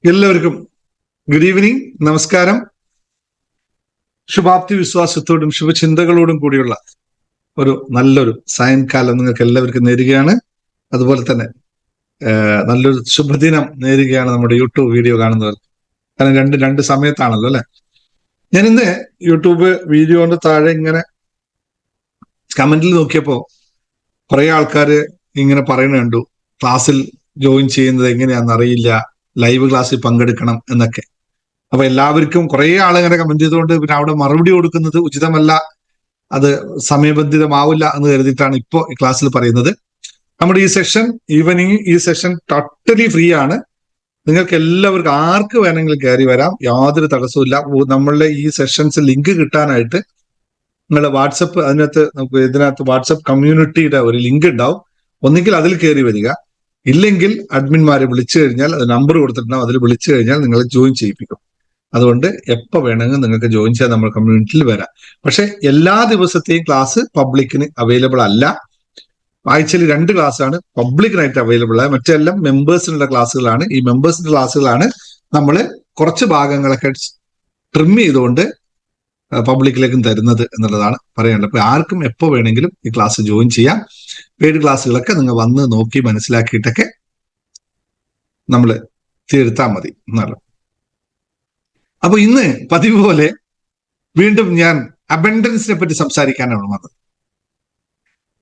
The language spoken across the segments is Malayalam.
എല്ലാവർക്കും ഗുഡ് ഈവനിങ്, നമസ്കാരം. ശുഭാപ്തി വിശ്വാസത്തോടും ശുഭചിന്തകളോടും കൂടിയുള്ള ഒരു നല്ലൊരു സായംകാലം നിങ്ങൾക്ക് എല്ലാവർക്കും നേരുകയാണ്. അതുപോലെ തന്നെ നല്ലൊരു ശുഭദിനം നേരുകയാണ് നമ്മുടെ യൂട്യൂബ് വീഡിയോ കാണുന്നവർ. കാരണം രണ്ട് സമയത്താണല്ലോ അല്ലെ. ഞാൻ ഇന്ന് യൂട്യൂബ് വീഡിയോന്റെ താഴെ ഇങ്ങനെ കമന്റിൽ നോക്കിയപ്പോ കുറെ ആൾക്കാര് ഇങ്ങനെ പറയുന്ന കണ്ടു, ക്ലാസ്സിൽ ജോയിൻ ചെയ്യുന്നത് എങ്ങനെയാണെന്ന് അറിയില്ല, ലൈവ് ക്ലാസ്സിൽ പങ്കെടുക്കണം എന്നൊക്കെ. അപ്പൊ എല്ലാവർക്കും കുറെ ആളിങ്ങനെ കമന്റ് ചെയ്തുകൊണ്ട് പിന്നെ അവിടെ മറുപടി കൊടുക്കുന്നത് ഉചിതമല്ല, അത് സമയബന്ധിതമാവില്ല എന്ന് കരുതിയിട്ടാണ് ഇപ്പോ ഈ ക്ലാസ്സിൽ പറയുന്നത്. നമ്മുടെ ഈ സെഷൻ ഈ സെഷൻ ടോട്ടലി ഫ്രീ ആണ്. നിങ്ങൾക്ക് എല്ലാവർക്കും ആർക്ക് വേണമെങ്കിലും കയറി വരാം, യാതൊരു തടസ്സമില്ല. നമ്മളുടെ ഈ സെഷൻസ് ലിങ്ക് കിട്ടാനായിട്ട് നിങ്ങളുടെ വാട്സപ്പ്, ഇതിനകത്ത് വാട്സപ്പ് കമ്മ്യൂണിറ്റിയുടെ ഒരു ലിങ്ക് ഉണ്ടാവും. ഒന്നുകിൽ അതിൽ കയറി വരിക, ഇല്ലെങ്കിൽ അഡ്മിന്മാരെ വിളിച്ചു കഴിഞ്ഞാൽ, അത് നമ്പർ കൊടുത്തിട്ടുണ്ടാവും, അതിൽ വിളിച്ചു കഴിഞ്ഞാൽ നിങ്ങളെ ജോയിൻ ചെയ്യിപ്പിക്കും. അതുകൊണ്ട് എപ്പോൾ വേണമെങ്കിലും നിങ്ങൾക്ക് ജോയിൻ ചെയ്യാൻ നമ്മുടെ കമ്മ്യൂണിറ്റിയിൽ വരാം. പക്ഷെ എല്ലാ ദിവസത്തെയും ക്ലാസ് പബ്ലിക്കിന് അവൈലബിൾ അല്ല. ആഴ്ചയിൽ 2 ക്ലാസ്സാണ് പബ്ലിക്കിനായിട്ട് അവൈലബിൾ ആയ, മറ്റെല്ലാം മെമ്പേഴ്സിനുള്ള ക്ലാസ്സുകളാണ്. ഈ മെമ്പേഴ്സിന്റെ ക്ലാസ്സുകളാണ് നമ്മൾ കുറച്ച് ഭാഗങ്ങളൊക്കെ ട്രിം ചെയ്തുകൊണ്ട് പബ്ലിക്കിലേക്കും തരുന്നത് എന്നുള്ളതാണ് പറയേണ്ടത്. അപ്പൊ ആർക്കും എപ്പോൾ വേണമെങ്കിലും ഈ ക്ലാസ് ജോയിൻ ചെയ്യാം. പെയ്ഡ് ക്ലാസ്സുകളൊക്കെ നിങ്ങൾ വന്ന് നോക്കി മനസ്സിലാക്കിയിട്ടൊക്കെ നമ്മൾ തീർത്താൽ മതി എന്നല്ല. അപ്പൊ ഇന്ന് പതിവ് പോലെ വീണ്ടും ഞാൻ അബൻഡൻസിനെ പറ്റി സംസാരിക്കാനാണ് വന്നത്.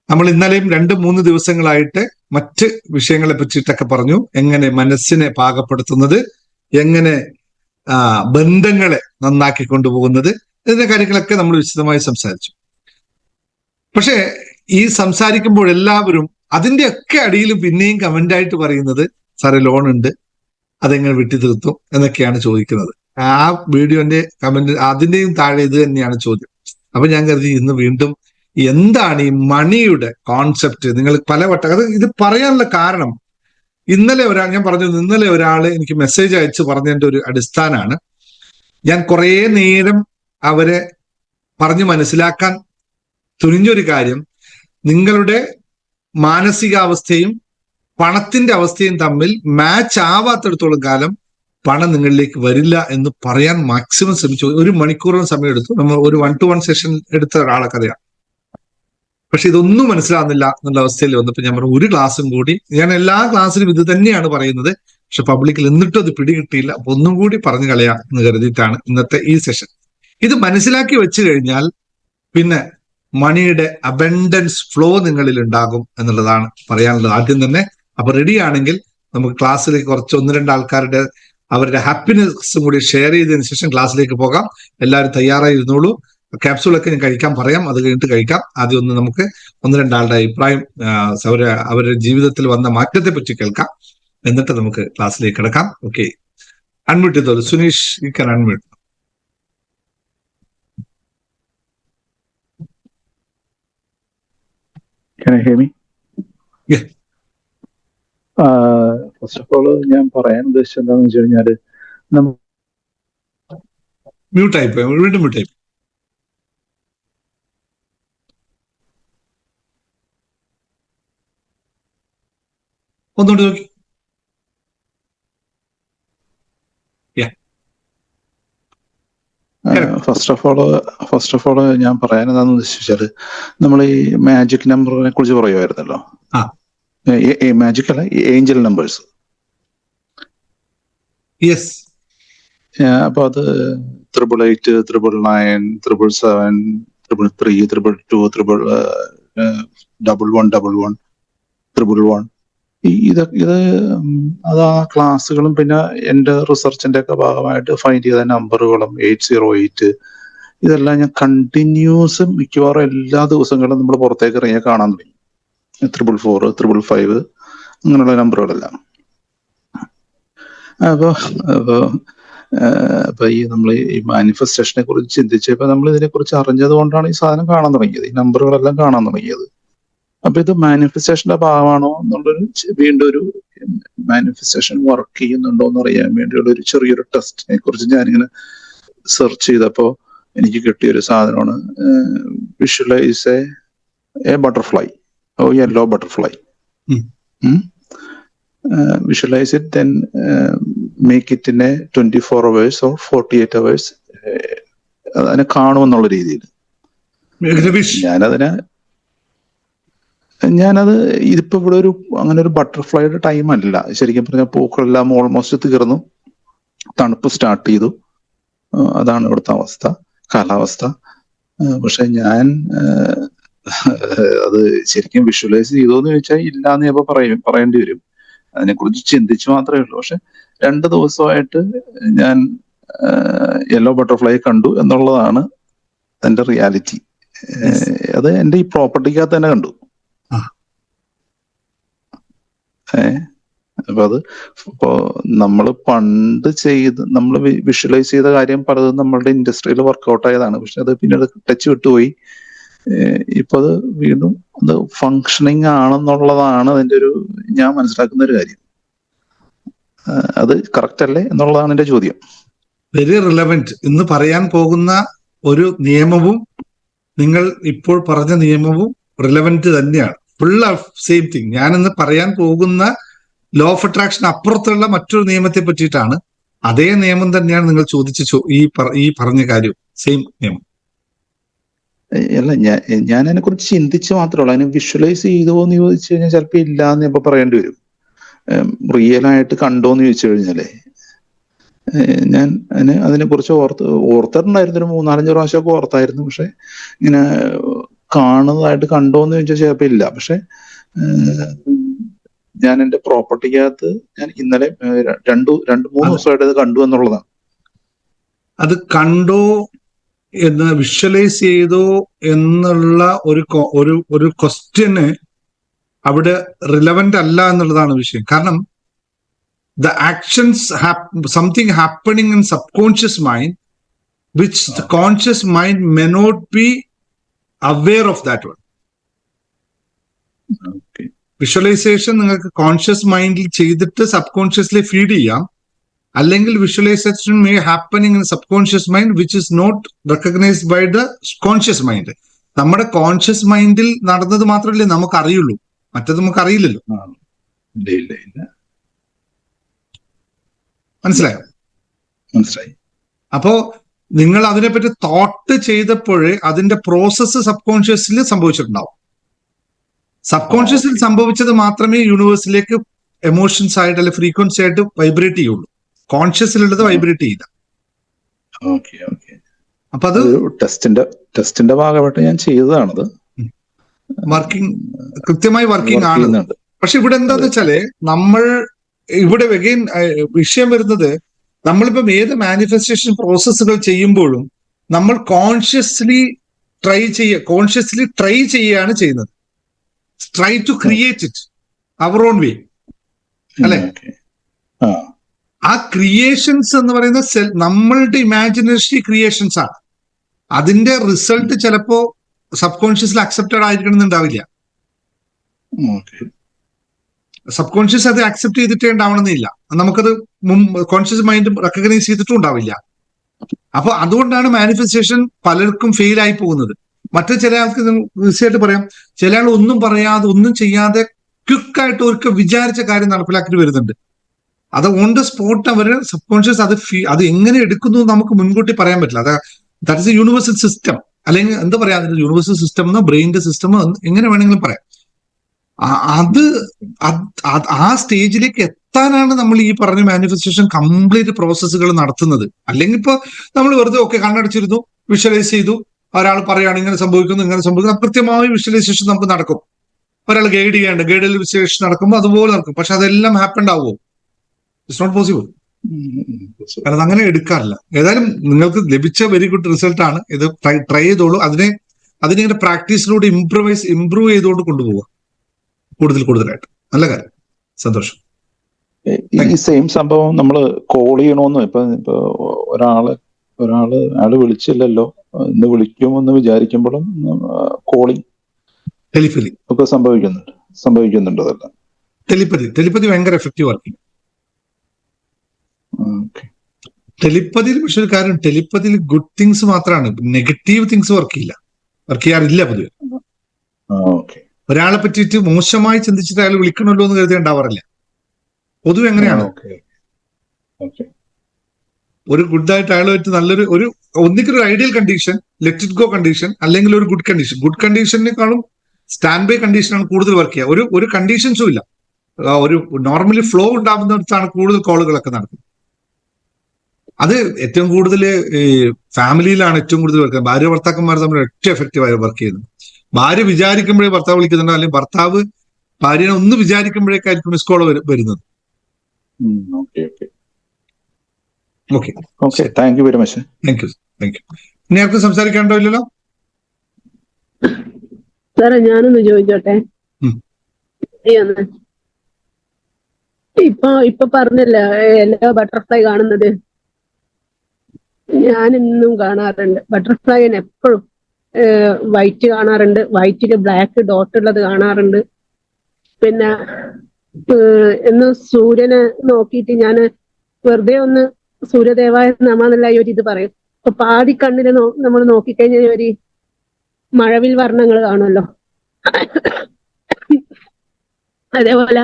നമ്മൾ ഇന്നലെയും 2-3 ദിവസങ്ങളായിട്ട് മറ്റ് വിഷയങ്ങളെ പറ്റിയിട്ടൊക്കെ പറഞ്ഞു. എങ്ങനെ മനസ്സിനെ പാകപ്പെടുത്തുന്നത്, എങ്ങനെ ബന്ധങ്ങളെ നന്നാക്കി കൊണ്ടുപോകുന്നത്, ഇതിന്റെ കാര്യങ്ങളൊക്കെ നമ്മൾ വിശദമായി സംസാരിച്ചു. പക്ഷെ ഈ സംസാരിക്കുമ്പോൾ എല്ലാവരും അതിന്റെയൊക്കെ അടിയിൽ പിന്നെയും കമന്റായിട്ട് പറയുന്നത്, സാറേ ലോൺ ഉണ്ട്, അതെങ്ങനെ വെട്ടിത്തീർത്തും എന്നൊക്കെയാണ് ചോദിക്കുന്നത്. ആ വീഡിയോന്റെ കമന്റ് അതിന്റെയും താഴെ ഇത് തന്നെയാണ് ചോദ്യം. അപ്പൊ ഞാൻ കരുതി ഇന്ന് വീണ്ടും എന്താണ് ഈ മണിയുടെ കോൺസെപ്റ്റ്, നിങ്ങൾ പലവട്ടം ഇത് പറയാനുള്ള കാരണം, ഇന്നലെ ഒരാൾ എനിക്ക് മെസ്സേജ് അയച്ച് പറഞ്ഞതിന്റെ ഒരു അടിസ്ഥാനമാണ്. ഞാൻ കുറേ നേരം അവരെ പറഞ്ഞു മനസ്സിലാക്കാൻ തുനിഞ്ഞൊരു കാര്യം, നിങ്ങളുടെ മാനസികാവസ്ഥയും പണത്തിന്റെ അവസ്ഥയും തമ്മിൽ മാച്ച് ആവാത്തിടത്തോളം കാലം പണം നിങ്ങളിലേക്ക് വരില്ല എന്ന് പറയാൻ മാക്സിമം ശ്രമിച്ചു. 1 മണിക്കൂറോളം സമയം എടുത്തു. നമ്മൾ ഒരു 1-to-1 സെഷൻ എടുത്ത ഒരാളെ കഥയാണ്. പക്ഷെ ഇതൊന്നും മനസ്സിലാവുന്നില്ല എന്നുള്ള അവസ്ഥയിൽ വന്നപ്പോൾ ഞാൻ പറഞ്ഞു, ഒരു ക്ലാസ്സും കൂടി, ഞാൻ എല്ലാ ക്ലാസ്സിലും ഇത് തന്നെയാണ് പറയുന്നത്, പക്ഷെ പബ്ലിക്കിൽ എന്നിട്ടും അത് പിടികിട്ടിയില്ല, അപ്പൊ ഒന്നും കൂടി പറഞ്ഞു കളയാം എന്ന് കരുതിയിട്ടാണ് ഇന്നത്തെ ഈ സെഷൻ. ഇത് മനസ്സിലാക്കി വെച്ചു കഴിഞ്ഞാൽ പിന്നെ മണിയുടെ അബൻഡൻസ് ഫ്ലോ നിങ്ങളിൽ ഉണ്ടാകും എന്നുള്ളതാണ് പറയാനുള്ളത് ആദ്യം തന്നെ. അപ്പൊ റെഡി ആണെങ്കിൽ നമുക്ക് ക്ലാസ്സിലേക്ക് കുറച്ച് 1-2 ആൾക്കാരുടെ അവരുടെ ഹാപ്പിനെസ്സും കൂടി ഷെയർ ചെയ്തതിനു ശേഷം ക്ലാസ്സിലേക്ക് പോകാം. എല്ലാവരും തയ്യാറായി ഇരുന്നോളൂ. ക്യാപ്സൂളൊക്കെ ഞാൻ കഴിക്കാൻ പറയാം, അത് കഴിഞ്ഞിട്ട് കഴിക്കാം. ആദ്യം ഒന്ന് നമുക്ക് 1-2 ആളുടെ അഭിപ്രായം, അവരുടെ ജീവിതത്തിൽ വന്ന മാറ്റത്തെ പറ്റി കേൾക്കാം. എന്നിട്ട് നമുക്ക് ക്ലാസ്സിലേക്ക് കിടക്കാം. ഓക്കെ, അൺമ്യൂട്ട് ചെയ്തോളൂ. Suneesh, you can unmute. Can you hear me? Yeah. First of all ഞാൻ പറയാൻ ഉദ്ദേശിച്ചത് എന്താണെന്ന് വെച്ച് കഴിഞ്ഞാല്, വീണ്ടും മ്യൂട്ടായി. ഒന്നുകൂടി നോക്കി. ഫസ്റ്റ് ഓഫ് ഓൾ ഞാൻ പറയാൻ എന്താണെന്ന് ഉദ്ദേശിച്ചാല്, നമ്മൾ ഈ മാജിക് നമ്പറിനെ കുറിച്ച് പറയുമായിരുന്നല്ലോ. മാജിക് അല്ല, ഏഞ്ചൽ നമ്പേഴ്സ്. അപ്പൊ അത് 888, 999, 777, 333, 333, 1111, 111. ഇത് അത് ആ ക്ലാസ്സുകളും പിന്നെ എൻ്റെ റിസർച്ചിന്റെ ഒക്കെ ഭാഗമായിട്ട് ഫൈൻഡ് ചെയ്ത നമ്പറുകളും 808 ഇതെല്ലാം ഞാൻ കണ്ടിന്യൂസ് മിക്കവാറും എല്ലാ ദിവസങ്ങളും നമ്മൾ പുറത്തേക്ക് ഇറങ്ങിയാൽ കാണാൻ തുടങ്ങി. 444, 555 അങ്ങനെയുള്ള നമ്പറുകളെല്ലാം. അപ്പൊ ഈ നമ്മൾ ഈ മാനിഫെസ്റ്റേഷനെ കുറിച്ച് ചിന്തിച്ചപ്പോ നമ്മൾ ഇതിനെ കുറിച്ച് അറിഞ്ഞത് കൊണ്ടാണ് ഈ സാധനം കാണാൻ തുടങ്ങിയത്, ഈ നമ്പറുകളെല്ലാം കാണാൻ തുടങ്ങിയത്. അപ്പൊ ഇത് മാനിഫെസ്റ്റേഷന്റെ ഭാഗമാണോ എന്നുള്ളൊരു വീണ്ടും ഒരു മാനിഫെസ്റ്റേഷൻ വർക്ക് ചെയ്യുന്നുണ്ടോ എന്ന് അറിയാൻ വേണ്ടിയുള്ള ഒരു ചെറിയൊരു ടെസ്റ്റിനെ കുറിച്ച് ഞാനിങ്ങനെ സെർച്ച് ചെയ്തപ്പോ എനിക്ക് കിട്ടിയൊരു സാധനമാണ് visualize a butterfly, yellow butterfly. Visualize it, then make ഇറ്റിനെ 24 hours or 48 hours അതിനെ കാണുമെന്നുള്ള രീതിയിൽ രവീഷ്, ഞാനത് ഇതിപ്പോ ഇവിടെ അങ്ങനെ ഒരു ബട്ടർഫ്ലൈയുടെ ടൈം അല്ല. ശരിക്കും പറഞ്ഞാൽ പൂക്കളെല്ലാം ഓൾമോസ്റ്റ് തീർന്നു, തണുപ്പ് സ്റ്റാർട്ട് ചെയ്തു. അതാണ് ഇവിടുത്തെ അവസ്ഥ, കാലാവസ്ഥ. പക്ഷെ ഞാൻ അത് ശരിക്കും വിഷ്വലൈസ് ചെയ്തോന്ന് ചോദിച്ചാൽ ഇല്ലാന്ന് ചിലപ്പോ പറയേണ്ടി വരും. അതിനെക്കുറിച്ച് ചിന്തിച്ചു മാത്രമേ ഉള്ളൂ. പക്ഷെ 2 ദിവസമായിട്ട് ഞാൻ യെല്ലോ ബട്ടർഫ്ലൈ കണ്ടു എന്നുള്ളതാണ് എന്റെ റിയാലിറ്റി. അത് എന്റെ ഈ പ്രോപ്പർട്ടിക്കകത്ത് തന്നെ കണ്ടു. അപ്പൊ അത് ഇപ്പോ നമ്മൾ പണ്ട് നമ്മൾ വിഷ്വലൈസ് ചെയ്ത കാര്യം പലതും നമ്മളുടെ ഇൻഡസ്ട്രിയിൽ വർക്ക്ഔട്ട് ആയതാണ്. പക്ഷെ അത് പിന്നീട് ടച്ച് വിട്ടുപോയി. ഇപ്പൊ അത് വീണ്ടും അത് ഫങ്ഷനിങ് ആണെന്നുള്ളതാണ് അതിന്റെ ഞാൻ മനസ്സിലാക്കുന്ന ഒരു കാര്യം. അത് കറക്റ്റ് അല്ലേ എന്നുള്ളതാണ് എന്റെ ചോദ്യം. Very relevant. ഇന്ന് പറയാൻ പോകുന്ന ഒരു നിയമവും നിങ്ങൾ ഇപ്പോൾ പറഞ്ഞ നിയമവും റിലവന്റ് തന്നെയാണ്. Full of same thing. ഞാനിന്ന് പറയാൻ പോകുന്ന ലോ ഓഫ് അട്രാക്ഷൻ അപ്പുറത്തുള്ള മറ്റൊരു നിയമത്തെ പറ്റിയിട്ടാണ്. അതേ നിയമം തന്നെയാണ് നിങ്ങൾ ചോദിച്ച ഈ പറഞ്ഞ കാര്യം, സെയിം നിയമം. അല്ല, ഞാൻ അതിനെ കുറിച്ച് ചിന്തിച്ച് മാത്രമേ ഉള്ളൂ. അതിനെ വിഷ്വലൈസ് ചെയ്തോ എന്ന് ചോദിച്ചു കഴിഞ്ഞാൽ ചിലപ്പോൾ ഇല്ലാന്ന് ഇപ്പൊ പറയേണ്ടി വരും. റിയൽ ആയിട്ട് കണ്ടോന്ന് ചോദിച്ചു കഴിഞ്ഞാലേ ഞാൻ അതിനെ കുറിച്ച് ഓർത്തിട്ടുണ്ടായിരുന്നു. ഒരു 3-4 പ്രാവശ്യമൊക്കെ ഓർത്തായിരുന്നു. പക്ഷെ ഇങ്ങനെ കാണുന്നതായിട്ട് കണ്ടോന്ന് ചോദിച്ചാൽ ചിലപ്പോൾ ഇല്ല. പക്ഷെ ഞാൻ എന്റെ പ്രോപ്പർട്ടിക്കകത്ത് ഞാൻ ഇന്നലെ 2-3 ദിവസമായിട്ട് അത് കണ്ടു എന്നുള്ളതാണ്. അത് കണ്ടോ എന്ന് വിഷ്വലൈസ് ചെയ്തോ എന്നുള്ള ഒരു ക്വസ്റ്റ്യന് അവിടെ റിലവന്റ് അല്ല എന്നുള്ളതാണ് വിഷയം. കാരണം the actions something happening in subconscious mind which the conscious mind may not be aware of that one. Visualisation നിങ്ങൾക്ക് കോൺഷ്യസ് മൈൻഡിൽ ചെയ്തിട്ട് സബ് കോൺഷ്യസ്ലി ഫീഡ് ചെയ്യാം. അല്ലെങ്കിൽ visualisation may happening in subconscious mind which is not recognised by the conscious mind. നമ്മുടെ കോൺഷ്യസ് മൈൻഡിൽ നടന്നത് മാത്രമല്ലേ നമുക്ക് അറിയുള്ളൂ, മറ്റത് നമുക്ക് അറിയില്ലല്ലോ. മനസ്സിലായി. അപ്പോ നിങ്ങൾ അതിനെപ്പറ്റി തോട്ട് ചെയ്തപ്പോഴേ അതിന്റെ പ്രോസസ്സ് സബ് കോൺഷ്യസിൽ സംഭവിച്ചിട്ടുണ്ടാവും. സബ് കോൺഷ്യസിൽ സംഭവിച്ചത് മാത്രമേ യൂണിവേഴ്സിലേക്ക് എമോഷൻസ് ആയിട്ട് അല്ലെങ്കിൽ ഫ്രീക്വൻസി ആയിട്ട് വൈബ്രേറ്റ് ചെയ്യുള്ളൂ. കോൺഷ്യസിലുള്ളത് വൈബ്രേറ്റ് ചെയ്യില്ല. അപ്പൊ അത് ടെസ്റ്റിന്റെ ഭാഗമായിട്ട് ഞാൻ ചെയ്തതാണത്. കൃത്യമായി വർക്കിംഗ് ആണ്. പക്ഷെ ഇവിടെ എന്താന്ന് വെച്ചാല് നമ്മൾ ഇവിടെ അഗൈൻ വിഷയം വരുന്നത്, നമ്മളിപ്പം ഏത് മാനിഫെസ്റ്റേഷൻ പ്രോസസ്സുകൾ ചെയ്യുമ്പോഴും നമ്മൾ കോൺഷ്യസ്ലി ട്രൈ ചെയ്യുകയാണ് ചെയ്യുന്നത്. Try to create it our own way, അല്ലെ? ആ ക്രിയേഷൻസ് എന്ന് പറയുന്ന നമ്മളുടെ ഇമാജിനറി ക്രിയേഷൻസ് ആണ്. അതിന്റെ റിസൾട്ട് ചിലപ്പോ സബ് കോൺഷ്യസിൽ അക്സെപ്റ്റഡ് ആയിരിക്കണമെന്നുണ്ടാവില്ല. സബ് കോൺഷ്യസ് അത് അക്സെപ്റ്റ് ചെയ്തിട്ടേ ഉണ്ടാവണമെന്നില്ല. നമുക്കത് കോൺഷ്യസ് മൈൻഡ് റെക്കഗ്നൈസ് ചെയ്തിട്ടും ഉണ്ടാവില്ല. അപ്പൊ അതുകൊണ്ടാണ് മാനിഫെസ്റ്റേഷൻ പലർക്കും ഫെയിൽ ആയി പോകുന്നത്. മറ്റു ചില ആൾക്ക് തീർച്ചയായിട്ടും പറയാം, ചില ആൾ ഒന്നും പറയാതെ ഒന്നും ചെയ്യാതെ ക്വിക്കായിട്ട് അവർക്ക് വിചാരിച്ച കാര്യം നടപ്പിലാക്കിയിട്ട് വരുന്നുണ്ട്. അത് ഓൺ ദ സ്പോട്ട് അവര് സബ് കോൺഷ്യസ് അത് എങ്ങനെ എടുക്കുന്നു നമുക്ക് മുൻകൂട്ടി പറയാൻ പറ്റില്ല. That is A universal system, അല്ലെങ്കിൽ എന്താ പറയാ, യൂണിവേഴ്സൽ സിസ്റ്റം എന്നോ ബ്രെയിനിന്റെ സിസ്റ്റമോ എങ്ങനെ വേണമെങ്കിലും പറയാം. ആ സ്റ്റേജിലേക്ക് എത്താനാണ് നമ്മൾ ഈ പറഞ്ഞ മാനിഫെസ്റ്റേഷൻ കംപ്ലീറ്റ് പ്രോസസ്സുകൾ നടത്തുന്നത്. അല്ലെങ്കിൽ ഇപ്പൊ നമ്മൾ വെറുതെ കണ്ണടച്ചിരുന്നു, വിഷ്വലൈസ് ചെയ്തു, ഒരാൾ പറയുകയാണ് ഇങ്ങനെ സംഭവിക്കുന്നു ഇങ്ങനെ സംഭവിക്കുന്നു, കൃത്യമായ വിഷ്വലൈസേഷൻ നമുക്ക് നടക്കും. ഒരാൾ ഗൈഡ് ചെയ്യേണ്ട ഗൈഡിൽ വിഷ്വലൈസേഷൻ നടക്കുമ്പോൾ അതുപോലെ നടക്കും. പക്ഷെ അതെല്ലാം ഹാപ്പൻഡ് ആവുമോ? It's not possible. കാരണം അങ്ങനെ എടുക്കാറില്ല. ഏതായാലും നിങ്ങൾക്ക് ലഭിച്ച വെരി ഗുഡ് റിസൾട്ട് ആണ്. ഇത് ട്രൈ ചെയ്തോളൂ. അതിനിങ്ങനെ പ്രാക്ടീസിലൂടെ ഇംപ്രൂവ് ചെയ്തുകൊണ്ട് കൊണ്ടുപോവുക കൂടുതലായിട്ട്. നല്ല കാര്യം, സന്തോഷം. ഈ സെയിം സംഭവം നമ്മൾ കോൾ ചെയ്യണമെന്ന് ഇപ്പൊ ഒരാള് വിളിച്ചില്ലല്ലോ, ഇന്ന് വിളിക്കുമെന്ന് വിചാരിക്കുമ്പോഴും കോളിംഗ് ടെലിപ്പതി ഒക്കെ സംഭവിക്കുന്നുണ്ട്. അതെല്ലാം ടെലിപ്പതി ഭയങ്കര എഫക്റ്റീവ് വർക്കിംഗ്. ടെലിപ്പതിയിൽ പക്ഷെ ഒരു കാര്യം, ടെലിപ്പതിയിൽ ഗുഡ് തിങ്സ് മാത്രമാണ്, നെഗറ്റീവ് തിങ്സ് വർക്ക് ചെയ്യാറില്ല പൊതുവെ. ഒരാളെ പറ്റിയിട്ട് മോശമായി ചിന്തിച്ചിട്ട് അയാൾ വിളിക്കണമല്ലോ എന്ന് കരുതി ഉണ്ടാവാറില്ല. പൊതുവെ എങ്ങനെയാണ്. ഓക്കെ. ഒരു ഗുഡായിട്ട് അയാളുമായിട്ട് നല്ലൊരു ഒന്നിക്കൊരു ideal condition, let it go condition, അല്ലെങ്കിൽ ഒരു ഗുഡ് കണ്ടീഷൻ. ഗുഡ് കണ്ടീഷനേക്കാളും സ്റ്റാൻഡ് ബൈ കണ്ടീഷനാണ് കൂടുതൽ വർക്ക് ചെയ്യുക. ഒരു കണ്ടീഷൻസും ഇല്ല. ഒരു നോർമലി ഫ്ലോ ഉണ്ടാകുന്നിടത്താണ് കൂടുതൽ കോളുകളൊക്കെ നടക്കുന്നത്. അത് ഏറ്റവും കൂടുതൽ ഈ ഫാമിലിയിലാണ് ഏറ്റവും കൂടുതൽ വർക്ക് ചെയ്യുന്നത്. ഭാര്യ ഭർത്താക്കന്മാർ തമ്മിൽ ഏറ്റവും എഫക്റ്റീവായി വർക്ക് ചെയ്യുന്നത്. ഭാര്യ വിചാരിക്കുമ്പോഴേ ഭർത്താവ് വിളിക്കുന്നുണ്ടോ, അല്ലെങ്കിൽ ഭർത്താവ് ഭാര്യനെ ഒന്ന് വിചാരിക്കുമ്പോഴേക്കായിരിക്കും മിസ് കോൾ വരുന്നത്. Okay, thank you very much. Thank you. ഇനി ആർക്കും സംസാരിക്കാണ്ടോ? ഇല്ലല്ലോ. സാറേ ഞാനൊന്ന് ചോദിച്ചോട്ടെ. ഇപ്പൊ പറഞ്ഞല്ല എല്ലാ ബട്ടർഫ്ലൈ കാണുന്നത്. ഞാൻ ഇന്നും കാണാറുണ്ട് ബട്ടർഫ്ലൈനെ, എപ്പോഴും വൈറ്റ് കാണാറുണ്ട്, വൈറ്റില് ബ്ലാക്ക് ഡോട്ട് ഉള്ളത് കാണാറുണ്ട്. പിന്നെ എന്ന് സൂര്യനെ നോക്കിയിട്ട് ഞാൻ വെറുതെ ഒന്ന് സൂര്യദേവായ നമാന്നുള്ള ഒരു ഇത് പറയും. അപ്പൊ പാതി കണ്ണില് നമ്മൾ നോക്കിക്കഴിഞ്ഞാൽ ഒരു മഴവിൽ വർണ്ണങ്ങൾ കാണുമല്ലോ, അതേപോലെ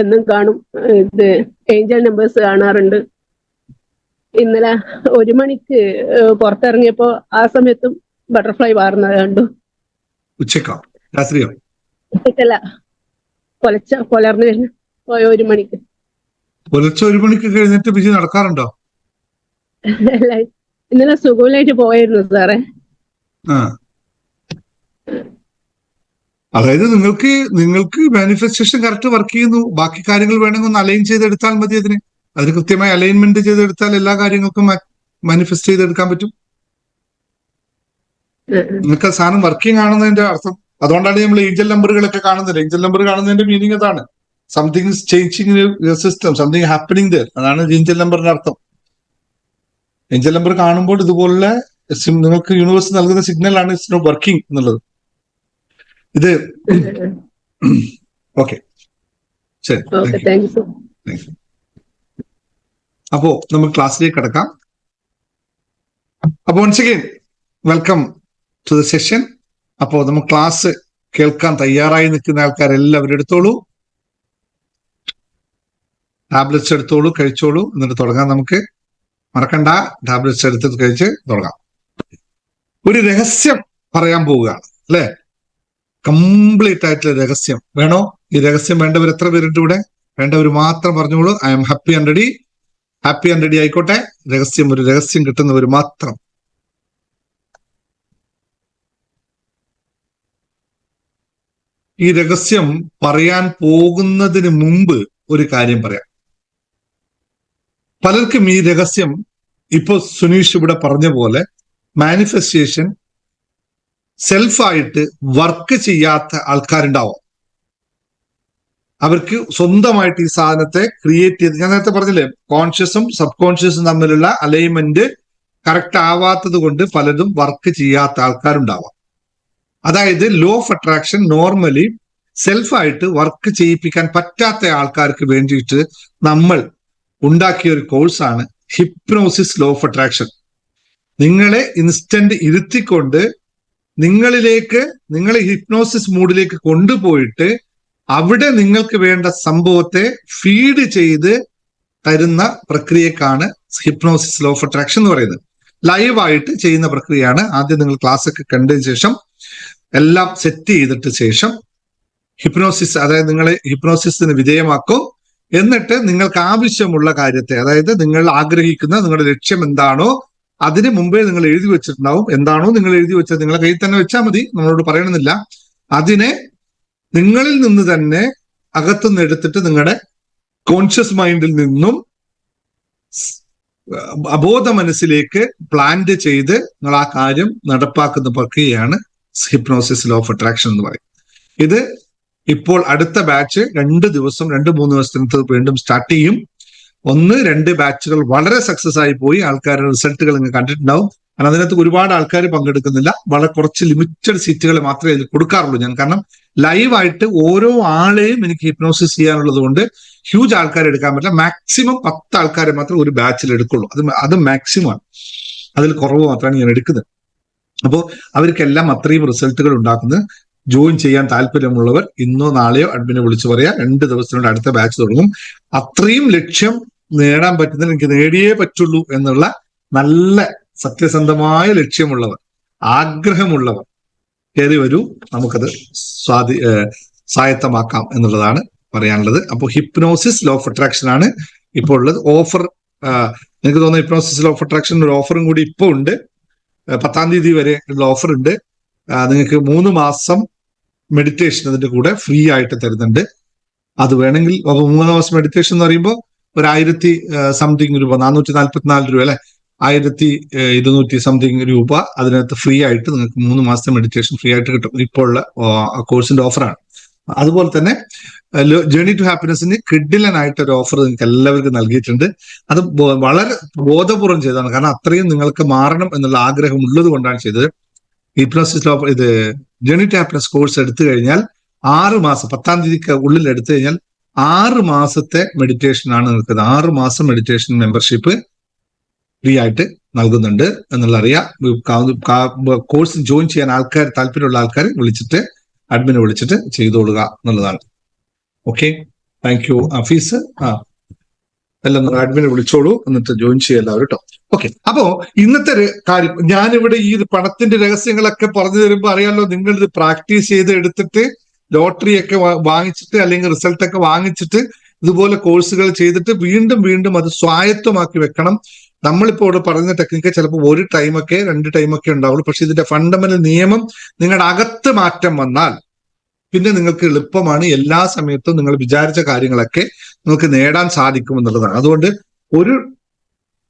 എന്നും കാണും. ഇത് ഏഞ്ചൽ നമ്പേഴ്സ് കാണാറുണ്ട്. ഇന്നലെ 1 മണിക്ക് പുറത്തിറങ്ങിയപ്പോ ആ സമയത്തും ബട്ടർഫ്ലൈ പാറുന്നത് കണ്ടു. ഉച്ചക്കോ രാത്രിയോ? ഉച്ചക്കല്ല, പുലർന്നു കഴിഞ്ഞ 1 മണിക്ക്. പുലർച്ചെ 1 മണിക്ക് കഴിഞ്ഞിട്ട് ബിജി നടക്കാറുണ്ടോ? അല്ല, ഇന്നലെ സുഖമില്ലായിട്ട് പോയിരുന്നു സാറേ. അതായത് നിങ്ങൾക്ക് മാനിഫെസ്റ്റേഷൻ കറക്റ്റ് വർക്ക് ചെയ്യുന്നു. ബാക്കി കാര്യങ്ങൾ വേണമെങ്കിൽ ഒന്ന് അലൈൻ ചെയ്തെടുത്താൽ മതി. അതിന് കൃത്യമായി അലൈൻമെന്റ് ചെയ്തെടുത്താൽ എല്ലാ കാര്യങ്ങൾക്കും മാനിഫെസ്റ്റ് ചെയ്തെടുക്കാൻ പറ്റും. നിങ്ങൾക്ക് സാധനം വർക്കിംഗ് ആണെന്നതിന്റെ അർത്ഥം. അതുകൊണ്ടാണ് നമ്മൾ ഏഞ്ചൽ നമ്പറുകളൊക്കെ കാണുന്നത്. ഏഞ്ചൽ നമ്പർ കാണുന്നതിന്റെ മീനിങ് അതാണ്. Something is changing your system, something happening there. അതാണ് ഏഞ്ചൽ നമ്പറിന്റെ അർത്ഥം. ഏഞ്ചൽ നമ്പർ കാണുമ്പോൾ ഇതുപോലെ നിങ്ങൾക്ക് യൂണിവേഴ്സ് നൽകുന്ന സിഗ്നൽ ആണ് ഇറ്റ്സ് നോട്ട് വർക്കിംഗ് എന്നുള്ളത്. ഇത് ഓക്കെ, ശരി. അപ്പോ നമുക്ക് ക്ലാസ്സിലേക്ക് കടക്കാം. അപ്പൊ once again welcome to the session. അപ്പോ നമുക്ക് ക്ലാസ് കേൾക്കാൻ തയ്യാറായി നിൽക്കുന്ന ആൾക്കാരെല്ലാവരും എടുത്തോളൂ, ടാബ്ലറ്റ്സ് എടുത്തോളൂ, കഴിച്ചോളൂ. എന്നിട്ട് തുടങ്ങാം. നമുക്ക് മറക്കണ്ട, ടാബ്ലറ്റ്സ് എടുത്ത് കഴിച്ച് തുടങ്ങാം. ഒരു രഹസ്യം പറയാൻ പോവുകയാണ് അല്ലെ? കംപ്ലീറ്റ് ആയിട്ടുള്ള രഹസ്യം വേണോ? ഈ രഹസ്യം വേണ്ടവർ എത്ര പേരുണ്ട് ഇവിടെ? വേണ്ടവർ മാത്രം പറഞ്ഞോളൂ. I am happy and ready. Happy and ready ആയിക്കോട്ടെ. ഒരു രഹസ്യം കിട്ടുന്നവർ മാത്രം. ഈ രഹസ്യം പറയാൻ പോകുന്നതിന് മുമ്പ് ഒരു കാര്യം പറയാം. പലർക്കും ഈ രഹസ്യം ഇപ്പൊ സുനീഷ് ഇവിടെ പറഞ്ഞ പോലെ മാനിഫെസ്റ്റേഷൻ സെൽഫായിട്ട് വർക്ക് ചെയ്യാത്ത ആൾക്കാരുണ്ടാവാം. അവർക്ക് സ്വന്തമായിട്ട് ഈ സാധനത്തെ ക്രിയേറ്റ് ചെയ്ത്, ഞാൻ നേരത്തെ പറഞ്ഞില്ലേ, കോൺഷ്യസും സബ് കോൺഷ്യസും തമ്മിലുള്ള അലൈൻമെന്റ് കറക്റ്റ് ആവാത്തത് കൊണ്ട് പലതും വർക്ക് ചെയ്യാത്ത ആൾക്കാരുണ്ടാവാം. അതായത് ലോ ഓഫ് അട്രാക്ഷൻ നോർമലി സെൽഫായിട്ട് വർക്ക് ചെയ്യിപ്പിക്കാൻ പറ്റാത്ത ആൾക്കാർക്ക് വേണ്ടിയിട്ട് നമ്മൾ ഉണ്ടാക്കിയ ഒരു കോഴ്സാണ് ഹിപ്നോസിസ് ലോ ഓഫ് അട്രാക്ഷൻ. നിങ്ങളെ ഇൻസ്റ്റന്റ് ഇരുത്തിക്കൊണ്ട് നിങ്ങളെ ഹിപ്നോസിസ് മൂഡിലേക്ക് കൊണ്ടുപോയിട്ട് അവിടെ നിങ്ങൾക്ക് വേണ്ട സംഭവത്തെ ഫീഡ് ചെയ്ത് തരുന്ന പ്രക്രിയക്കാണ് ഹിപ്നോസിസ് ലോ ഓഫ് അട്രാക്ഷൻ എന്ന് പറയുന്നത്. ലൈവായിട്ട് ചെയ്യുന്ന പ്രക്രിയയാണ്. ആദ്യം നിങ്ങൾ ക്ലാസ് ഒക്കെ കണ്ടതിന് ശേഷം എല്ലാം സെറ്റ് ചെയ്തിട്ട് ശേഷം ഹിപ്നോസിസ്, അതായത് നിങ്ങളെ ഹിപ്നോസിസിന് വിധേയമാക്കും. എന്നിട്ട് നിങ്ങൾക്ക് ആവശ്യമുള്ള കാര്യത്തെ, അതായത് നിങ്ങൾ ആഗ്രഹിക്കുന്ന നിങ്ങളുടെ ലക്ഷ്യം എന്താണോ അതിന് മുമ്പേ നിങ്ങൾ എഴുതി വെച്ചിട്ടുണ്ടാവും. എന്താണോ നിങ്ങൾ എഴുതി വെച്ചത് നിങ്ങളെ കയ്യിൽ തന്നെ വെച്ചാൽ മതി, നമ്മളോട് പറയണമെന്നില്ല. അതിനെ നിങ്ങളിൽ നിന്ന് തന്നെ അകത്തുനിന്ന് എടുത്തിട്ട് നിങ്ങളുടെ കോൺഷ്യസ് മൈൻഡിൽ നിന്നും അബോധ മനസ്സിലേക്ക് പ്ലാന്റ് ചെയ്ത് നിങ്ങൾ ആ കാര്യം നടപ്പാക്കുന്ന പ്രക്രിയയാണ് ഹിപ്നോസിസ് ലോ ഓഫ് അട്രാക്ഷൻ എന്ന് പറയും. ഇത് ഇപ്പോൾ അടുത്ത ബാച്ച് 2 3 ദിവസത്തിനകത്ത് വീണ്ടും സ്റ്റാർട്ട് ചെയ്യും. 1-2 ബാച്ചുകൾ വളരെ സക്സസ് ആയി പോയി. ആൾക്കാരുടെ റിസൾട്ടുകൾ നിങ്ങൾ കണ്ടിട്ടുണ്ടാവും. കാരണം അതിനകത്ത് ഒരുപാട് ആൾക്കാർ പങ്കെടുക്കുന്നില്ല. വളരെ കുറച്ച് ലിമിറ്റഡ് സീറ്റുകൾ മാത്രമേ ഇതിൽ കൊടുക്കാറുള്ളൂ ഞാൻ. കാരണം ലൈവായിട്ട് ഓരോ ആളെയും എനിക്ക് ഹിപ്നോസിസ് ചെയ്യാനുള്ളത് കൊണ്ട് ഹ്യൂജ് ആൾക്കാർ എടുക്കാൻ പറ്റില്ല. മാക്സിമം 10 ആൾക്കാരെ മാത്രമേ ഒരു ബാച്ചിൽ എടുക്കുള്ളൂ. അത് മാക്സിമം ആണ്. അതിൽ കുറവ് മാത്രമാണ് ഞാൻ എടുക്കുന്നത്. അപ്പോൾ അവർക്കെല്ലാം അത്രയും റിസൾട്ടുകൾ ഉണ്ടാക്കുന്നത്. ജോയിൻ ചെയ്യാൻ താല്പര്യമുള്ളവർ ഇന്നോ നാളെയോ അഡ്മിനെ വിളിച്ചു പറയാം. 2 ദിവസത്തിനുള്ളിൽ അടുത്ത ബാച്ച് തുടങ്ങും. അത്രയും ലക്ഷ്യം നേടാൻ പറ്റുന്നില്ല, എനിക്ക് നേടിയേ പറ്റുള്ളൂ എന്നുള്ള നല്ല സത്യസന്ധമായ ലക്ഷ്യമുള്ളവർ, ആഗ്രഹമുള്ളവർ കയറി വരൂ, നമുക്കത് സ്വായത്തമാക്കാം എന്നുള്ളതാണ് പറയാനുള്ളത്. അപ്പോൾ ഹിപ്നോസിസ് ലോ ഓഫ് അട്രാക്ഷൻ ആണ് ഇപ്പോൾ ഉള്ളത്. ഓഫർ എനിക്ക് തോന്നുന്നു ഹിപ്നോസിസ് ലോ ഓഫ് അട്രാക്ഷൻ ഒരു ഓഫറും കൂടി ഇപ്പോൾ ഉണ്ട്. 10-ാം തീയതി വരെ ഉള്ള ഓഫർ ഉണ്ട്. നിങ്ങൾക്ക് 3 മാസം മെഡിറ്റേഷൻ അതിന്റെ കൂടെ ഫ്രീ ആയിട്ട് തരുന്നുണ്ട്. അത് വേണമെങ്കിൽ 3 മാസം മെഡിറ്റേഷൻ എന്ന് പറയുമ്പോൾ ഒരു 1000 സംതിങ് രൂപ, 444 രൂപ അല്ലെ, 1200 സംതിങ് രൂപ അതിനകത്ത് ഫ്രീ ആയിട്ട് നിങ്ങൾക്ക് 3 മാസത്തെ മെഡിറ്റേഷൻ ഫ്രീ ആയിട്ട് കിട്ടും. ഇപ്പോൾ ഉള്ള കോഴ്സിന്റെ ഓഫറാണ്. അതുപോലെ തന്നെ ജേർണി ടു ഹാപ്പിനെസിന് കിഡിലനായിട്ട് ഒരു ഓഫർ നിങ്ങൾക്ക് എല്ലാവർക്കും നൽകിയിട്ടുണ്ട്. അത് വളരെ ബോധപൂർവം ചെയ്തതാണ്. കാരണം അത്രയും നിങ്ങൾക്ക് മാറണം എന്നുള്ള ആഗ്രഹം ഉള്ളത് കൊണ്ടാണ് ചെയ്തത്. ഹിപ്നോസിസ് ഇത് ജേർണി ടു ഹാപ്പിനെസ് കോഴ്സ് എടുത്തു കഴിഞ്ഞാൽ 6 മാസം 10-ാം തീയതിക്ക് ഉള്ളിൽ എടുത്തു കഴിഞ്ഞാൽ 6 മാസത്തെ മെഡിറ്റേഷൻ ആണ് നിൽക്കുന്നത്. 6 മാസം മെഡിറ്റേഷൻ മെമ്പർഷിപ്പ് ഫ്രീ ആയിട്ട് നൽകുന്നുണ്ട് എന്നുള്ള അറിയാം. കോഴ്സ് ജോയിൻ ചെയ്യാൻ താല്പര്യമുള്ള ആൾക്കാർ വിളിച്ചിട്ട് അഡ്മിനെ വിളിച്ചിട്ട് ചെയ്തോളുക എന്നുള്ളതാണ്. Okay, thank you Hafeez. എല്ലാം അഡ്മിനെ വിളിച്ചോളൂ, എന്നിട്ട് ജോയിൻ ചെയ്യല്ലാവരും കേട്ടോ. ഓക്കെ, അപ്പോ ഇന്നത്തെ ഒരു കാര്യം, ഞാനിവിടെ ഈ പണത്തിന്റെ രഹസ്യങ്ങളൊക്കെ പറഞ്ഞു തരുമ്പോൾ അറിയാമല്ലോ, നിങ്ങൾ ഇത് പ്രാക്ടീസ് ചെയ്ത് എടുത്തിട്ട് ലോട്ടറി ഒക്കെ വാങ്ങിച്ചിട്ട് അല്ലെങ്കിൽ റിസൾട്ട് ഒക്കെ വാങ്ങിച്ചിട്ട് ഇതുപോലെ കോഴ്സുകൾ ചെയ്തിട്ട് വീണ്ടും വീണ്ടും അത് സ്വായത്തമാക്കി വെക്കണം. നമ്മളിപ്പോ ഇവിടെ പറയുന്ന ടെക്നിക്ക് ചിലപ്പോൾ 1 ടൈമൊക്കെ 2 ടൈമൊക്കെ ഉണ്ടാവുള്ളൂ. പക്ഷെ ഇതിന്റെ ഫണ്ടമെന്റൽ നിയമം നിങ്ങളുടെ അകത്ത് മാറ്റം വന്നാൽ പിന്നെ നിങ്ങൾക്ക് എളുപ്പമാണ്. എല്ലാ സമയത്തും നിങ്ങൾ വിചാരിച്ച കാര്യങ്ങളൊക്കെ നിങ്ങൾക്ക് നേടാൻ സാധിക്കും എന്നുള്ളതാണ്. അതുകൊണ്ട് ഒരു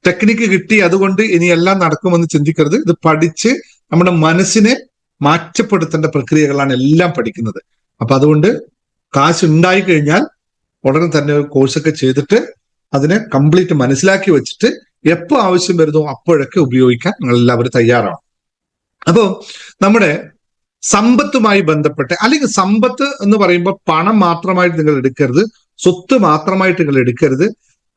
ടെക്നിക്ക് കിട്ടി അതുകൊണ്ട് ഇനി എല്ലാം നടക്കുമെന്ന് ചിന്തിക്കരുത്. ഇത് പഠിച്ച് നമ്മുടെ മനസ്സിനെ മാറ്റപ്പെടുത്തേണ്ട പ്രക്രിയകളാണ് എല്ലാം പഠിക്കുന്നത്. അപ്പൊ അതുകൊണ്ട് കാശ് ഉണ്ടായി കഴിഞ്ഞാൽ ഉടനെ തന്നെ ഒരു കോഴ്സൊക്കെ ചെയ്തിട്ട് അതിനെ കംപ്ലീറ്റ് മനസ്സിലാക്കി വെച്ചിട്ട് എപ്പോ ആവശ്യം വരുന്നോ അപ്പോഴൊക്കെ ഉപയോഗിക്കാൻ നിങ്ങൾ എല്ലാവരും തയ്യാറാണ്. അപ്പോൾ നമ്മുടെ സമ്പത്തുമായി ബന്ധപ്പെട്ട്, അല്ലെങ്കിൽ സമ്പത്ത് എന്ന് പറയുമ്പോൾ പണം മാത്രമായിട്ട് നിങ്ങൾ എടുക്കരുത്, സ്വത്ത് മാത്രമായിട്ട് നിങ്ങൾ എടുക്കരുത്.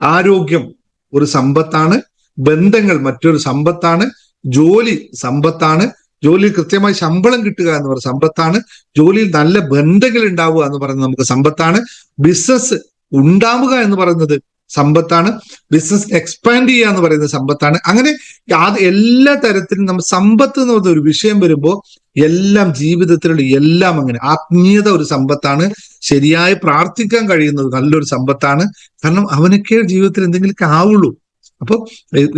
ആരോഗ്യം ഒരു സമ്പത്താണ്, ബന്ധങ്ങൾ മറ്റൊരു സമ്പത്താണ്, ജോലി സമ്പത്താണ്, ജോലിയിൽ കൃത്യമായി ശമ്പളം കിട്ടുക എന്ന് പറയുന്ന സമ്പത്താണ്, ജോലിയിൽ നല്ല ബന്ധങ്ങൾ ഉണ്ടാവുക എന്ന് പറയുന്നത് നമുക്ക് സമ്പത്താണ്, ബിസിനസ് ഉണ്ടാവുക എന്ന് പറയുന്നത് സമ്പത്താണ്, ബിസിനസ് എക്സ്പാൻഡ് ചെയ്യുക എന്ന് പറയുന്നത് സമ്പത്താണ്. അങ്ങനെ അത് എല്ലാ തരത്തിലും നമ്മൾ സമ്പത്ത് എന്ന് പറയുന്ന ഒരു വിഷയം വരുമ്പോൾ എല്ലാം ജീവിതത്തിലുള്ള എല്ലാം അങ്ങനെ. ആത്മീയത ഒരു സമ്പത്താണ്, ശരിയായി പ്രാർത്ഥിക്കാൻ കഴിയുന്നത് നല്ലൊരു സമ്പത്താണ്. കാരണം അവനൊക്കെ ജീവിതത്തിൽ എന്തെങ്കിലുമൊക്കെ ആവുള്ളൂ. അപ്പൊ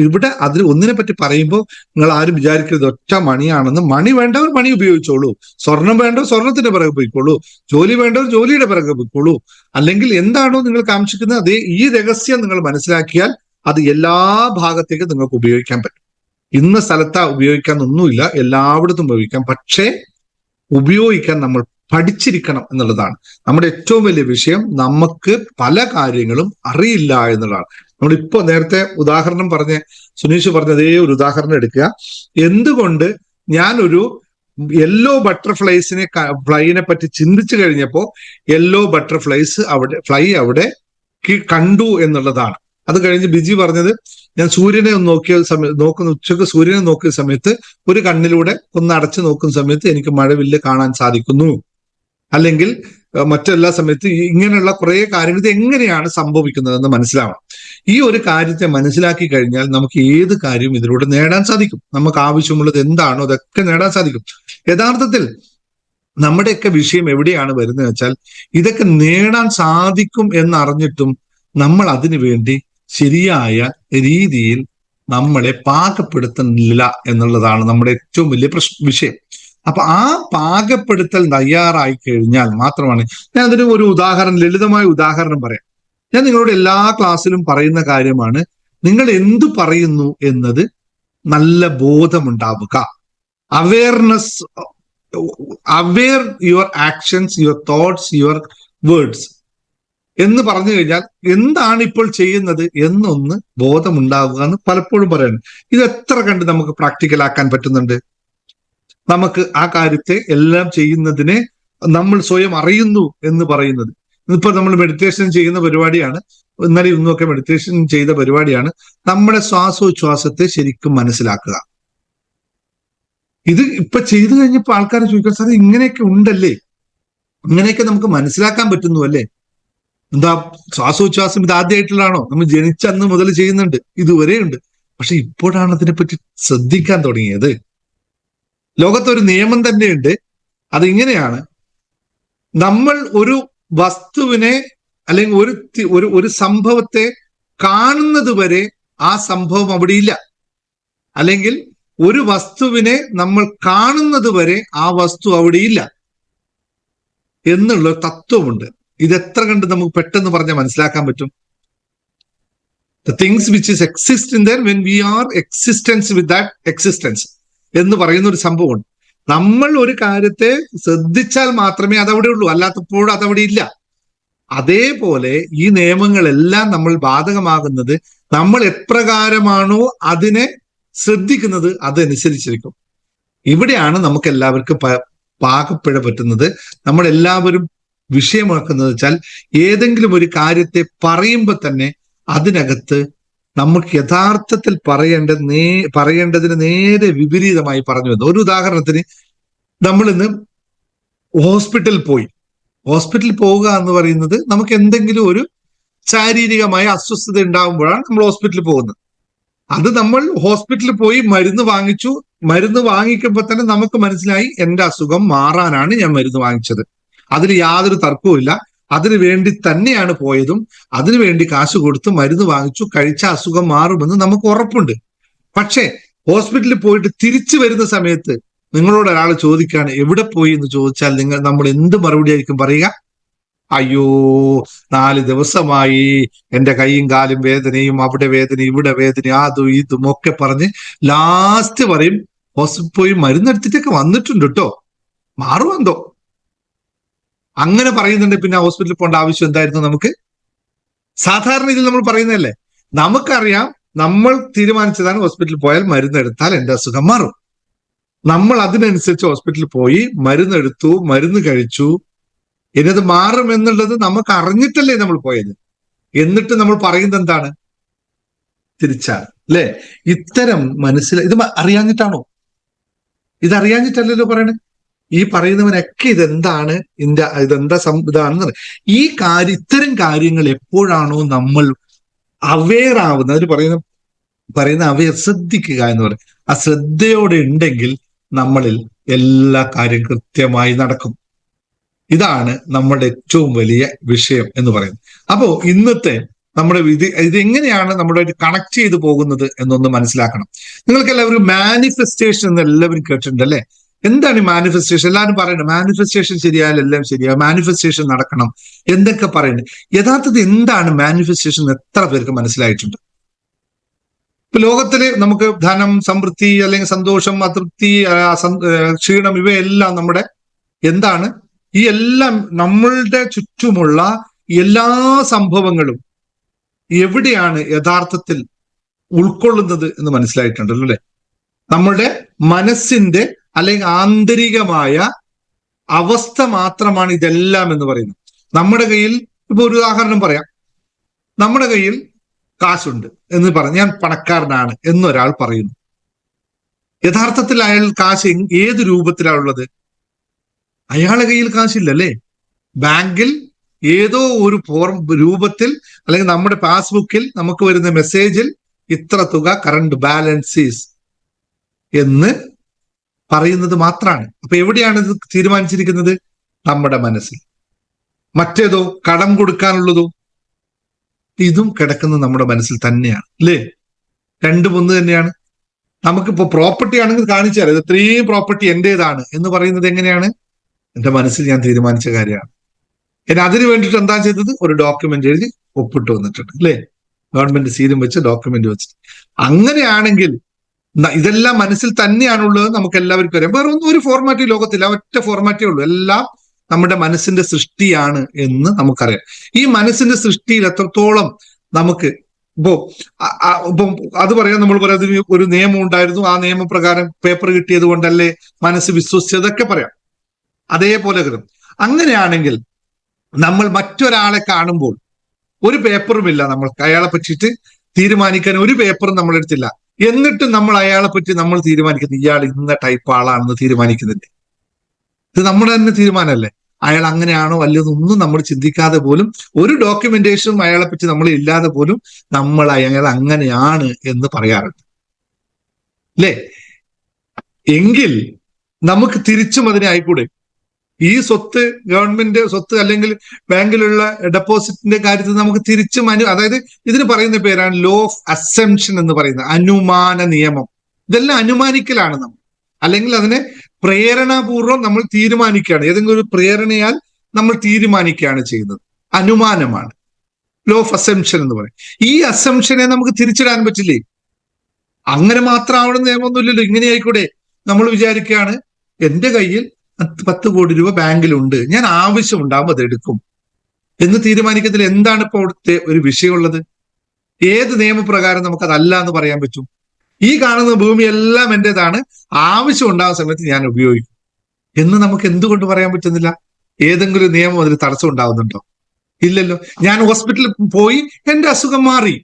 ഇവിടെ അതിൽ ഒന്നിനെ പറ്റി പറയുമ്പോൾ നിങ്ങൾ ആരും വിചാരിക്കരുത് ഒറ്റ മണിയാണെന്ന്. മണി വേണ്ടവർ മണി ഉപയോഗിച്ചോളൂ, സ്വർണം വേണ്ടവർ സ്വർണത്തിന്റെ പിറകെ പോയിക്കോളൂ, ജോലി വേണ്ടവർ ജോലിയുടെ പിറകെ പോയിക്കോളൂ. അല്ലെങ്കിൽ എന്താണോ നിങ്ങൾ കാക്ഷിക്കുന്നത് അതേ ഈ രഹസ്യം നിങ്ങൾ മനസ്സിലാക്കിയാൽ അത് എല്ലാ ഭാഗത്തേക്കും നിങ്ങൾക്ക് ഉപയോഗിക്കാൻ പറ്റും. ഇന്ന സ്ഥലത്താ ഉപയോഗിക്കാനൊന്നുമില്ല, എല്ലായിടത്തും ഉപയോഗിക്കാം. പക്ഷേ ഉപയോഗിക്കാൻ നമ്മൾ പഠിച്ചിരിക്കണം എന്നുള്ളതാണ് നമ്മുടെ ഏറ്റവും വലിയ വിഷയം. നമുക്ക് പല കാര്യങ്ങളും അറിയില്ല എന്നുള്ളതാണ്. നമ്മളിപ്പോ നേരത്തെ ഉദാഹരണം സുനീഷ് പറഞ്ഞതേ ഒരു ഉദാഹരണം എടുക്കുക. എന്തുകൊണ്ട് ഞാനൊരു യെല്ലോ ഫ്ലൈനെ പറ്റി ചിന്തിച്ചു കഴിഞ്ഞപ്പോ യെല്ലോ ഫ്ലൈ അവിടെ കണ്ടു എന്നുള്ളതാണ്. അത് കഴിഞ്ഞ് ബിജി പറഞ്ഞത് ഞാൻ സൂര്യനെ ഉച്ചക്ക് സൂര്യനെ നോക്കിയ സമയത്ത് ഒരു കണ്ണിലൂടെ ഒന്ന് അടച്ചു നോക്കുന്ന സമയത്ത് എനിക്ക് മഴവില്ല് കാണാൻ സാധിക്കുന്നു. അല്ലെങ്കിൽ മറ്റെല്ലാ സമയത്ത് ഇങ്ങനെയുള്ള കുറെ കാര്യങ്ങൾ ഇത് എങ്ങനെയാണ് സംഭവിക്കുന്നതെന്ന് മനസ്സിലാവണം. ഈ ഒരു കാര്യത്തെ മനസ്സിലാക്കി കഴിഞ്ഞാൽ നമുക്ക് ഏത് കാര്യവും ഇതിലൂടെ നേടാൻ സാധിക്കും. നമുക്ക് ആവശ്യമുള്ളത് എന്താണോ അതൊക്കെ നേടാൻ സാധിക്കും. യഥാർത്ഥത്തിൽ നമ്മുടെയൊക്കെ വിഷയം എവിടെയാണ് വരുന്നത് വെച്ചാൽ ഇതൊക്കെ നേടാൻ സാധിക്കും എന്നറിഞ്ഞിട്ടും നമ്മൾ അതിനു വേണ്ടി ശരിയായ രീതിയിൽ നമ്മളെ പാകപ്പെടുത്തുന്നില്ല എന്നുള്ളതാണ് നമ്മുടെ ഏറ്റവും വലിയ വിഷയം. അപ്പൊ ആ പാകപ്പെടുത്തൽ തയ്യാറായി കഴിഞ്ഞാൽ മാത്രമാണ്. ഞാൻ അതിന് ഒരു ലളിതമായ ഉദാഹരണം പറയാം. ഞാൻ നിങ്ങളോട് എല്ലാ ക്ലാസ്സിലും പറയുന്ന കാര്യമാണ്, നിങ്ങൾ എന്തു പറയുന്നു എന്നത് നല്ല ബോധമുണ്ടാവുക. Aware your actions, your thoughts, your words എന്ന് പറഞ്ഞു കഴിഞ്ഞാൽ എന്താണ് ഇപ്പോൾ ചെയ്യുന്നത് എന്നൊന്ന് ബോധമുണ്ടാവുക എന്ന് പലപ്പോഴും പറയുന്നത്. ഇത് എത്ര കണ്ട് നമുക്ക് പ്രാക്ടിക്കലാക്കാൻ പറ്റുന്നുണ്ട്? നമുക്ക് ആ കാര്യത്തെ എല്ലാം ചെയ്യുന്നതിനെ നമ്മൾ സ്വയം അറിയുന്നു എന്ന് പറയുന്നത്. ഇപ്പൊ നമ്മൾ മെഡിറ്റേഷൻ ചെയ്യുന്ന പരിപാടിയാണ്, ഇന്നലെ ഇന്നൊക്കെ മെഡിറ്റേഷൻ ചെയ്ത പരിപാടിയാണ്. നമ്മുടെ ശ്വാസോച്ഛ്വാസത്തെ ശരിക്കും മനസ്സിലാക്കുക. ഇത് ഇപ്പൊ ചെയ്തു കഴിഞ്ഞപ്പോൾ ആൾക്കാർ ചോദിക്കാൻ സാർ ഇങ്ങനെയൊക്കെ ഉണ്ടല്ലേ, ഇങ്ങനെയൊക്കെ നമുക്ക് മനസ്സിലാക്കാൻ പറ്റുന്നു അല്ലേ? എന്താ ശ്വാസോച്ഛ്വാസം ഇത് ആദ്യമായിട്ടുള്ളതാണോ? നമ്മൾ ജനിച്ച അന്ന് മുതൽ ചെയ്യുന്നുണ്ട്, ഇതുവരെയുണ്ട്. പക്ഷെ ഇപ്പോഴാണ് അതിനെപ്പറ്റി ശ്രദ്ധിക്കാൻ തുടങ്ങിയത്. ലോകത്തൊരു നിയമം തന്നെയുണ്ട്. അതിങ്ങനെയാണ്: നമ്മൾ ഒരു വസ്തുവിനെ അല്ലെങ്കിൽ ഒരു സംഭവത്തെ കാണുന്നത് വരെ ആ സംഭവം അവിടെയില്ല. അല്ലെങ്കിൽ ഒരു വസ്തുവിനെ നമ്മൾ കാണുന്നത് വരെ ആ വസ്തു അവിടെയില്ല എന്നുള്ള തത്വമുണ്ട്. ഇതെത്ര കണ്ട് നമുക്ക് പെട്ടെന്ന് പറഞ്ഞാൽ മനസ്സിലാക്കാൻ പറ്റും? The things which is exist in there when we are existence with that existence എന്ന് പറയുന്ന ഒരു സംഭവമുണ്ട്. നമ്മൾ ഒരു കാര്യത്തെ ശ്രദ്ധിച്ചാൽ മാത്രമേ അതവിടെ ഉള്ളൂ, അല്ലാത്തപ്പോൾ അതവിടെ ഇല്ല. അതേപോലെ ഈ നിയമങ്ങളെല്ലാം നമ്മൾ ബാധകമാകുന്നത് നമ്മൾ എപ്രകാരമാണോ അതിനെ ശ്രദ്ധിക്കുന്നത് അതനുസരിച്ചിരിക്കും. ഇവിടെയാണ് നമുക്ക് എല്ലാവർക്കും പാകപ്പിഴ പറ്റുന്നത്. നമ്മളെല്ലാവരും വിഷയമാക്കുന്നത് വെച്ചാൽ ഏതെങ്കിലും ഒരു കാര്യത്തെ പറയുമ്പോൾ തന്നെ അതിനകത്ത് നമുക്ക് യഥാർത്ഥത്തിൽ പറയേണ്ടതിന് നേരെ വിപരീതമായി പറഞ്ഞു വരുന്നത്. ഒരു ഉദാഹരണത്തിന്, നമ്മൾ ഇന്ന് ഹോസ്പിറ്റലിൽ പോവുക എന്ന് പറയുന്നത് നമുക്ക് എന്തെങ്കിലും ഒരു ശാരീരികമായ അസ്വസ്ഥത ഉണ്ടാകുമ്പോഴാണ് നമ്മൾ ഹോസ്പിറ്റലിൽ പോകുന്നത്. അത് നമ്മൾ ഹോസ്പിറ്റലിൽ പോയി മരുന്ന് വാങ്ങിച്ചു. മരുന്ന് വാങ്ങിക്കുമ്പോൾ തന്നെ നമുക്ക് മനസ്സിലായി എന്റെ അസുഖം മാറാനാണ് ഞാൻ മരുന്ന് വാങ്ങിച്ചത്. അതിൽ യാതൊരു തർക്കവുമില്ല. അതിനു വേണ്ടി തന്നെയാണ് പോയതും, അതിനുവേണ്ടി കാശ് കൊടുത്ത് മരുന്ന് വാങ്ങിച്ചു. കഴിച്ച അസുഖം മാറുമെന്ന് നമുക്ക് ഉറപ്പുണ്ട്. പക്ഷേ ഹോസ്പിറ്റലിൽ പോയിട്ട് തിരിച്ചു വരുന്ന സമയത്ത് നിങ്ങളോട് ഒരാൾ ചോദിക്കുകയാണ് എവിടെ പോയി എന്ന് ചോദിച്ചാൽ നമ്മൾ എന്ത് മറുപടി ആയിരിക്കും പറയുക? അയ്യോ, 4 ദിവസമായി എന്റെ കൈയും കാലും വേദനയും, അവിടെ വേദന ഇവിടെ വേദന, അതും ഇതും ഒക്കെ പറഞ്ഞ് ലാസ്റ്റ് പറയും ഹോസ്പിറ്റലിൽ പോയി മരുന്നെടുത്തിട്ടൊക്കെ വന്നിട്ടുണ്ട് കേട്ടോ, മാറുമെന്തോ. അങ്ങനെ പറയുന്നുണ്ട്. പിന്നെ ഹോസ്പിറ്റലിൽ പോകേണ്ട ആവശ്യം എന്തായിരുന്നു നമുക്ക്? സാധാരണ ഇതിൽ നമ്മൾ പറയുന്നതല്ലേ. നമുക്കറിയാം, നമ്മൾ തീരുമാനിച്ചതാണ് ഹോസ്പിറ്റലിൽ പോയാൽ മരുന്നെടുത്താൽ എന്റെ അസുഖം മാറും. നമ്മൾ അതിനനുസരിച്ച് ഹോസ്പിറ്റലിൽ പോയി മരുന്നെടുത്തു, മരുന്ന് കഴിച്ചു. ഇന്നത് മാറും എന്നുള്ളത് നമുക്ക് അറിഞ്ഞിട്ടല്ലേ നമ്മൾ പോയത്. എന്നിട്ട് നമ്മൾ പറയുന്നത് എന്താണ്? തിരിച്ചാണ് അല്ലെ? ഇത്തരം ഇത് അറിയാഞ്ഞിട്ടാണോ? ഇതറിയാഞ്ഞിട്ടല്ലല്ലോ പറയണേ. ഈ പറയുന്നവനൊക്കെ ഇതെന്താണ്, ഇതെന്താ ഇതാണെന്ന് ഇത്തരം കാര്യങ്ങൾ എപ്പോഴാണോ നമ്മൾ അവെയർ ആവുന്നത്, അതിന് പറയുന്ന അവെയർ, ശ്രദ്ധിക്കുക എന്ന് പറയും. ആ ശ്രദ്ധയോടെ ഉണ്ടെങ്കിൽ നമ്മളിൽ എല്ലാ കാര്യം കൃത്യമായി നടക്കും. ഇതാണ് നമ്മുടെ ഏറ്റവും വലിയ വിഷയം എന്ന് പറയുന്നത്. അപ്പോ ഇന്നത്തെ നമ്മുടെ ഇതെങ്ങനെയാണ് നമ്മുടെ കണക്ട് ചെയ്തു പോകുന്നത് എന്നൊന്ന് മനസ്സിലാക്കണം. നിങ്ങൾക്ക് എല്ലാവരും മാനിഫെസ്റ്റേഷൻ എന്ന് എല്ലാവരും കേട്ടിട്ടുണ്ട് അല്ലെ? എന്താണ് ഈ മാനിഫെസ്റ്റേഷൻ? എല്ലാവരും പറയുന്നത് മാനിഫെസ്റ്റേഷൻ ശരിയായാലും എല്ലാം ശരിയാ, മാനിഫെസ്റ്റേഷൻ നടക്കണം എന്തൊക്കെ പറയുന്നത്. യഥാർത്ഥത്തിൽ എന്താണ് മാനിഫെസ്റ്റേഷൻ എത്ര പേർക്ക് മനസ്സിലായിട്ടുണ്ട്? ഇപ്പൊ ലോകത്തില് നമുക്ക് ധനം, സമൃദ്ധി, അല്ലെങ്കിൽ സന്തോഷം, അതൃപ്തി, ക്ഷീണം, ഇവയെല്ലാം നമ്മുടെ എന്താണ്? ഈ എല്ലാം നമ്മളുടെ ചുറ്റുമുള്ള എല്ലാ സംഭവങ്ങളും എവിടെയാണ് യഥാർത്ഥത്തിൽ ഉൾക്കൊള്ളുന്നത് എന്ന് മനസ്സിലായിട്ടുണ്ടല്ലോ അല്ലെ? നമ്മുടെ മനസ്സിന്റെ അല്ലെങ്കിൽ ആന്തരികമായ അവസ്ഥ മാത്രമാണ് ഇതെല്ലാം എന്ന് പറയുന്നത്. നമ്മുടെ കയ്യിൽ ഇപ്പൊ ഒരു ഉദാഹരണം പറയാം. നമ്മുടെ കയ്യിൽ കാശുണ്ട് എന്ന് പറഞ്ഞ് ഞാൻ പണക്കാരനാണ് എന്നൊരാൾ പറയുന്നു. യഥാർത്ഥത്തിൽ അയാൾ കാശ് ഏത് രൂപത്തിലാണുള്ളത്? അയാളുടെ കയ്യിൽ കാശില്ലല്ലേ? ബാങ്കിൽ ഏതോ ഒരു രൂപത്തിൽ, അല്ലെങ്കിൽ നമ്മുടെ പാസ്ബുക്കിൽ നമുക്ക് വരുന്ന മെസ്സേജിൽ ഇത്ര തുക കറണ്ട് ബാലൻസീസ് എന്ന് പറയുന്നത് മാത്രമാണ്. അപ്പൊ എവിടെയാണ് ഇത് തീരുമാനിച്ചിരിക്കുന്നത്? നമ്മുടെ മനസ്സിൽ. മറ്റേതോ കടം കൊടുക്കാനുള്ളതോ ഇതും കിടക്കുന്നത് നമ്മുടെ മനസ്സിൽ തന്നെയാണ് അല്ലേ? രണ്ടും ഒന്ന് തന്നെയാണ്. നമുക്കിപ്പോ പ്രോപ്പർട്ടി ആണെങ്കിൽ കാണിച്ചാൽ ഇത് ഇത്രയും പ്രോപ്പർട്ടി എന്റേതാണ് എന്ന് പറയുന്നത് എങ്ങനെയാണ്? എന്റെ മനസ്സിൽ ഞാൻ തീരുമാനിച്ച കാര്യമാണ്. എന്നെ അതിന് വേണ്ടിയിട്ട് എന്താ ചെയ്തത്? ഒരു ഡോക്യുമെന്റ് എഴുതി ഒപ്പിട്ട് വന്നിട്ടുണ്ട് അല്ലേ? ഗവൺമെന്റ് സീലും വെച്ച് ഡോക്യുമെന്റ് വെച്ചിട്ട്. അങ്ങനെയാണെങ്കിൽ ഇതെല്ലാം മനസ്സിൽ തന്നെയാണുള്ളത്. നമുക്ക് എല്ലാവർക്കും അറിയാം. വേറെ ഒന്നും ഒരു ഫോർമാറ്റ് ലോകത്തില്ല, ഒറ്റ ഫോർമാറ്റേ ഉള്ളൂ. എല്ലാം നമ്മുടെ മനസ്സിന്റെ സൃഷ്ടിയാണ് എന്ന് നമുക്കറിയാം. ഈ മനസ്സിന്റെ സൃഷ്ടിയിൽ എത്രത്തോളം നമുക്ക് ഇപ്പം അത് പറയാൻ നമ്മൾ പറയാം ഒരു നിയമം ഉണ്ടായിരുന്നു, ആ നിയമപ്രകാരം പേപ്പർ കിട്ടിയത് കൊണ്ടല്ലേ മനസ്സ് വിശ്വസിച്ചതൊക്കെ പറയാം. അതേപോലെ അങ്ങനെയാണെങ്കിൽ നമ്മൾ മറ്റൊരാളെ കാണുമ്പോൾ ഒരു പേപ്പറുമില്ല, നമ്മൾക്ക് അയാളെ പറ്റിയിട്ട് തീരുമാനിക്കാൻ ഒരു പേപ്പറും നമ്മൾ എടുത്തില്ല. എന്നിട്ടും നമ്മൾ അയാളെ പറ്റി നമ്മൾ തീരുമാനിക്കുന്നത് ഇയാൾ ഇന്ന ടൈപ്പ് ആളാണെന്ന് തീരുമാനിക്കുന്നില്ലേ? ഇത് നമ്മുടെ തന്നെ തീരുമാനമല്ലേ? അയാൾ അങ്ങനെയാണോ അല്ലതൊന്നും നമ്മൾ ചിന്തിക്കാതെ പോലും ഒരു ഡോക്യുമെന്റേഷനും അയാളെ പറ്റി നമ്മൾ ഇല്ലാതെ പോലും നമ്മൾ അയാൾ അങ്ങനെയാണ് എന്ന് പറയാറുണ്ട് അല്ലേ? എങ്കിൽ നമുക്ക് തിരിച്ചും അതിനെ ആയിക്കൂടെ? ഈ സ്വത്ത് ഗവൺമെന്റ് സ്വത്ത് അല്ലെങ്കിൽ ബാങ്കിലുള്ള ഡെപ്പോസിറ്റിന്റെ കാര്യത്തിൽ നമുക്ക് തിരിച്ചും അതായത് ഇതിന് പറയുന്ന പേരാണ് ലോ ഓഫ് അസംഷൻ എന്ന് പറയുന്നത്, അനുമാന നിയമം. ഇതെല്ലാം അനുമാനിക്കലാണ് നമ്മൾ, അല്ലെങ്കിൽ അതിനെ പ്രേരണാപൂർവം നമ്മൾ തീരുമാനിക്കുകയാണ്, ഏതെങ്കിലും ഒരു പ്രേരണയാൽ നമ്മൾ തീരുമാനിക്കുകയാണ് ചെയ്യുന്നത്. അനുമാനമാണ് ലോ ഓഫ് അസംഷൻ എന്ന് പറയും. ഈ അസംഷനെ നമുക്ക് തിരിച്ചിടാൻ പറ്റില്ലേ? അങ്ങനെ മാത്രം അവിടെ നിയമമൊന്നുമില്ലല്ലോ. ഇങ്ങനെ ആയിക്കൂടെ? നമ്മൾ വിചാരിക്കുകയാണ് എന്റെ കയ്യിൽ 10 കോടി രൂപ ബാങ്കിലുണ്ട്, ഞാൻ ആവശ്യമുണ്ടാകുമ്പോൾ അത് എടുക്കും എന്ന് തീരുമാനിക്കുന്നതിൽ എന്താണ് ഇപ്പോൾ അവിടുത്തെ ഒരു വിഷയമുള്ളത്? ഏത് നിയമപ്രകാരം നമുക്ക് അതല്ല എന്ന് പറയാൻ പറ്റും? ഈ കാണുന്ന ഭൂമി എല്ലാം എന്റേതാണ്, ആവശ്യം ഉണ്ടാകുന്ന സമയത്ത് ഞാൻ ഉപയോഗിക്കും എന്ന് നമുക്ക് എന്തുകൊണ്ട് പറയാൻ പറ്റുന്നില്ല? ഏതെങ്കിലും നിയമം അതിൽ തടസ്സം ഉണ്ടാവുന്നുണ്ടോ? ഇല്ലല്ലോ. ഞാൻ ഹോസ്പിറ്റലിൽ പോയി എന്റെ അസുഖം മാറി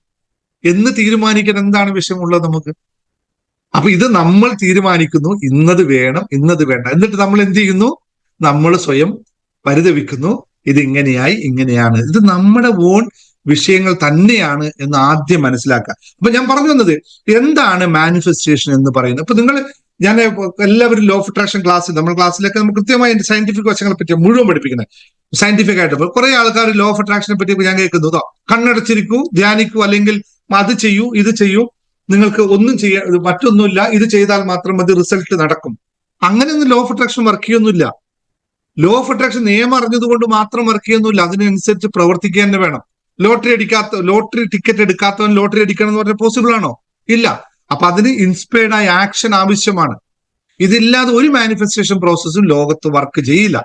എന്ന് തീരുമാനിക്കാൻ എന്താണ് വിഷയമുള്ളത് നമുക്ക്? അപ്പൊ ഇത് നമ്മൾ തീരുമാനിക്കുന്നു, ഇന്നത് വേണം ഇന്നത് വേണ്ട, എന്നിട്ട് നമ്മൾ എന്ത് ചെയ്യുന്നു? നമ്മൾ സ്വയം പരിതപിക്കുന്നു, ഇത് ഇങ്ങനെയായി ഇങ്ങനെയാണ്. ഇത് നമ്മുടെ ഓൺ വിഷയങ്ങൾ തന്നെയാണ് എന്ന് ആദ്യം മനസ്സിലാക്കുക. അപ്പൊ ഞാൻ പറഞ്ഞു വന്നത് എന്താണ് മാനിഫെസ്റ്റേഷൻ എന്ന് പറയുന്നത്. അപ്പൊ ഞാൻ എല്ലാവരും ലോ ഓഫ് അട്രാക്ഷൻ ക്ലാസ്സിൽ, നമ്മുടെ ക്ലാസ്സിലൊക്കെ നമ്മൾ കൃത്യമായി സയന്റിഫിക് വശങ്ങളെ പറ്റി മുഴുവൻ പഠിപ്പിക്കുന്നത് സയന്റിഫിക് ആയിട്ട്. കുറെ ആൾക്കാർ ലോ ഓഫ് അട്രാക്ഷനെ പറ്റി ഞാൻ കേൾക്കുന്നതോ കണ്ണടച്ചിരിക്കൂ, ധ്യാനിക്കൂ, അല്ലെങ്കിൽ അത് ചെയ്യൂ ഇത് ചെയ്യൂ, നിങ്ങൾക്ക് ഒന്നും മറ്റൊന്നുമില്ല, ഇത് ചെയ്താൽ മാത്രം മതി, റിസൾട്ട് നടക്കും. അങ്ങനെയൊന്നും ലോ ഓഫ് അട്രാക്ഷൻ വർക്ക് ചെയ്യൊന്നുമില്ല. ലോ ഓഫ് അട്രാക്ഷൻ നിയമം അറിഞ്ഞതുകൊണ്ട് മാത്രം വർക്ക് ചെയ്യുന്നില്ല, അതിനനുസരിച്ച് പ്രവർത്തിക്കുക തന്നെ വേണം. ലോട്ടറി ടിക്കറ്റ് എടുക്കാത്തവൻ ലോട്ടറി അടിക്കണം എന്ന് പറഞ്ഞാൽ പോസിബിൾ ആണോ? ഇല്ല. അപ്പൊ അതിന് ഇൻസ്പയർഡ് ആയ ആക്ഷൻ ആവശ്യമാണ്. ഇതില്ലാതെ ഒരു മാനിഫെസ്റ്റേഷൻ പ്രോസസ്സും ലോകത്ത് വർക്ക് ചെയ്യില്ല.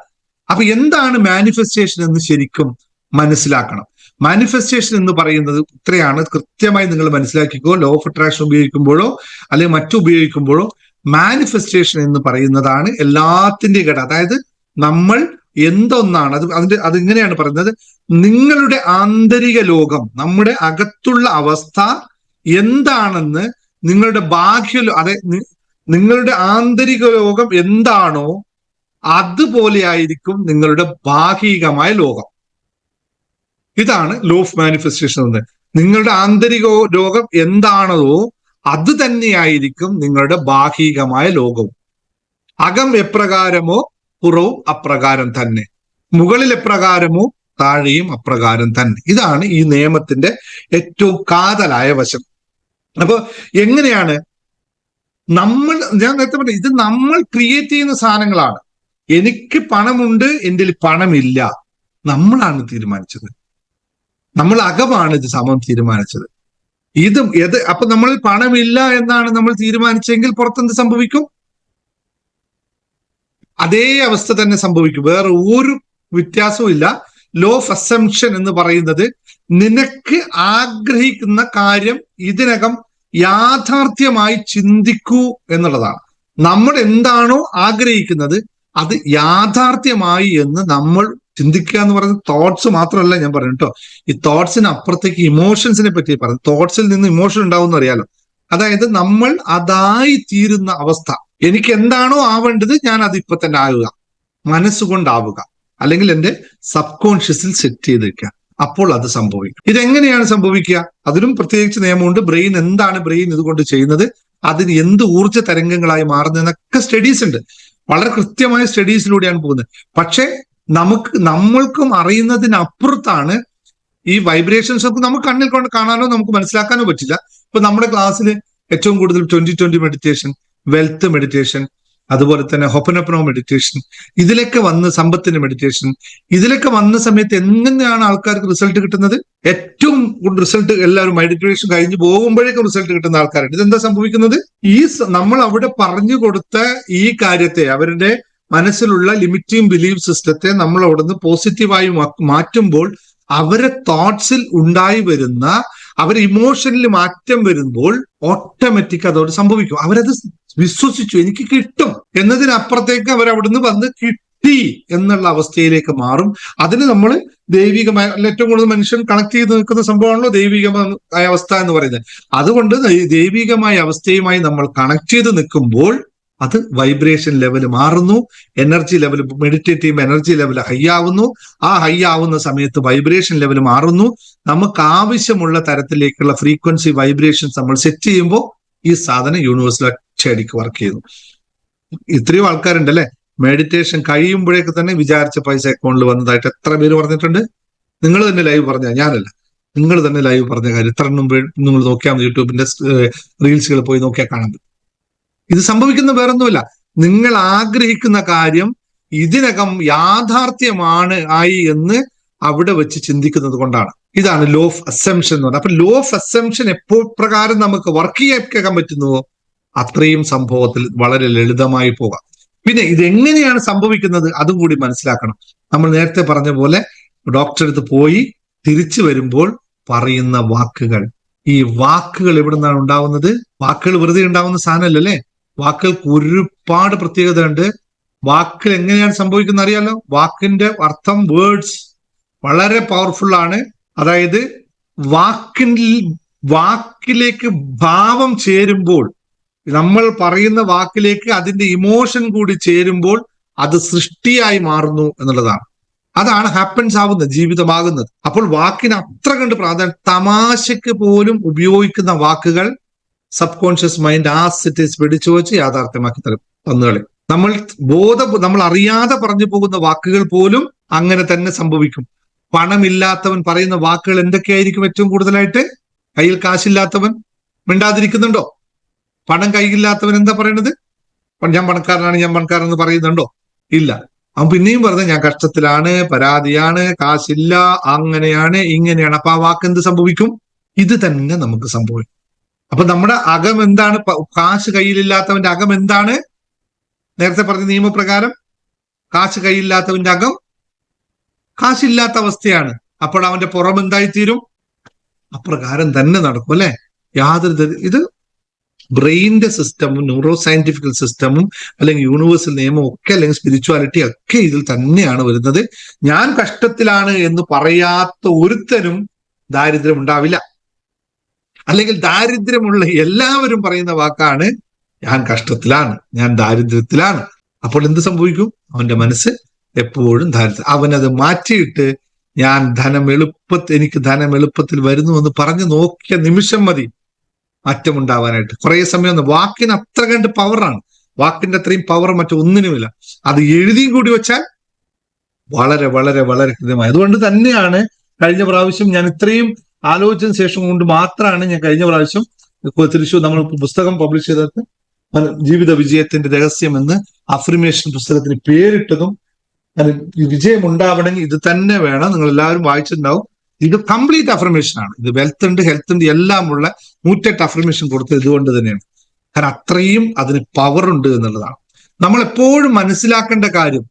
അപ്പൊ എന്താണ് മാനിഫെസ്റ്റേഷൻ എന്ന് ശരിക്കും മനസ്സിലാക്കണം. മാനിഫെസ്റ്റേഷൻ എന്ന് പറയുന്നത് ഇത്രയാണ്, കൃത്യമായി നിങ്ങൾ മനസ്സിലാക്കിക്കോ. ലോ ഓഫ് അട്രാക്ഷൻ ഉപയോഗിക്കുമ്പോഴോ അല്ലെങ്കിൽ മറ്റു ഉപയോഗിക്കുമ്പോഴോ മാനിഫെസ്റ്റേഷൻ എന്ന് പറയുന്നതാണ് എല്ലാത്തിന്റെയും ഘടകം. അതായത് നമ്മൾ എന്തൊന്നാണ് അതിങ്ങനെയാണ് പറയുന്നത്, നിങ്ങളുടെ ആന്തരിക ലോകം, നമ്മുടെ അകത്തുള്ള അവസ്ഥ എന്താണെന്ന് നിങ്ങളുടെ നിങ്ങളുടെ ആന്തരിക ലോകം എന്താണോ അതുപോലെ ആയിരിക്കും നിങ്ങളുടെ ബാഹ്യമായ ലോകം. ഇതാണ് ലോ ഓഫ് മാനിഫെസ്റ്റേഷൻ എന്ന്. നിങ്ങളുടെ ആന്തരിക ലോകം എന്താണോ അത് തന്നെയായിരിക്കും നിങ്ങളുടെ ബാഹ്യമായ ലോകവും. അകം എപ്രകാരമോ പുറവും അപ്രകാരം തന്നെ, മുകളിൽ എപ്രകാരമോ താഴെയും അപ്രകാരം തന്നെ. ഇതാണ് ഈ നിയമത്തിന്റെ ഏറ്റവും കാതലായ വശം. അപ്പൊ എങ്ങനെയാണ് ഞാൻ നേരത്തെ പറഞ്ഞു, ഇത് നമ്മൾ ക്രിയേറ്റ് ചെയ്യുന്ന സാധനങ്ങളാണ്. എനിക്ക് പണമുണ്ട്, എൻ്റെ പണമില്ല, നമ്മളാണ് തീരുമാനിച്ചത്. നമ്മൾ അകമാണ് ഇത് തീരുമാനിച്ചത്. അപ്പൊ നമ്മൾ പണമില്ല എന്നാണ് നമ്മൾ തീരുമാനിച്ചെങ്കിൽ പുറത്തെന്ത് സംഭവിക്കും? അതേ അവസ്ഥ തന്നെ സംഭവിക്കും. വേറെ ഒരു വ്യത്യാസവും ഇല്ല. ലോ ഓഫ് അസംഷൻ എന്ന് പറയുന്നത് നിനക്ക് ആഗ്രഹിക്കുന്ന കാര്യം ഇതിനകം യാഥാർത്ഥ്യമായി ചിന്തിക്കൂ എന്നുള്ളതാണ്. നമ്മൾ എന്താണോ ആഗ്രഹിക്കുന്നത് അത് യാഥാർത്ഥ്യമായി എന്ന് നമ്മൾ ചിന്തിക്കുക എന്ന് പറയുന്നത് തോട്ട്സ് മാത്രമല്ല ഞാൻ പറഞ്ഞു കേട്ടോ. ഈ തോട്ട്സിന് അപ്പുറത്തേക്ക് ഇമോഷൻസിനെ പറ്റി പറഞ്ഞു. തോട്ട്സിൽ നിന്ന് ഇമോഷൻ ഉണ്ടാവും അറിയാലോ. അതായത് നമ്മൾ അതായി തീരുന്ന അവസ്ഥ. എനിക്ക് എന്താണോ ആവേണ്ടത് ഞാൻ അത് ഇപ്പൊ തന്നെ ആവുക, മനസ്സുകൊണ്ടാവുക, അല്ലെങ്കിൽ എന്റെ സബ് കോൺഷ്യസിൽ സെറ്റ് ചെയ്ത് വെക്കുക. അപ്പോൾ അത് സംഭവിക്കും. ഇതെങ്ങനെയാണ് സംഭവിക്കുക? അതിനും പ്രത്യേകിച്ച് നിയമമുണ്ട്. എന്താണ് ബ്രെയിൻ ഇതുകൊണ്ട് ചെയ്യുന്നത്, അതിന് എന്ത് ഊർജ്ജ തരംഗങ്ങളായി മാറുന്നതെന്നൊക്കെ സ്റ്റഡീസ് ഉണ്ട്. വളരെ കൃത്യമായ സ്റ്റഡീസിലൂടെയാണ് പോകുന്നത്. പക്ഷെ നമ്മൾക്കും അറിയുന്നതിനപ്പുറത്താണ് ഈ വൈബ്രേഷൻസ് ഒക്കെ നമുക്ക് കണ്ണിൽ കൊണ്ട് കാണാനോ നമുക്ക് മനസ്സിലാക്കാനോ പറ്റില്ല. ഇപ്പൊ നമ്മുടെ ക്ലാസ്സിൽ ഏറ്റവും കൂടുതൽ 20-20 മെഡിറ്റേഷൻ, വെൽത്ത് മെഡിറ്റേഷൻ, അതുപോലെ തന്നെ ഹൊപ്പനൊപ്പനോ മെഡിറ്റേഷൻ, ഇതിലൊക്കെ വന്ന് സമ്പത്തിന്റെ മെഡിറ്റേഷൻ, ഇതിലൊക്കെ വന്ന സമയത്ത് എങ്ങനെയാണ് ആൾക്കാർക്ക് റിസൾട്ട് കിട്ടുന്നത്? ഏറ്റവും കൂടുതൽ റിസൾട്ട് എല്ലാവരും മെഡിറ്റേഷൻ കഴിഞ്ഞ് പോകുമ്പോഴേക്കും റിസൾട്ട് കിട്ടുന്ന ആൾക്കാരുണ്ട്. ഇതെന്താ സംഭവിക്കുന്നത്? നമ്മൾ അവിടെ പറഞ്ഞു കൊടുത്ത ഈ കാര്യത്തെ, അവരുടെ മനസ്സിലുള്ള ലിമിറ്റിംഗ് ബിലീഫ് സിസ്റ്റത്തെ നമ്മൾ അവിടുന്ന് പോസിറ്റീവായി മാറ്റുമ്പോൾ അവരെ തോട്ട്സിൽ ഉണ്ടായി വരുന്ന, അവർ ഇമോഷനിൽ മാറ്റം വരുമ്പോൾ ഓട്ടോമാറ്റിക് അതോട് സംഭവിക്കും. അവരത് വിശ്വസിച്ചു, എനിക്ക് കിട്ടും എന്നതിനപ്പുറത്തേക്ക് അവരവിടുന്ന് വന്ന് കിട്ടി എന്നുള്ള അവസ്ഥയിലേക്ക് മാറും. അതിന് നമ്മൾ ദൈവികമായ, ഏറ്റവും കൂടുതൽ മനുഷ്യൻ കണക്ട് ചെയ്ത് നിൽക്കുന്ന സംഭവമാണല്ലോ ദൈവികമായ അവസ്ഥ എന്ന് പറയുന്നത്. അതുകൊണ്ട് ദൈവികമായ അവസ്ഥയുമായി നമ്മൾ കണക്ട് ചെയ്ത് നിൽക്കുമ്പോൾ അത് വൈബ്രേഷൻ ലെവൽ മാറുന്നു, energy level, meditative energy level high ആവുന്നു. ആ ഹൈ ആവുന്ന സമയത്ത് വൈബ്രേഷൻ ലെവൽ മാറുന്നു. നമുക്ക് ആവശ്യമുള്ള തരത്തിലേക്കുള്ള ഫ്രീക്വൻസി വൈബ്രേഷൻസ് നമ്മൾ സെറ്റ് ചെയ്യുമ്പോൾ ഈ സാധനം യൂണിവേഴ്സിൽ ഒറ്റയടിക്ക് വർക്ക് ചെയ്യുന്നു. ഇത്രയും ആൾക്കാരുണ്ട് അല്ലെ, മെഡിറ്റേഷൻ കഴിയുമ്പോഴേക്ക് തന്നെ വിചാരിച്ച പൈസ അക്കൗണ്ടിൽ വന്നതായിട്ട് എത്ര പേര് പറഞ്ഞിട്ടുണ്ട്? നിങ്ങൾ തന്നെ ലൈവ് പറഞ്ഞ, ഞാനല്ല, നിങ്ങൾ തന്നെ ലൈവ് പറഞ്ഞ കാര്യം ഇത്ര മുമ്പ് നിങ്ങൾ നോക്കിയാൽ മതി, യൂട്യൂബിന്റെ റീൽസുകൾ പോയി നോക്കിയാൽ കാണാൻ പറ്റും. ഇത് സംഭവിക്കുന്ന വേറൊന്നുമില്ല, നിങ്ങൾ ആഗ്രഹിക്കുന്ന കാര്യം ഇതിനകം യാഥാർത്ഥ്യമാണ് ആയി എന്ന് അവിടെ വെച്ച് ചിന്തിക്കുന്നത് കൊണ്ടാണ്. ഇതാണ് ലോ ഓഫ് അസംഷൻ എന്ന് പറയുന്നത്. അപ്പൊ ലോ ഓഫ് അസംഷൻ എപ്പോൾ പ്രകാരം നമുക്ക് വർക്ക് ചെയ്യാൻ പറ്റുന്നുവോ അത്രയും സംഭവത്തിൽ വളരെ ലളിതമായി പോകാം. പിന്നെ ഇതെങ്ങനെയാണ് സംഭവിക്കുന്നത് അതും കൂടി മനസ്സിലാക്കണം. നമ്മൾ നേരത്തെ പറഞ്ഞ പോലെ ഡോക്ടറെ അടുത്ത് പോയി തിരിച്ചു വരുമ്പോൾ പറയുന്ന വാക്കുകൾ, ഈ വാക്കുകൾ എവിടെ നിന്നാണ് ഉണ്ടാവുന്നത്? വാക്കുകൾ വെറുതെ ഉണ്ടാവുന്ന സാധനമല്ലല്ലേ. വാക്കുകൾക്ക് ഒരുപാട് പ്രത്യേകത ഉണ്ട്. വാക്കുകൾ എങ്ങനെയാണ് സംഭവിക്കുന്നത് അറിയാലോ. വാക്കിന്റെ അർത്ഥം, വേർഡ്സ് വളരെ പവർഫുൾ ആണ്. അതായത് വാക്കിലേക്ക് ഭാവം ചേരുമ്പോൾ, നമ്മൾ പറയുന്ന വാക്കിലേക്ക് അതിന്റെ ഇമോഷൻ കൂടി ചേരുമ്പോൾ അത് സൃഷ്ടിയായി മാറുന്നു എന്നുള്ളതാണ്. അതാണ് ഹാപ്പൻസ് ആവുന്നത്, ജീവിതമാകുന്നത്. അപ്പോൾ വാക്കിന് അത്ര കണ്ട് പ്രാധാന്യം. തമാശക്ക് പോലും ഉപയോഗിക്കുന്ന വാക്കുകൾ സബ് കോൺഷ്യസ് മൈൻഡ് ആസിറ്റീസ് പിടിച്ചു വെച്ച് യാഥാർത്ഥ്യമാക്കി തരും വന്നുകളി. നമ്മൾ അറിയാതെ പറഞ്ഞു പോകുന്ന വാക്കുകൾ പോലും അങ്ങനെ തന്നെ സംഭവിക്കും. പണമില്ലാത്തവൻ പറയുന്ന വാക്കുകൾ എന്തൊക്കെയായിരിക്കും ഏറ്റവും കൂടുതലായിട്ട്? കയ്യിൽ കാശില്ലാത്തവൻ മിണ്ടാതിരിക്കുന്നുണ്ടോ? പണം കയ്യില്ലാത്തവൻ എന്താ പറയണത്? ഞാൻ പണക്കാരനെന്ന് പറയുന്നുണ്ടോ? ഇല്ല. അവൻ പിന്നെയും പറഞ്ഞത് ഞാൻ കഷ്ടത്തിലാണ്, പരാതിയാണ്, കാശില്ല, അങ്ങനെയാണ്, ഇങ്ങനെയാണ്. അപ്പൊ ആ വാക്ക് എന്ത് സംഭവിക്കും? ഇത് തന്നെ നമുക്ക് സംഭവിക്കും. അപ്പൊ നമ്മുടെ അകം എന്താണ്? കാശ് കയ്യിലില്ലാത്തവന്റെ അകം എന്താണ്? നേരത്തെ പറഞ്ഞ നിയമപ്രകാരം കാശ് കയ്യില്ലാത്തവന്റെ അകം കാശില്ലാത്ത അവസ്ഥയാണ്. അപ്പോൾ അവന്റെ പുറം എന്തായിത്തീരും? അപ്രകാരം തന്നെ നടക്കും അല്ലെ. ഇത് ബ്രെയിനിന്റെ സിസ്റ്റമും ന്യൂറോ സയന്റിഫിക്കൽ സിസ്റ്റമും അല്ലെങ്കിൽ യൂണിവേഴ്സൽ നിയമവും ഒക്കെ അല്ലെങ്കിൽ സ്പിരിച്വാലിറ്റി ഒക്കെ ഇതിൽ തന്നെയാണ് വരുന്നത്. ഞാൻ കഷ്ടത്തിലാണ് എന്ന് പറയാത്ത ഒരുത്തനും ദാരിദ്ര്യം ഉണ്ടാവില്ല. അല്ലെങ്കിൽ ദാരിദ്ര്യമുള്ള എല്ലാവരും പറയുന്ന വാക്കാണ് ഞാൻ കഷ്ടത്തിലാണ്, ഞാൻ ദാരിദ്ര്യത്തിലാണ്. അപ്പോൾ എന്ത് സംഭവിക്കും? അവന്റെ മനസ്സ് എപ്പോഴും ദാരിദ്ര്യം. അവനത് മാറ്റിയിട്ട് എനിക്ക് ധനം എളുപ്പത്തിൽ വരുന്നു എന്ന് പറഞ്ഞു നോക്കിയ നിമിഷം മതി മാറ്റമുണ്ടാവാനായിട്ട്. കുറെ സമയം വാക്കിന് അത്ര കണ്ട് പവറാണ്. വാക്കിന്റെ അത്രയും പവർ മറ്റൊന്നിനുമില്ല. അത് എഴുതിയും കൂടി വെച്ചാൽ വളരെ വളരെ വളരെ കൃത്യമായി. അതുകൊണ്ട് തന്നെയാണ് കഴിഞ്ഞ പ്രാവശ്യം ഞാൻ ഇത്രയും ആലോചിച്ചതിന് ശേഷം കൊണ്ട് മാത്രമാണ് ഞാൻ കഴിഞ്ഞ പ്രാവശ്യം തൃശ്ശൂർ നമ്മൾ പുസ്തകം പബ്ലിഷ് ചെയ്തത് ജീവിത വിജയത്തിന്റെ രഹസ്യം എന്ന് അഫർമേഷൻ പുസ്തകത്തിന് പേരിട്ടതും. വിജയം ഉണ്ടാവണമെങ്കിൽ ഇത് തന്നെ വേണം. നിങ്ങൾ എല്ലാവരും വായിച്ചിട്ടുണ്ടാവും. ഇത് കംപ്ലീറ്റ് അഫർമേഷൻ ആണ്. ഇത് വെൽത്ത് ഉണ്ട്, ഹെൽത്ത് ഉണ്ട്, എല്ലാം ഉള്ള 108 അഫർമേഷൻ കൊടുത്തത് ഇതുകൊണ്ട് തന്നെയാണ്. കാരണം അത്രയും അതിന് പവർ ഉണ്ട് എന്നുള്ളതാണ്. നമ്മൾ എപ്പോഴും മനസ്സിലാക്കേണ്ട കാര്യം,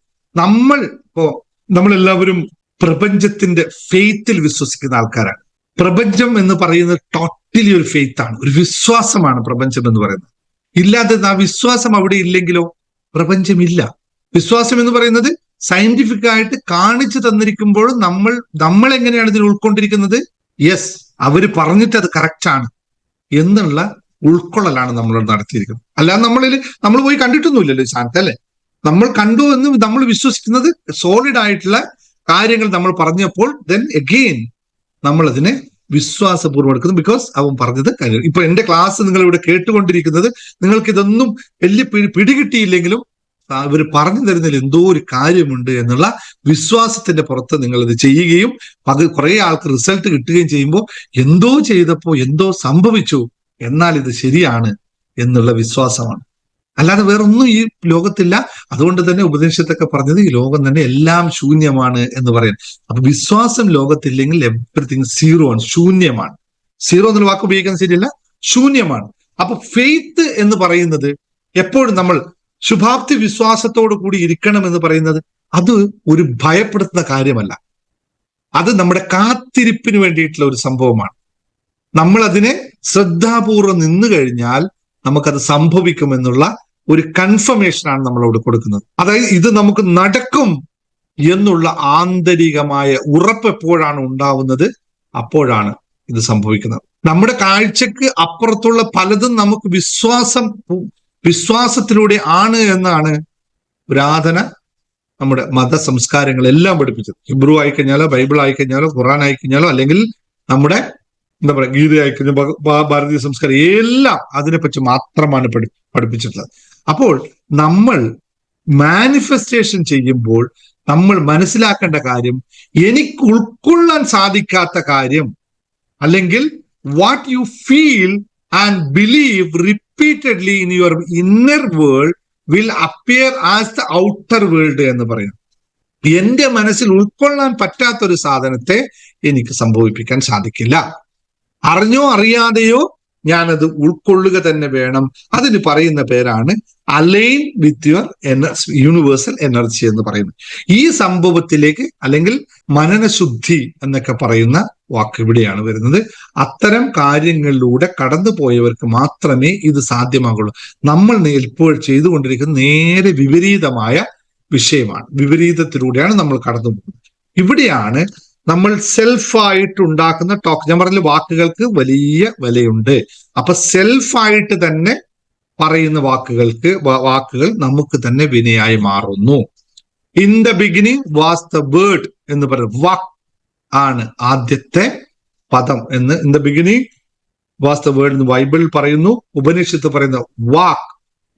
നമ്മളെല്ലാവരും പ്രപഞ്ചത്തിന്റെ ഫെയ്ത്തിൽ വിശ്വസിക്കുന്ന ആൾക്കാരാണ്. പ്രപഞ്ചം എന്ന് പറയുന്നത് ടോട്ടലി ഒരു ഫെയ്ത്ത് ആണ്, ഒരു വിശ്വാസമാണ് പ്രപഞ്ചം എന്ന് പറയുന്നത്. ഇല്ലാതെ ആ വിശ്വാസം അവിടെ ഇല്ലെങ്കിലോ പ്രപഞ്ചമില്ല. വിശ്വാസം എന്ന് പറയുന്നത് സയന്റിഫിക് ആയിട്ട് കാണിച്ചു തന്നിരിക്കുമ്പോഴും നമ്മൾ എങ്ങനെയാണ് ഇതിനെ ഉൾക്കൊണ്ടിരിക്കുന്നത്? യെസ്, അവര് പറഞ്ഞിട്ട് അത് കറക്റ്റ് ആണ് എന്നുള്ള ഉൾക്കൊള്ളലാണ് നമ്മൾ നടത്തിയിരിക്കുന്നത്. അല്ലാതെ നമ്മൾ പോയി കണ്ടിട്ടൊന്നുമില്ലല്ലോ ഈ സാധനത്തെ അല്ലെ. നമ്മൾ കണ്ടു എന്ന് നമ്മൾ വിശ്വസിക്കുന്നത് സോളിഡ് ആയിട്ടുള്ള കാര്യങ്ങൾ നമ്മൾ പറഞ്ഞപ്പോൾ ദെൻ എഗെയിൻ നമ്മൾ അതിനെ വിശ്വാസപൂർവ്വം എടുക്കുന്നു. ബിക്കോസ് അവൻ പറഞ്ഞത് കാര്യം. ഇപ്പൊ എന്റെ ക്ലാസ് നിങ്ങൾ ഇവിടെ കേട്ടുകൊണ്ടിരിക്കുന്നത്, നിങ്ങൾക്ക് ഇതൊന്നും വലിയ പിടികിട്ടിയില്ലെങ്കിലും ഇവർ പറഞ്ഞു തരുന്നതിൽ എന്തോ ഒരു കാര്യമുണ്ട് എന്നുള്ള വിശ്വാസത്തിന്റെ പുറത്ത് നിങ്ങൾ ഇത് ചെയ്യുകയും അത് കുറെ ആൾക്ക് റിസൾട്ട് കിട്ടുകയും ചെയ്യുമ്പോൾ എന്തോ ചെയ്തപ്പോ എന്തോ സംഭവിച്ചു, എന്നാൽ ഇത് ശരിയാണ് എന്നുള്ള വിശ്വാസമാണ്. അല്ലാതെ വേറൊന്നും ഈ ലോകത്തില്ല. അതുകൊണ്ട് തന്നെ ഉപനിഷത്തൊക്കെ പറഞ്ഞത് ഈ ലോകം തന്നെ എല്ലാം ശൂന്യമാണ് എന്ന് പറയാൻ. അപ്പൊ വിശ്വാസം ലോകത്തില്ലെങ്കിൽ എവറിത്തിങ് സീറോ ആണ്, ശൂന്യമാണ്. സീറോ എന്നുള്ള വാക്ക് ഉപയോഗിക്കാൻ ശരിയല്ല, ശൂന്യമാണ്. അപ്പൊ ഫെയ്ത്ത് എന്ന് പറയുന്നത് എപ്പോഴും നമ്മൾ ശുഭാപ്തി വിശ്വാസത്തോടു കൂടി ഇരിക്കണം എന്ന് പറയുന്നത് അത് ഒരു ഭയപ്പെടുത്തുന്ന കാര്യമല്ല. അത് നമ്മുടെ കാത്തിരിപ്പിന് വേണ്ടിയിട്ടുള്ള ഒരു സംഭവമാണ്. നമ്മൾ അതിനെ ശ്രദ്ധാപൂർവം നിന്നു കഴിഞ്ഞാൽ നമുക്കത് സംഭവിക്കുമെന്നുള്ള ഒരു കൺഫർമേഷനാണ് നമ്മളോട് കൊടുക്കുന്നത്. അതായത് ഇത് നമുക്ക് നടക്കും എന്നുള്ള ആന്തരികമായ ഉറപ്പ് എപ്പോഴാണ് ഉണ്ടാവുന്നത്, അപ്പോഴാണ് ഇത് സംഭവിക്കുന്നത്. നമ്മുടെ കാഴ്ചക്ക് അപ്പുറത്തുള്ള പലതും നമുക്ക് വിശ്വാസത്തിലൂടെ ആണ് എന്നാണ് പുരാതന നമ്മുടെ മത സംസ്കാരങ്ങൾ എല്ലാം പഠിപ്പിച്ചത്. ഹിബ്രു ആയിക്കഴിഞ്ഞാലോ, ബൈബിൾ ആയിക്കഴിഞ്ഞാലോ, ഖുറാൻ ആയിക്കഴിഞ്ഞാലോ, അല്ലെങ്കിൽ നമ്മുടെ എന്താ പറയുക ഗീത ആയിക്കഴിഞ്ഞാൽ ഭാരതീയ സംസ്കാരം എല്ലാം അതിനെപ്പറ്റി മാത്രമാണ് പഠിപ്പിച്ചിട്ടുള്ളത്. അപ്പോൾ നമ്മൾ മാനിഫെസ്റ്റേഷൻ ചെയ്യുമ്പോൾ നമ്മൾ മനസ്സിലാക്കേണ്ട കാര്യം, എനിക്ക് ഉൾക്കൊള്ളാൻ സാധിക്കാത്ത കാര്യം, അല്ലെങ്കിൽ what you feel and believe repeatedly in your inner world will appear as the outer world എന്ന് പറയുന്നു. എന്റെ മനസ്സിൽ ഉൾക്കൊള്ളാൻ പറ്റാത്തൊരു സാധനത്തെ എനിക്ക് സംഭവിപ്പിക്കാൻ സാധിക്കില്ല. അറിഞ്ഞോ അറിയാതെയോ ഞാനത് ഉൾക്കൊള്ളുക തന്നെ വേണം. അതിന് പറയുന്ന പേരാണ് align with your universal energy എന്ന് പറയുന്നത്. ഈ സംഭവത്തിലേക്ക്, അല്ലെങ്കിൽ മനനശുദ്ധി എന്നൊക്കെ പറയുന്ന വാക്ക് ഇവിടെയാണ് വരുന്നത്. അത്തരം കാര്യങ്ങളിലൂടെ കടന്നു പോയവർക്ക് മാത്രമേ ഇത് സാധ്യമാകുള്ളൂ. നമ്മൾ ഇപ്പോൾ ചെയ്തുകൊണ്ടിരിക്കുന്ന നേരെ വിപരീതമായ വിഷയമാണ്. വിപരീതത്തിലൂടെയാണ് നമ്മൾ കടന്നു പോകുന്നത്. ഇവിടെയാണ് നമ്മൾ സെൽഫായിട്ട് ഉണ്ടാക്കുന്ന ടോക്ക്. ഞാൻ പറഞ്ഞ വാക്കുകൾക്ക് വലിയ വിലയുണ്ട്. അപ്പൊ സെൽഫായിട്ട് തന്നെ പറയുന്ന വാക്കുകൾ നമുക്ക് തന്നെ വിനയായി മാറുന്നു. In the beginning was the word എന്ന് പറയുന്നത് വാക്ക് ആണ് ആദ്യത്തെ പദം എന്ന്. In the beginning was the word എന്ന് ബൈബിൾ പറയുന്നു. ഉപനിഷത്ത് പറയുന്ന വാക്ക്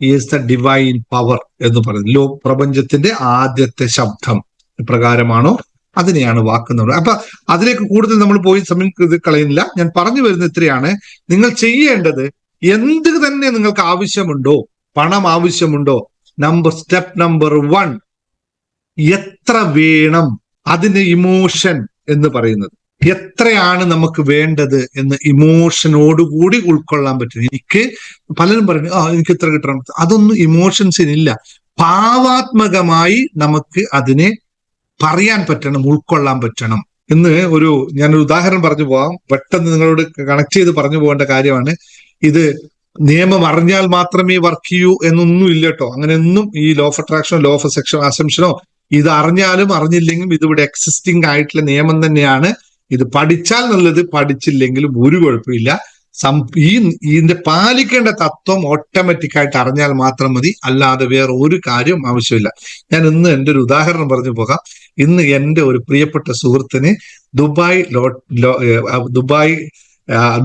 ഈസ് ദ ഡിവൈൻ പവർ എന്ന് പറയുന്നു. പ്രപഞ്ചത്തിന്റെ ആദ്യത്തെ ശബ്ദം പ്രകാരമാണോ അതിനെയാണ് വാക്കെന്ന് പറയുന്നത്. അപ്പൊ അതിലേക്ക് കൂടുതൽ നമ്മൾ പോയി സമയം കളയുന്നില്ല. ഞാൻ പറഞ്ഞു വരുന്ന ഇത്രയാണ്. നിങ്ങൾ ചെയ്യേണ്ടത്, എന്ത് തന്നെ നിങ്ങൾക്ക് ആവശ്യമുണ്ടോ, പണം ആവശ്യമുണ്ടോ, സ്റ്റെപ്പ് നമ്പർ 1, എത്ര വേണം, അതിന് ഇമോഷൻ എന്ന് പറയുന്നത്. എത്രയാണ് നമുക്ക് വേണ്ടത് എന്ന് ഇമോഷനോടുകൂടി ഉൾക്കൊള്ളാൻ പറ്റും. എനിക്ക് പലരും പറഞ്ഞു എനിക്ക് ഇത്ര കിട്ടണം, അതൊന്നും ഇമോഷൻസിനില്ല. ഭാവാത്മകമായി നമുക്ക് അതിനെ പറയാൻ പറ്റണം, ഉൾക്കൊള്ളാൻ പറ്റണം. ഇന്ന് ഞാനൊരു ഉദാഹരണം പറഞ്ഞു പോവാം. പെട്ടെന്ന് നിങ്ങളോട് കണക്ട് ചെയ്ത് പറഞ്ഞു പോകേണ്ട കാര്യമാണ് ഇത്. നിയമം അറിഞ്ഞാൽ മാത്രമേ വർക്ക് ചെയ്യൂ എന്നൊന്നും ഇല്ല കേട്ടോ. അങ്ങനെയൊന്നും ഈ ലോ ഓഫ് അട്രാക്ഷനോ ലോ ഓഫ് അസംഷനോ ഇത് അറിഞ്ഞാലും അറിഞ്ഞില്ലെങ്കിലും ഇതിവിടെ എക്സിസ്റ്റിംഗ് ആയിട്ടുള്ള നിയമം തന്നെയാണ്. ഇത് പഠിച്ചാൽ നല്ലത്, പഠിച്ചില്ലെങ്കിലും ഒരു കുഴപ്പമില്ല. ഇതിന്റെ പാലിക്കേണ്ട തത്വം ഓട്ടോമാറ്റിക് ആയിട്ട് അറിഞ്ഞാൽ മാത്രം മതി, അല്ലാതെ വേറെ ഒരു കാര്യവും ആവശ്യമില്ല. ഞാൻ ഇന്ന് എൻ്റെ ഒരു ഉദാഹരണം പറഞ്ഞു പോകാം. ഇന്ന് എൻ്റെ ഒരു പ്രിയപ്പെട്ട സുഹൃത്തിന് ദുബായ്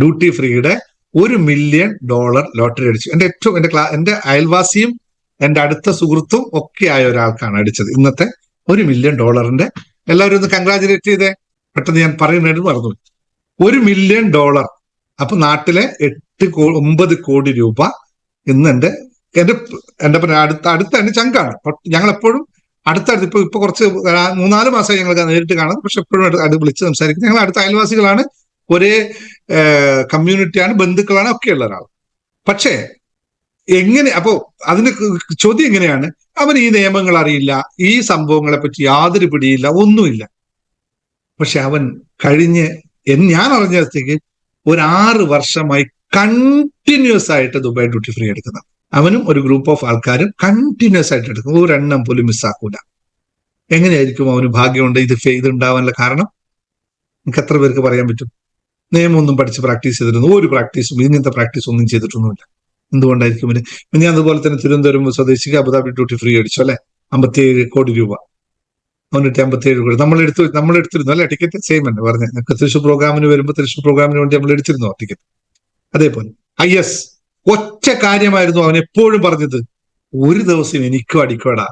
ഡ്യൂട്ടി ഫ്രീയുടെ $1 മില്യൺ ലോട്ടറി അടിച്ചു. എൻ്റെ അയൽവാസിയും എൻ്റെ അടുത്ത സുഹൃത്തും ഒക്കെ ആയ ഒരാൾക്കാണ് അടിച്ചത്. ഇന്നത്തെ $1 മില്യൺ. എല്ലാവരും ഒന്ന് കൺഗ്രാജുലേറ്റ് ചെയ്തേ. പെട്ടെന്ന് ഞാൻ പറയുന്നതായിട്ട് മറന്നു. $1 മില്യൺ. അപ്പൊ നാട്ടിലെ 9 കോടി രൂപ ഇന്ന് എൻ്റെ അടുത്ത എന്റെ ചങ്കാണ്. ഞങ്ങൾ എപ്പോഴും അടുത്തടുത്ത് ഇപ്പൊ കുറച്ച് 3-4 മാസമായി ഞങ്ങൾക്ക് നേരിട്ട് കാണുന്നത്. പക്ഷെ എപ്പോഴും അത് വിളിച്ച് സംസാരിക്കുന്നത്. ഞങ്ങൾ അടുത്ത അയൽവാസികളാണ്, ഒരേ കമ്മ്യൂണിറ്റിയാണ്, ബന്ധുക്കളാണ്, ഒക്കെയുള്ള ഒരാൾ. പക്ഷേ അപ്പോ അതിന് ചോദ്യം എങ്ങനെയാണ്, അവൻ ഈ നിയമങ്ങൾ അറിയില്ല, ഈ സംഭവങ്ങളെ പറ്റി യാതൊരു പിടിയില്ല, ഒന്നുമില്ല. പക്ഷെ അവൻ ഞാൻ അറിഞ്ഞത്തേക്ക് 6 വർഷമായി കണ്ടിന്യൂസ് ആയിട്ട് ദുബായ് ഡ്യൂട്ടി ഫ്രീ എടുക്കുന്നത്. അവനും ഒരു ഗ്രൂപ്പ് ഓഫ് ആൾക്കാരും കണ്ടിന്യൂസ് ആയിട്ട് എടുക്കും, ഒരെണ്ണം പോലും മിസ്സാക്കൂല. എങ്ങനെയായിരിക്കും അവന് ഭാഗ്യമുണ്ട് ഇത് ഉണ്ടാവാനുള്ള കാരണം? എനിക്ക് എത്ര പേർക്ക് പറയാൻ പറ്റും? നിയമമൊന്നും പഠിച്ച് പ്രാക്ടീസ് ചെയ്തിരുന്നു, ഒരു പ്രാക്ടീസും ഇങ്ങനത്തെ പ്രാക്ടീസ് ഒന്നും ചെയ്തിട്ടൊന്നുമില്ല. എന്തുകൊണ്ടായിരിക്കും? പിന്നെ അതുപോലെ തന്നെ തിരുവനന്തപുരം സ്വദേശിക്ക് അബുദാബി ഡ്യൂട്ടി ഫ്രീ അടിച്ചു അല്ലെ, 57 കോടി രൂപ. 57 കോടി നമ്മൾ എടുത്തിരുന്നു അല്ലെ ടിക്കറ്റ്. സെയിം തന്നെ പറഞ്ഞ തൃശ്ശൂർ പ്രോഗ്രാമിന് വരുമ്പോൾ തൃശ്ശൂർ പ്രോഗ്രാമിന് വേണ്ടി നമ്മൾ എടുത്തിരുന്നു ടിക്കറ്റ്. അതേപോലെ IS ഒറ്റ കാര്യമായിരുന്നു അവൻ എപ്പോഴും പറഞ്ഞത്, ഒരു ദിവസം എനിക്കും അടിക്കോടാ.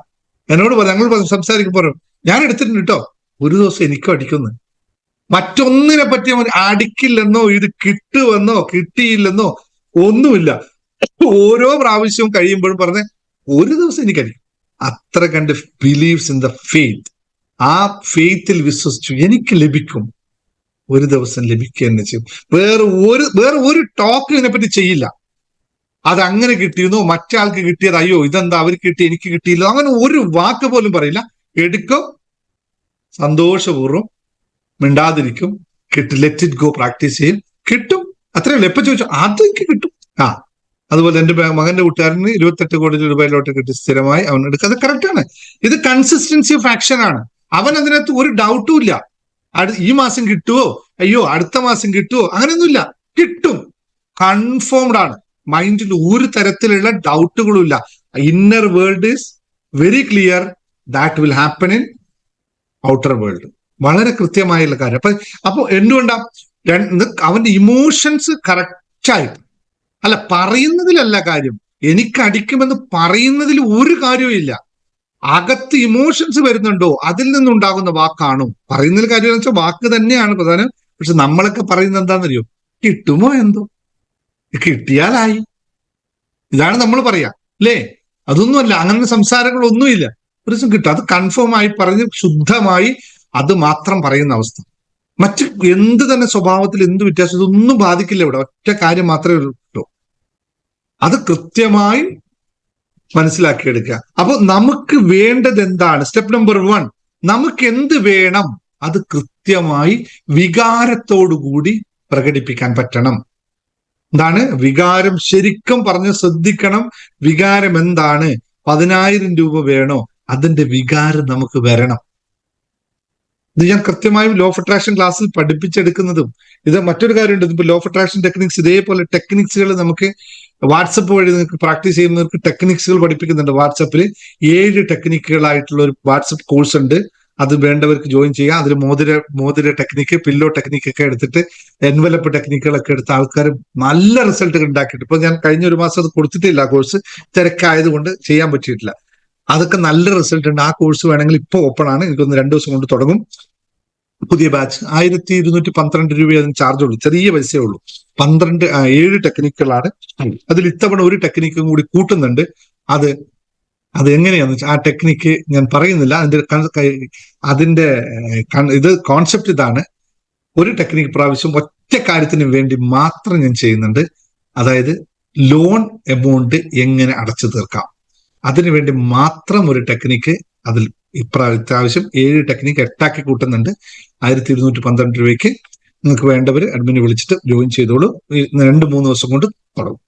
എന്നോട് ഞങ്ങൾ സംസാരിക്കുമ്പോൾ ഞാൻ എടുത്തിട്ടുണ്ട് കേട്ടോ, ഒരു ദിവസം എനിക്കും അടിക്കുന്നു. മറ്റൊന്നിനെ പറ്റി അവൻ അടിക്കില്ലെന്നോ ഇത് കിട്ടുമെന്നോ കിട്ടിയില്ലെന്നോ ഒന്നുമില്ല. ഓരോ പ്രാവശ്യവും കഴിയുമ്പോഴും പറഞ്ഞ ഒരു ദിവസം എനിക്കടിക്കും. അത്ര കണ്ട് ബിലീവ്സ് ഇൻ ദ ഫെയ്ത്ത്. ആ ഫെയ്ത്തിൽ വിശ്വസിച്ചു എനിക്ക് ലഭിക്കും, ഒരു ദിവസം ലഭിക്കുക തന്നെ ചെയ്യും. വേറെ ഒരു ടോക്ക് ഇതിനെപ്പറ്റി ചെയ്യില്ല. അതങ്ങനെ കിട്ടിയിരുന്നോ, മറ്റാൾക്ക് കിട്ടിയത് അയ്യോ ഇതെന്താ അവർക്ക് കിട്ടി എനിക്ക് കിട്ടിയില്ല, അങ്ങനെ ഒരു വാക്ക് പോലും പറയില്ല. എടുക്കും, സന്തോഷപൂർവ്വം മിണ്ടാതിരിക്കും, ലെറ്റ് ഇറ്റ് ഗോ, പ്രാക്ടീസ് ചെയ്യും, കിട്ടും. അത്രയല്ല. എപ്പോ ചോദിച്ചു അതെനിക്ക് കിട്ടും. അതുപോലെ എന്റെ മകന്റെ കൂട്ടുകാരന് 28 കോടി രൂപയിലോട്ട് കിട്ടി സ്ഥിരമായി അവൻ എടുക്കുക. അത് കറക്റ്റാണ്. ഇത് കൺസിസ്റ്റൻസി ഓഫ് ആക്ഷൻ ആണ്. അവൻ അതിനകത്ത് ഒരു ഡൗട്ടും ഇല്ല. ഈ മാസം കിട്ടുവോ, അയ്യോ അടുത്ത മാസം കിട്ടുവോ, അങ്ങനെയൊന്നുമില്ല. കിട്ടും, കൺഫേംഡ് ആണ്. മൈൻഡിൽ ഒരു തരത്തിലുള്ള ഡൗട്ടുകളും ഇല്ല. Inner world is very clear, that will happen in outer world. വളരെ കൃത്യമായുള്ള കാര്യം. അപ്പൊ എന്തുകൊണ്ടാ അവന്റെ ഇമോഷൻസ് കറക്റ്റായിട്ട്, അല്ല പറയുന്നതിലല്ല കാര്യം, എനിക്ക് അടിക്കുമെന്ന് പറയുന്നതിൽ ഒരു കാര്യവും ഇല്ല. അകത്ത് ഇമോഷൻസ് വരുന്നുണ്ടോ, അതിൽ നിന്നുണ്ടാകുന്ന വാക്കാണോ. പറയുന്നതിൽ കാര്യം വെച്ചാൽ വാക്ക് തന്നെയാണ് പ്രധാനം. പക്ഷെ നമ്മളൊക്കെ പറയുന്നത് എന്താണെന്നറിയോ, കിട്ടുമോ എന്തോ, കിട്ടിയാലായി, ഇതാണ് നമ്മൾ പറയാ അല്ലേ. അതൊന്നുമല്ല, അങ്ങനെ സംസാരങ്ങളൊന്നുമില്ല. ഒരു ദിവസം കിട്ടും, അത് കൺഫേം ആയി പറഞ്ഞ് ശുദ്ധമായി അത് മാത്രം പറയുന്ന അവസ്ഥ. മറ്റ് എന്ത് തന്നെ സ്വഭാവത്തിൽ എന്ത് വ്യത്യാസം ഇതൊന്നും ബാധിക്കില്ല ഇവിടെ. ഒറ്റ കാര്യം മാത്രമേ ഉള്ളൂ, അത് കൃത്യമായി മനസ്സിലാക്കിയെടുക്കുക. അപ്പൊ നമുക്ക് വേണ്ടത് എന്താണ്? സ്റ്റെപ്പ് നമ്പർ 1, നമുക്ക് എന്ത് വേണം അത് കൃത്യമായി വികാരത്തോടുകൂടി പ്രകടിപ്പിക്കാൻ പറ്റണം. എന്താണ് വികാരം? ശരിക്കും പറഞ്ഞ് ശ്രദ്ധിക്കണം. വികാരം എന്താണ്? 10,000 രൂപ വേണോ? അതിന്റെ വികാരം നമുക്ക് വരണം. ഇത് ഞാൻ കൃത്യമായും ലോ ഓഫ് അട്രാക്ഷൻ ക്ലാസ്സിൽ പഠിപ്പിച്ചെടുക്കുന്നതും. ഇത് മറ്റൊരു കാര്യമുണ്ട്, ഇപ്പൊ ലോ ഓഫ് അട്രാക്ഷൻ ടെക്നിക്സ്, ഇതേപോലെ ടെക്നിക്സുകൾ നമുക്ക് വാട്സപ്പ് വഴി നിങ്ങൾക്ക് പ്രാക്ടീസ് ചെയ്യുന്നവർക്ക് ടെക്നിക്സുകൾ പഠിപ്പിക്കുന്നുണ്ട്. വാട്സപ്പിൽ 7 ടെക്നിക്കുകളായിട്ടുള്ള ഒരു വാട്സപ്പ് കോഴ്സ് ഉണ്ട്. അത് വേണ്ടവർക്ക് ജോയിൻ ചെയ്യാം. അതിൽ മോതിര ടെക്നിക്ക്, പില്ലോ ടെക്നിക്കൊക്കെ എടുത്തിട്ട്, എൻവലപ്പ് ടെക്നിക്കുകളൊക്കെ എടുത്ത ആൾക്കാർ നല്ല റിസൾട്ട് ഉണ്ടാക്കിയിട്ട്, ഇപ്പൊ ഞാൻ കഴിഞ്ഞ ഒരു മാസം അത് കൊടുത്തിട്ടില്ല. ആ കോഴ്സ് തിരക്കായതുകൊണ്ട് ചെയ്യാൻ പറ്റിയിട്ടില്ല. അതൊക്കെ നല്ല റിസൾട്ട് ഉണ്ട്. ആ കോഴ്സ് വേണമെങ്കിൽ ഇപ്പൊ ഓപ്പൺ ആണ്, എനിക്കൊന്ന് 2 ദിവസം കൊണ്ട് തുടങ്ങും. പുതിയ ബാച്ച് 1212 രൂപ അതിന് ചാർജ് ഉള്ളൂ, ചെറിയ പൈസയേ ഉള്ളൂ. 7 ടെക്നിക്കുകളാണ്. അതിൽ ഇത്തവണ ഒരു ടെക്നിക്കും കൂടി കൂട്ടുന്നുണ്ട്. അത് എങ്ങനെയാന്ന് വെച്ചാൽ ആ ടെക്നിക്ക് ഞാൻ പറയുന്നില്ല. അതിന്റെ ഇത് കോൺസെപ്റ്റ് ഇതാണ്. ഒരു ടെക്നിക്ക് പ്രാവശ്യം ഒറ്റ കാര്യത്തിന് വേണ്ടി മാത്രം ഞാൻ ചെയ്യുന്നുണ്ട്. അതായത് ലോൺ എമൗണ്ട് എങ്ങനെ അടച്ചു തീർക്കാം, അതിനുവേണ്ടി മാത്രം ഒരു ടെക്നിക്ക്. അതിൽ ഇപ്രാവശ്യം 7 ടെക്നിക്ക് 8 കൂട്ടുന്നുണ്ട്. 1212 രൂപയ്ക്ക് നിങ്ങൾക്ക് വേണ്ടവർ അഡ്മിനെ വിളിച്ചിട്ട് ജോയിൻ ചെയ്തോളൂ. 2-3 ദിവസം കൊണ്ട് തുടങ്ങും.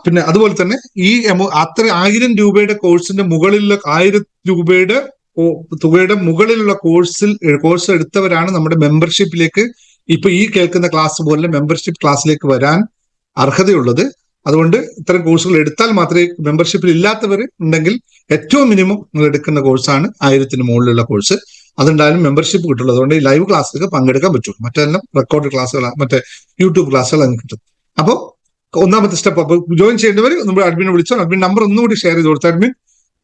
പിന്നെ അതുപോലെ തന്നെ ഈ അത്ര 1000 രൂപയുടെ കോഴ്സിന്റെ മുകളിലുള്ള 1000 രൂപയുടെ തുകയുടെ മുകളിലുള്ള കോഴ്സ് എടുത്തവരാണ് നമ്മുടെ മെമ്പർഷിപ്പിലേക്ക്, ഇപ്പൊ ഈ കേൾക്കുന്ന ക്ലാസ് പോലെ മെമ്പർഷിപ്പ് ക്ലാസ്സിലേക്ക് വരാൻ അർഹതയുള്ളത്. അതുകൊണ്ട് ഇത്തരം കോഴ്സുകൾ എടുത്താൽ മാത്രമേ, മെമ്പർഷിപ്പിൽ ഇല്ലാത്തവർ ഉണ്ടെങ്കിൽ ഏറ്റവും മിനിമം നിങ്ങൾ എടുക്കുന്ന കോഴ്സാണ് 1000-ന് മുകളിലുള്ള കോഴ്സ്. അതുണ്ടായാലും മെമ്പർഷിപ്പ് കിട്ടുള്ളൂ. അതുകൊണ്ട് ഈ ലൈവ് ക്ലാസ്സിലൊക്കെ പങ്കെടുക്കാൻ പറ്റുള്ളൂ. മറ്റെല്ലാം റെക്കോർഡ് ക്ലാസ്സുകൾ, മറ്റേ യൂട്യൂബ് ക്ലാസ്സുകൾ അതിന് കിട്ടും. അപ്പോൾ ഒന്നാമത്തെ സ്റ്റെപ്പ്, അപ്പോൾ ജോയിൻ ചെയ്യേണ്ടവർ നമ്മൾ അഡ്മിനെ വിളിച്ചോ. അഡ്മിൻ നമ്പർ ഒന്നുകൂടി ഷെയർ ചെയ്ത് കൊടുത്ത അഡ്മിൻ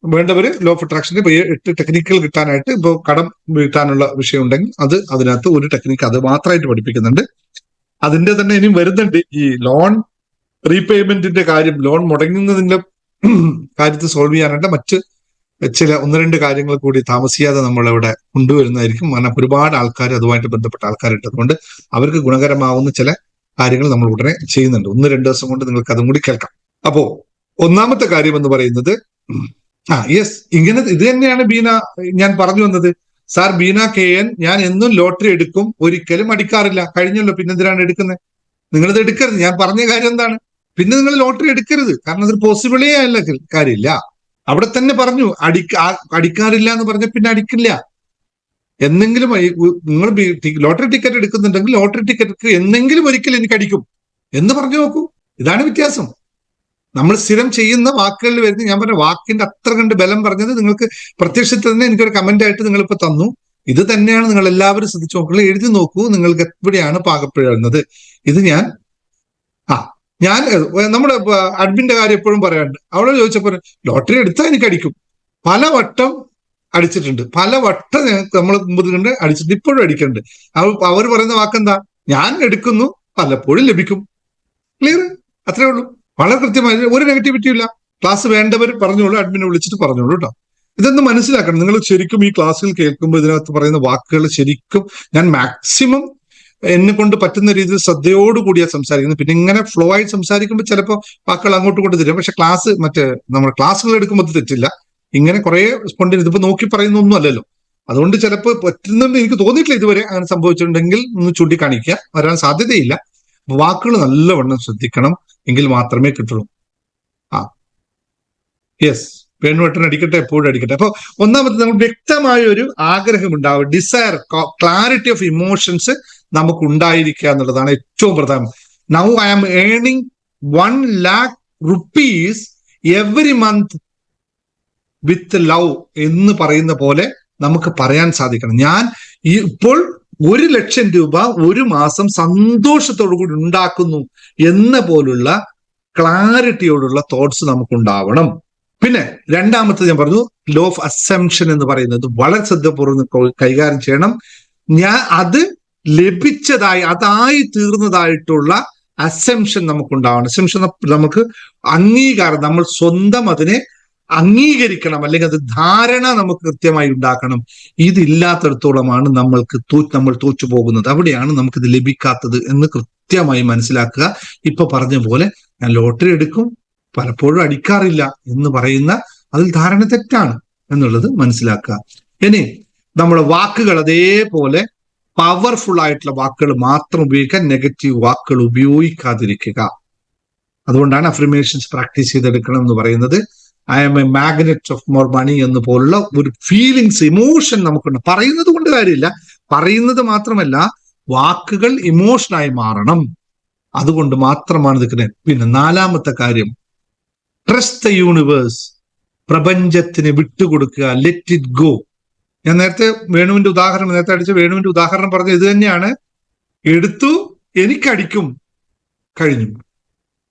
വേണ്ടവർ ലോ ഓഫ് അട്രാക്ഷന്റെ 8 ടെക്നിക്കുകൾ കിട്ടാനായിട്ട്, ഇപ്പോൾ കടം വീട്ടാനുള്ള വിഷയം ഉണ്ടെങ്കിൽ അതിനകത്ത് ഒരു ടെക്നിക്ക് അത് മാത്രമായിട്ട് പഠിപ്പിക്കുന്നുണ്ട്. അതിന്റെ തന്നെ ഇനിയും വരുന്നുണ്ട്. ഈ ലോൺ റീപേയ്മെന്റിന്റെ കാര്യം, ലോൺ മുടങ്ങുന്നതിന്റെ കാര്യത്തിൽ സോൾവ് ചെയ്യാനായിട്ട് മറ്റ് ചില 1-2 കാര്യങ്ങൾ കൂടി താമസിയാതെ നമ്മളിവിടെ കൊണ്ടുവരുന്നതായിരിക്കും. കാരണം ഒരുപാട് ആൾക്കാർ അതുമായിട്ട് ബന്ധപ്പെട്ട ആൾക്കാരുണ്ട്. അതുകൊണ്ട് അവർക്ക് ഗുണകരമാവുന്ന ചില കാര്യങ്ങൾ നമ്മൾ ഉടനെ ചെയ്യുന്നുണ്ട്. 1-2 ദിവസം കൊണ്ട് നിങ്ങൾക്ക് അതും കൂടി കേൾക്കാം. അപ്പോ ഒന്നാമത്തെ കാര്യം എന്ന് പറയുന്നത്, ഇങ്ങനെ ഇത് തന്നെയാണ് ബീന ഞാൻ പറഞ്ഞു വന്നത്. സാർ, ബീന KN, ഞാൻ എന്നും ലോട്ടറി എടുക്കും, ഒരിക്കലും അടിക്കാറില്ല. കഴിഞ്ഞല്ലോ, പിന്നെ എന്തിനാണ് എടുക്കുന്നത്? നിങ്ങളിത് എടുക്കരുത്. ഞാൻ പറഞ്ഞ കാര്യം എന്താണ്? പിന്നെ നിങ്ങൾ ലോട്ടറി എടുക്കരുത്. കാരണം അതൊരു പോസിബിളേ അല്ല, കാര്യമില്ല. അവിടെ തന്നെ പറഞ്ഞു അടിക്കാറില്ല എന്ന് പറഞ്ഞ പിന്നെ അടിക്കില്ല. എന്നെങ്കിലും നിങ്ങൾ ലോട്ടറി ടിക്കറ്റ് എടുക്കുന്നുണ്ടെങ്കിൽ ലോട്ടറി ടിക്കറ്റ് എന്നെങ്കിലും ഒരിക്കൽ എനിക്ക് അടിക്കും എന്ന് പറഞ്ഞു നോക്കൂ. ഇതാണ് വ്യത്യാസം. നമ്മൾ സ്ഥിരം ചെയ്യുന്ന വാക്കുകളിൽ വരുന്ന, ഞാൻ പറഞ്ഞ വാക്കിന്റെ അത്ര കണ്ട് ബലം പറഞ്ഞത് നിങ്ങൾക്ക് പ്രത്യക്ഷത്തിൽ തന്നെ എനിക്കൊരു കമന്റ് ആയിട്ട് നിങ്ങളിപ്പോ തന്നു. ഇത് തന്നെയാണ് നിങ്ങൾ എല്ലാവരും ശ്രദ്ധിച്ചു നോക്കുക, എഴുതി നോക്കൂ, നിങ്ങൾക്ക് എവിടെയാണ് പാകപ്പെടുന്നത്. ഇത് ഞാൻ നമ്മുടെ അഡ്മിന്റെ കാര്യം എപ്പോഴും പറയാറുണ്ട്. അവളോട് ചോദിച്ചപ്പോൾ ലോട്ടറി എടുത്താൽ എനിക്ക് അടിക്കും. പലവട്ടം അടിച്ചിട്ടുണ്ട്, പലവട്ടം നമ്മൾ മുമ്പ് കണ്ട് അടിച്ചിട്ടുണ്ട്, ഇപ്പോഴും അടിക്കുന്നുണ്ട്. അവർ പറയുന്ന വാക്കെന്താ? ഞാൻ എടുക്കുന്നു, പലപ്പോഴും ലഭിക്കും. ക്ലിയർ? അത്രേ ഉള്ളൂ. വളരെ കൃത്യമായി, ഒരു നെഗറ്റിവിറ്റിയും ഇല്ല. ക്ലാസ് വേണ്ടവർ പറഞ്ഞോളൂ, അഡ്മിനെ വിളിച്ചിട്ട് പറഞ്ഞോളൂ കേട്ടോ. ഇതൊന്ന് മനസ്സിലാക്കണം. നിങ്ങൾ ശരിക്കും ഈ ക്ലാസ്സുകൾ കേൾക്കുമ്പോൾ ഇതിനകത്ത് പറയുന്ന വാക്കുകൾ ശരിക്കും ഞാൻ മാക്സിമം എന്നെ കൊണ്ട് പറ്റുന്ന രീതിയിൽ ശ്രദ്ധയോടുകൂടിയാ സംസാരിക്കുന്നത്. പിന്നെ ഇങ്ങനെ ഫ്ലോ ആയി സംസാരിക്കുമ്പോൾ ചിലപ്പോൾ വാക്കുകൾ അങ്ങോട്ട് കൊണ്ട് തരും. പക്ഷെ നമ്മുടെ ക്ലാസ്സുകൾ എടുക്കുമ്പോൾ അത് തെറ്റില്ല. ഇങ്ങനെ കുറെ സ്പോണ്ടിന് ഇതിപ്പോ നോക്കി പറയുന്ന ഒന്നും അല്ലല്ലോ. അതുകൊണ്ട് ചിലപ്പോൾ പറ്റുന്നുണ്ട്, എനിക്ക് തോന്നിയിട്ടില്ല ഇതുവരെ അങ്ങനെ സംഭവിച്ചിട്ടുണ്ടെങ്കിൽ ഒന്ന് ചൂണ്ടിക്കാണിക്കുക. വരാൻ സാധ്യതയില്ല. വാക്കുകൾ നല്ലവണ്ണം ശ്രദ്ധിക്കണം, എങ്കിൽ മാത്രമേ കിട്ടുള്ളൂ. യെസ്, പെൺവെട്ടൻ അടിക്കട്ടെ, എപ്പോഴും അടിക്കട്ടെ. അപ്പൊ ഒന്നാമത്തെ, നമുക്ക് വ്യക്തമായ ഒരു ആഗ്രഹം ഉണ്ടാവുക, ഡിസയർ, ക്ലാരിറ്റി ഓഫ് ഇമോഷൻസ് നമുക്ക് ഉണ്ടായിരിക്കുക എന്നുള്ളതാണ് ഏറ്റവും പ്രധാനം. Now I am earning 1 lakh rupees every month with love എന്ന് പറയുന്ന പോലെ നമുക്ക് പറയാൻ സാധിക്കണം. ഞാൻ ഇപ്പോൾ 1 ലക്ഷം രൂപ ഒരു മാസം സന്തോഷത്തോടു കൂടി ഉണ്ടാക്കുന്നു എന്ന പോലുള്ള ക്ലാരിറ്റിയോടുള്ള തോട്ട്സ് നമുക്കുണ്ടാവണം. പിന്നെ രണ്ടാമത്തെ ഞാൻ പറഞ്ഞു, ലോ ഓഫ് അസംഷൻ എന്ന് പറയുന്നത് വളരെ ശ്രദ്ധപൂർവ്വം കൈകാര്യം ചെയ്യണം. അത് ലഭിച്ചതായി, അതായി തീർന്നതായിട്ടുള്ള അസംഷൻ നമുക്കുണ്ടാവണം. അസംഷൻ നമുക്ക് അംഗീകാരം, നമ്മൾ സ്വന്തം അതിനെ അംഗീകരിക്കണം, അല്ലെങ്കിൽ അത് ധാരണ നമുക്ക് കൃത്യമായി ഉണ്ടാക്കണം. ഇതില്ലാത്തടത്തോളമാണ് നമ്മൾ തോറ്റു പോകുന്നത്. അവിടെയാണ് നമുക്കിത് ലഭിക്കാത്തത് എന്ന് കൃത്യമായി മനസ്സിലാക്കുക. ഇപ്പൊ പറഞ്ഞ പോലെ ഞാൻ ലോട്ടറി എടുക്കും, പലപ്പോഴും അടിക്കാറില്ല എന്ന് പറയുന്ന അതിൽ ധാരണ തെറ്റാണ് എന്നുള്ളത് മനസ്സിലാക്കുക. ഇനി നമ്മുടെ വാക്കുകൾ അതേപോലെ പവർഫുൾ ആയിട്ടുള്ള വാക്കുകൾ മാത്രം ഉപയോഗിക്കാൻ, നെഗറ്റീവ് വാക്കുകൾ ഉപയോഗിക്കാതിരിക്കുക. അതുകൊണ്ടാണ് അഫർമേഷൻസ് പ്രാക്ടീസ് ചെയ്തെടുക്കണം എന്ന് പറയുന്നത്. I am a magnet of more money എന്ന് പോലുള്ള ഒരു ഫീലിങ്സ്, ഇമോഷൻ നമുക്കുണ്ട്. പറയുന്നത് കൊണ്ട് കാര്യമില്ല, പറയുന്നത് മാത്രമല്ല വാക്കുകൾ ഇമോഷനായി മാറണം. അതുകൊണ്ട് മാത്രമാണ് നിൽക്കുന്നത്. പിന്നെ 4ാമത്തെ കാര്യം, ട്രസ്റ്റ് ദ യൂണിവേഴ്സ്. പ്രപഞ്ചത്തിന് വിട്ടുകൊടുക്കുക, ലെറ്റ് ഇറ്റ് ഗോ. ഞാൻ നേരത്തെ വേണുവിന്റെ ഉദാഹരണം പറഞ്ഞ ഇത് തന്നെയാണ്. എടുത്തു, എനിക്കടിക്കും, കഴിഞ്ഞു.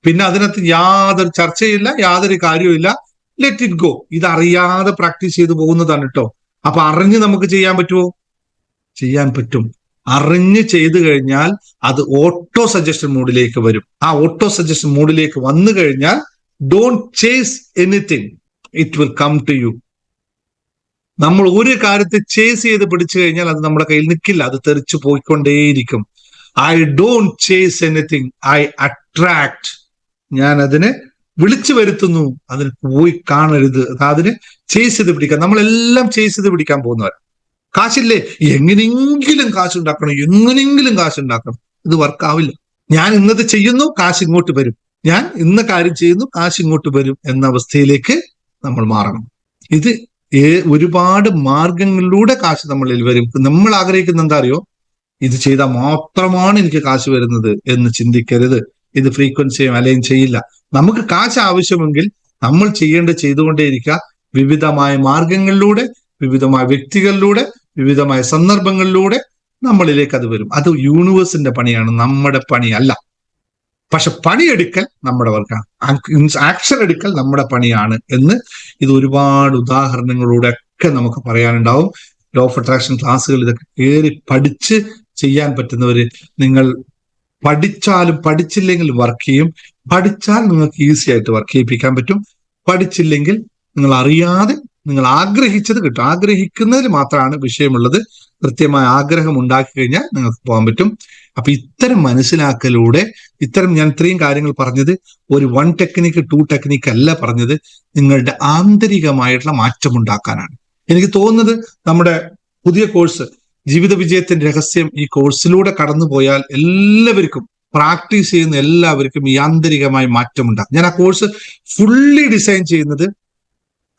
പിന്നെ അതിനകത്ത് യാതൊരു ചർച്ചയില്ല, യാതൊരു കാര്യവുമില്ല. Let it go. ഇതറിയാതെ പ്രാക്ടീസ് ചെയ്തു പോകുന്നതാണ് കേട്ടോ. അപ്പൊ അറിഞ്ഞ് നമുക്ക് ചെയ്യാൻ പറ്റുമോ? ചെയ്യാൻ പറ്റും. അറിഞ്ഞ് ചെയ്തു കഴിഞ്ഞാൽ അത് ഓട്ടോ സജഷൻ മോഡിലേക്ക് വരും. ആ ഓട്ടോ സജഷൻ മോഡിലേക്ക് വന്നു കഴിഞ്ഞാൽ don't chase anything, it will come to you. നമ്മൾ ഒരു കാര്യത്തെ ചേസ് ചെയ്ത് പിടിച്ചു കഴിഞ്ഞാൽ അത് നമ്മുടെ കയ്യിൽ നിൽക്കില്ല, അത് തെറിച്ചു പോയിക്കൊണ്ടേയിരിക്കും. I don't chase anything, I attract. ഞാൻ അതിനെ വിളിച്ചു വരുത്തുന്നു, അതിന് പോയി കാണരുത്, അതിന് ചേസ് ചെയ്ത് പിടിക്കാം. നമ്മളെല്ലാം ചേസ് ചെയ്ത് പിടിക്കാൻ പോകുന്നവരാ. കാശില്ലേ, എങ്ങനെയെങ്കിലും കാശുണ്ടാക്കണം, എങ്ങനെയെങ്കിലും കാശുണ്ടാക്കണം. ഇത് വർക്കാവില്ല. ഞാൻ ഇന്നത് ചെയ്യുന്നു, കാശ് ഇങ്ങോട്ട് വരും. ഞാൻ ഇന്ന കാര്യം ചെയ്യുന്നു, കാശ് ഇങ്ങോട്ട് വരും എന്ന അവസ്ഥയിലേക്ക് നമ്മൾ മാറണം. ഇത് ഒരുപാട് മാർഗങ്ങളിലൂടെ കാശ് നമ്മളിൽ വരും. നമ്മൾ ആഗ്രഹിക്കുന്ന എന്താ അറിയോ? ഇത് ചെയ്താൽ മാത്രമാണ് എനിക്ക് കാശ് വരുന്നത് എന്ന് ചിന്തിക്കരുത്. ഇത് ഫ്രീക്വൻസിയും അലൈൻ ചെയ്യില്ല. നമുക്ക് കാശ് ആവശ്യമെങ്കിൽ നമ്മൾ ചെയ്തുകൊണ്ടേയിരിക്കുക. വിവിധമായ മാർഗങ്ങളിലൂടെ, വിവിധമായ വ്യക്തികളിലൂടെ, വിവിധമായ സന്ദർഭങ്ങളിലൂടെ നമ്മളിലേക്ക് അത് വരും. അത് യൂണിവേഴ്സിന്റെ പണിയാണ്, നമ്മുടെ പണിയല്ല. പക്ഷെ പണിയെടുക്കൽ നമ്മുടെ വർക്കാണ്, ആക്ഷൻ എടുക്കൽ നമ്മുടെ പണിയാണ് എന്ന് ഇത് ഒരുപാട് ഉദാഹരണങ്ങളിലൂടെ ഒക്കെ നമുക്ക് പറയാനുണ്ടാവും. ലോ ഓഫ് അട്രാക്ഷൻ ക്ലാസ്സുകൾ ഇതൊക്കെ കയറി പഠിച്ച് ചെയ്യാൻ പറ്റുന്നവര്, നിങ്ങൾ പഠിച്ചാലും പഠിച്ചില്ലെങ്കിൽ വർക്ക് ചെയ്യും. പഠിച്ചാൽ നിങ്ങൾക്ക് ഈസി ആയിട്ട് വർക്ക് ചെയ്യിപ്പിക്കാൻ പറ്റും. പഠിച്ചില്ലെങ്കിൽ നിങ്ങൾ അറിയാതെ നിങ്ങൾ ആഗ്രഹിച്ചത് കിട്ടും. ആഗ്രഹിക്കുന്നതിൽ മാത്രമാണ് വിഷയമുള്ളത്. കൃത്യമായ ആഗ്രഹം ഉണ്ടാക്കി കഴിഞ്ഞാൽ നിങ്ങൾക്ക് പോകാൻ പറ്റും. അപ്പൊ ഇത്തരം മനസ്സിലാക്കലൂടെ, ഞാൻ ഇത്രയും കാര്യങ്ങൾ പറഞ്ഞത് ഒരു 1 ടെക്നിക്ക് 2 ടെക്നിക്ക് അല്ല പറഞ്ഞത്, നിങ്ങളുടെ ആന്തരികമായിട്ടുള്ള മാറ്റം ഉണ്ടാക്കാനാണ്. എനിക്ക് തോന്നുന്നത് നമ്മുടെ പുതിയ കോഴ്സ് ജീവിത വിജയത്തിന്റെ രഹസ്യം, ഈ കോഴ്സിലൂടെ കടന്നുപോയാൽ എല്ലാവർക്കും, പ്രാക്ടീസ് ചെയ്യുന്ന എല്ലാവർക്കും ഈ ആന്തരികമായി മാറ്റം ഉണ്ടാക്കും. ഞാൻ ആ കോഴ്സ് ഫുള്ളി ഡിസൈൻ ചെയ്യുന്നത്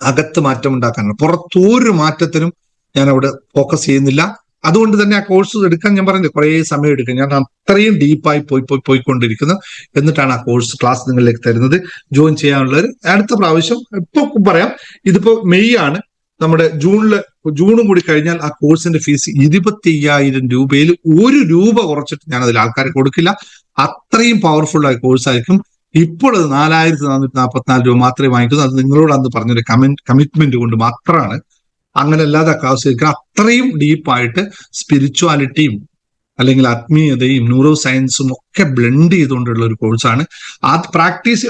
അകത്ത് മാറ്റം ഉണ്ടാക്കാനാണ്. പുറത്തൊരു മാറ്റത്തിനും ഞാൻ അവിടെ ഫോക്കസ് ചെയ്യുന്നില്ല. അതുകൊണ്ട് തന്നെ ആ കോഴ്സ് എടുക്കാൻ ഞാൻ പറഞ്ഞില്ല, കുറേ സമയം എടുക്കും. ഞാൻ അത്രയും ഡീപ്പായി പോയിക്കൊണ്ടിരിക്കുന്നു. എന്നിട്ടാണ് ആ കോഴ്സ് ക്ലാസ് നിങ്ങളിലേക്ക് തരുന്നത്. ജോയിൻ ചെയ്യാനുള്ളവർ അടുത്ത പ്രാവശ്യം ഇപ്പൊ പറയാം. ഇതിപ്പോ മെയ് ആണ്, നമ്മുടെ ജൂണും കൂടി കഴിഞ്ഞാൽ ആ കോഴ്സിന്റെ ഫീസ് 25,000 രൂപയിൽ 1 രൂപ കുറച്ചിട്ട് ഞാൻ അതിൽ ആൾക്കാരെ കൊടുക്കില്ല. അത്രയും പവർഫുൾ ആയ കോഴ്സ് ആയിരിക്കും. ഇപ്പോൾ അത് 4,444 രൂപ മാത്രമേ വാങ്ങിക്കുന്നു. അത് നിങ്ങളോട് അന്ന് പറഞ്ഞൊരു കമ്മിറ്റ്മെന്റ് കൊണ്ട് മാത്രമാണ്. അങ്ങനെ അല്ലാതെ ക്ലാസ് എടുക്കുക. അത്രയും ഡീപ്പായിട്ട് സ്പിരിച്വാലിറ്റിയും അല്ലെങ്കിൽ ആത്മീയതയും ന്യൂറോ സയൻസും ഒക്കെ ബ്ലെൻഡ് ചെയ്തുകൊണ്ടുള്ള ഒരു കോഴ്സാണ്. അത് പ്രാക്ടീസ്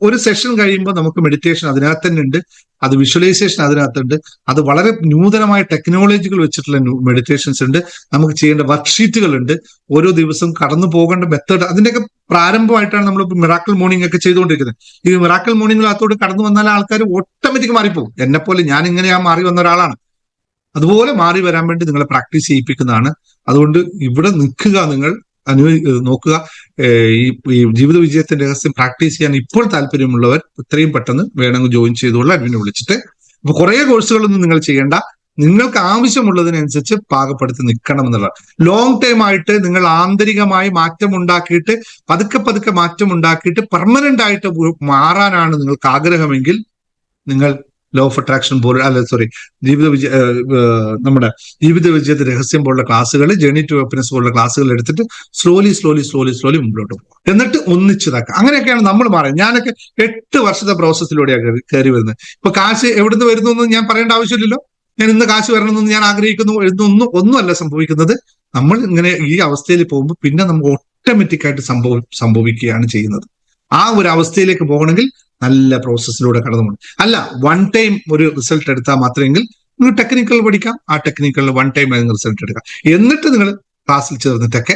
ഒരു സെഷൻ കഴിയുമ്പോൾ നമുക്ക് മെഡിറ്റേഷൻ അതിനകത്ത് തന്നെ ഉണ്ട്, അത് വിഷ്വലൈസേഷൻ അതിനകത്തുണ്ട്, അത് വളരെ നൂതനമായ ടെക്നോളജികൾ വെച്ചിട്ടുള്ള മെഡിറ്റേഷൻസ് ഉണ്ട്, നമുക്ക് ചെയ്യേണ്ട വർക്ക്ഷീറ്റുകൾ ഉണ്ട്, ഓരോ ദിവസവും കടന്നു പോകേണ്ട മെത്തേഡ്, അതിന്റെയൊക്കെ പ്രാരംഭമായിട്ടാണ് നമ്മൾ മിറാക്കിൾ മോർണിംഗ് ഒക്കെ ചെയ്തുകൊണ്ടിരിക്കുന്നത്. ഈ മിറാക്കിൾ മോർണിംഗിനകത്തോട് കടന്നു വന്നാൽ ആൾക്കാർ ഓട്ടോമാറ്റിക് മാറിപ്പോകും. എന്നെപ്പോലെ ഞാൻ ഇങ്ങനെയാ മാറി വന്ന ഒരാളാണ്. അതുപോലെ മാറി വരാൻ വേണ്ടി നിങ്ങളെ പ്രാക്ടീസ് ചെയ്യിപ്പിക്കുന്നതാണ്. അതുകൊണ്ട് ഇവിടെ നിൽക്കുക, നിങ്ങൾ നോക്കുക. ഈ ജീവിത വിജയത്തിന്റെ രഹസ്യം പ്രാക്ടീസ് ചെയ്യാൻ ഇപ്പോൾ താല്പര്യമുള്ളവർ എത്രയും പെട്ടെന്ന് വേണമെങ്കിൽ ജോയിൻ ചെയ്തോളൂ. അഡ്മിനെ വിളിച്ചിട്ട്. അപ്പൊ കുറെ കോഴ്സുകളൊന്നും നിങ്ങൾ ചെയ്യേണ്ട, നിങ്ങൾക്ക് ആവശ്യമുള്ളതിനനുസരിച്ച് പാകപ്പെടുത്തി നിൽക്കണം എന്നുള്ളത്. ലോങ് ടൈം ആയിട്ട് നിങ്ങൾ ആന്തരികമായി മാറ്റം ഉണ്ടാക്കിയിട്ട് പതുക്കെ മാറ്റം ഉണ്ടാക്കിയിട്ട് പെർമനന്റ് ആയിട്ട് മാറാനാണ് നിങ്ങൾക്ക് ആഗ്രഹമെങ്കിൽ നിങ്ങൾ ലോ ഓഫ് അട്രാക്ഷൻ നമ്മുടെ ജീവിത വിജയത്തെ രഹസ്യം പോലുള്ള ക്ലാസ്സുകൾ, ജേർണി ടു ഹാപ്പിനെസ് പോലുള്ള ക്ലാസ്സുകൾ എടുത്തിട്ട് സ്ലോലി മുമ്പോട്ട് പോകും. എന്നിട്ട് ഒന്നിച്ചതാക്കുക. അങ്ങനെയൊക്കെയാണ് നമ്മൾ മാറുന്നത്. ഞാനൊക്കെ 8 വർഷത്തെ പ്രോസസ്സിലൂടെയാണ് കയറി വരുന്നത്. ഇപ്പൊ കാശ് എവിടുന്ന് വരുന്നു എന്ന് ഞാൻ പറയേണ്ട ആവശ്യമില്ലല്ലോ. ഞാൻ ഇന്ന് കാശ് വരണമെന്ന് ഞാൻ ആഗ്രഹിക്കുന്നു ഒന്നുമല്ല സംഭവിക്കുന്നത്. നമ്മൾ ഇങ്ങനെ ഈ അവസ്ഥയിൽ പോകുമ്പോൾ പിന്നെ നമുക്ക് ഓട്ടോമാറ്റിക് ആയിട്ട് സംഭവിക്കുകയാണ് ചെയ്യുന്നത്. ആ ഒരു അവസ്ഥയിലേക്ക് പോകണമെങ്കിൽ നല്ല പ്രോസസ്സിലൂടെ കടന്നു പോകണം. അല്ല വൺ ടൈം ഒരു റിസൾട്ട് എടുത്താൽ മാത്രമെങ്കിൽ നിങ്ങൾ ടെക്നിക്കൽ പഠിക്കാം. ആ ടെക്നിക്കലിൽ വൺ ടൈം റിസൾട്ട് എടുക്കാം. എന്നിട്ട് നിങ്ങൾ ക്ലാസ്സിൽ ചേർന്നിട്ടൊക്കെ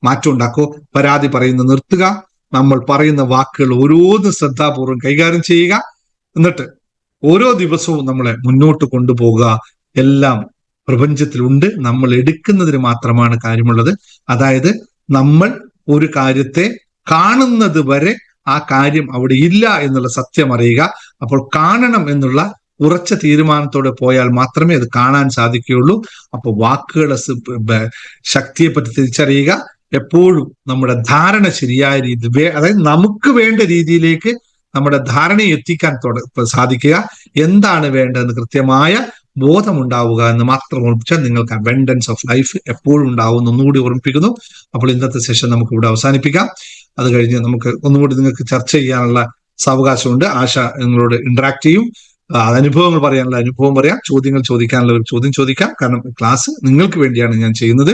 മാറ്റം ഉണ്ടാക്കുക. പരാതി പറയുന്നത് നിർത്തുക. നമ്മൾ പറയുന്ന വാക്കുകൾ ഓരോന്നും ശ്രദ്ധാപൂർവ്വം കൈകാര്യം ചെയ്യുക. എന്നിട്ട് ഓരോ ദിവസവും നമ്മളെ മുന്നോട്ട് കൊണ്ടുപോകുക. എല്ലാം പ്രപഞ്ചത്തിലുണ്ട്. നമ്മൾ എടുക്കുന്നതിന് മാത്രമാണ് കാര്യമുള്ളത്. അതായത് നമ്മൾ ഒരു കാര്യത്തെ കാണുന്നത് വരെ ആ കാര്യം അവിടെ ഇല്ല എന്നുള്ള സത്യം അറിയുക. അപ്പോൾ കാണണം എന്നുള്ള ഉറച്ച തീരുമാനത്തോടെ പോയാൽ മാത്രമേ അത് കാണാൻ സാധിക്കുകയുള്ളൂ. അപ്പൊ വാക്കുകളുടെ ശക്തിയെ പറ്റി തിരിച്ചറിയുക. എപ്പോഴും നമ്മുടെ ധാരണ ശരിയായ രീതിയിൽ, അതായത് നമുക്ക് വേണ്ട രീതിയിലേക്ക് നമ്മുടെ ധാരണയെ എത്തിക്കാൻ സാധിക്കുക. എന്താണ് വേണ്ടതെന്ന് കൃത്യമായ ബോധമുണ്ടാവുക എന്ന് മാത്രം ഓർമ്മിച്ചാൽ നിങ്ങൾക്ക് അബൻഡൻസ് ഓഫ് ലൈഫ് എപ്പോഴും ഉണ്ടാവും. ഒന്നുകൂടി ഓർമ്മിപ്പിക്കുന്നു. അപ്പോൾ ഇന്നത്തെ സെഷൻ നമുക്ക് ഇവിടെ അവസാനിപ്പിക്കാം. അത് കഴിഞ്ഞ് നമുക്ക് ഒന്നുകൂടി നിങ്ങൾക്ക് ചർച്ച ചെയ്യാനുള്ള സാവകാശമുണ്ട്. ആശ നിങ്ങളോട് ഇന്ററാക്ട് ചെയ്യും. അനുഭവങ്ങൾ പറയാനുള്ള അനുഭവം പറയാം. ചോദ്യങ്ങൾ ചോദിക്കാനുള്ള ഒരു ചോദ്യം ചോദിക്കാം. കാരണം ക്ലാസ് നിങ്ങൾക്ക് വേണ്ടിയാണ് ഞാൻ ചെയ്യുന്നത്.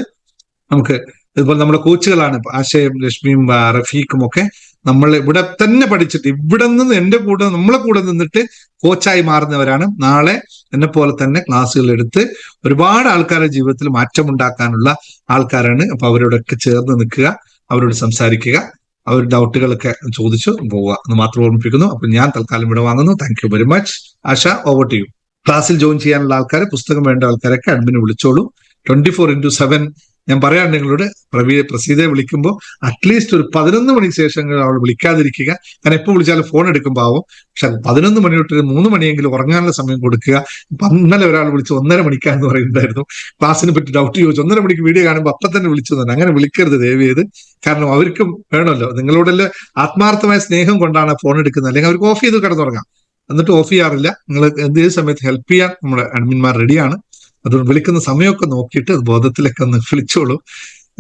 നമുക്ക് ഇതുപോലെ നമ്മുടെ കോച്ചുകളാണ് ആശയും ലക്ഷ്മിയും റഫീഖും ഒക്കെ നമ്മൾ ഇവിടെ തന്നെ പഠിച്ചിട്ട് ഇവിടെ നിന്ന് നമ്മളെ കൂടെ നിന്നിട്ട് കോച്ചായി മാറുന്നവരാണ്. നാളെ എന്നെ പോലെ തന്നെ ക്ലാസ്സുകൾ എടുത്ത് ഒരുപാട് ആൾക്കാരുടെ ജീവിതത്തിൽ മാറ്റമുണ്ടാക്കാനുള്ള ആൾക്കാരാണ്. അപ്പൊ അവരോടൊക്കെ ചേർന്ന് നിൽക്കുക, അവരോട് സംസാരിക്കുക, അവർ ഡൗട്ടുകളൊക്കെ ചോദിച്ചു പോവുക എന്ന് മാത്രം ഓർമ്മിപ്പിക്കുന്നു. അപ്പൊ ഞാൻ തൽക്കാലം ഇവിടെ വാങ്ങുന്നു. Thank you very much. Asha, over to you. ക്ലാസ്സിൽ ജോയിൻ ചെയ്യാനുള്ള ആൾക്കാരെ, പുസ്തകം വേണ്ട ആൾക്കാരൊക്കെ അഡ്മിനെ വിളിച്ചോളൂ. 24/7 ഞാൻ പറയാൻ നിങ്ങളോട് പ്രസീതയെ വിളിക്കുമ്പോൾ അറ്റ്ലീസ്റ്റ് ഒരു 11 മണിക്ക് ശേഷം അവൾ വിളിക്കാതിരിക്കുക. കാരണം എപ്പോൾ വിളിച്ചാലും ഫോൺ എടുക്കുമ്പോൾ ആവും. പക്ഷെ 11 മണി തൊട്ട് 3 മണിയെങ്കിലും ഉറങ്ങാനുള്ള സമയം കൊടുക്കുക. ഇന്നലെ ഒരാൾ വിളിച്ച് 1:30 മണിക്കാന്ന് പറയുന്നുണ്ടായിരുന്നു. ക്ലാസ്സിനെ പറ്റി ഡൗട്ട് ചോദിച്ചു. 1:30 മണിക്ക് വീഡിയോ കാണുമ്പോൾ അപ്പം തന്നെ വിളിച്ചു തന്നെ. അങ്ങനെ വിളിക്കരുത് ദയവ് ചെയ്ത്. കാരണം അവർക്കും വേണമല്ലോ, നിങ്ങളോടെല്ലാം ആത്മാർത്ഥമായ സ്നേഹം കൊണ്ടാണ് ഫോൺ എടുക്കുന്നത്. അല്ലെങ്കിൽ അവർക്ക് ഓഫ് ചെയ്ത് കിടന്നുറങ്ങാം. എന്നിട്ട് ഓഫ് ചെയ്യാറില്ല. നിങ്ങൾ എന്ത് സമയത്ത് ഹെൽപ്പ് ചെയ്യാൻ നമ്മുടെ അഡ്മിന്മാർ റെഡിയാണ്. അതുകൊണ്ട് വിളിക്കുന്ന സമയമൊക്കെ നോക്കിയിട്ട് ബോധത്തിലൊക്കെ ഒന്ന് വിളിച്ചോളൂ.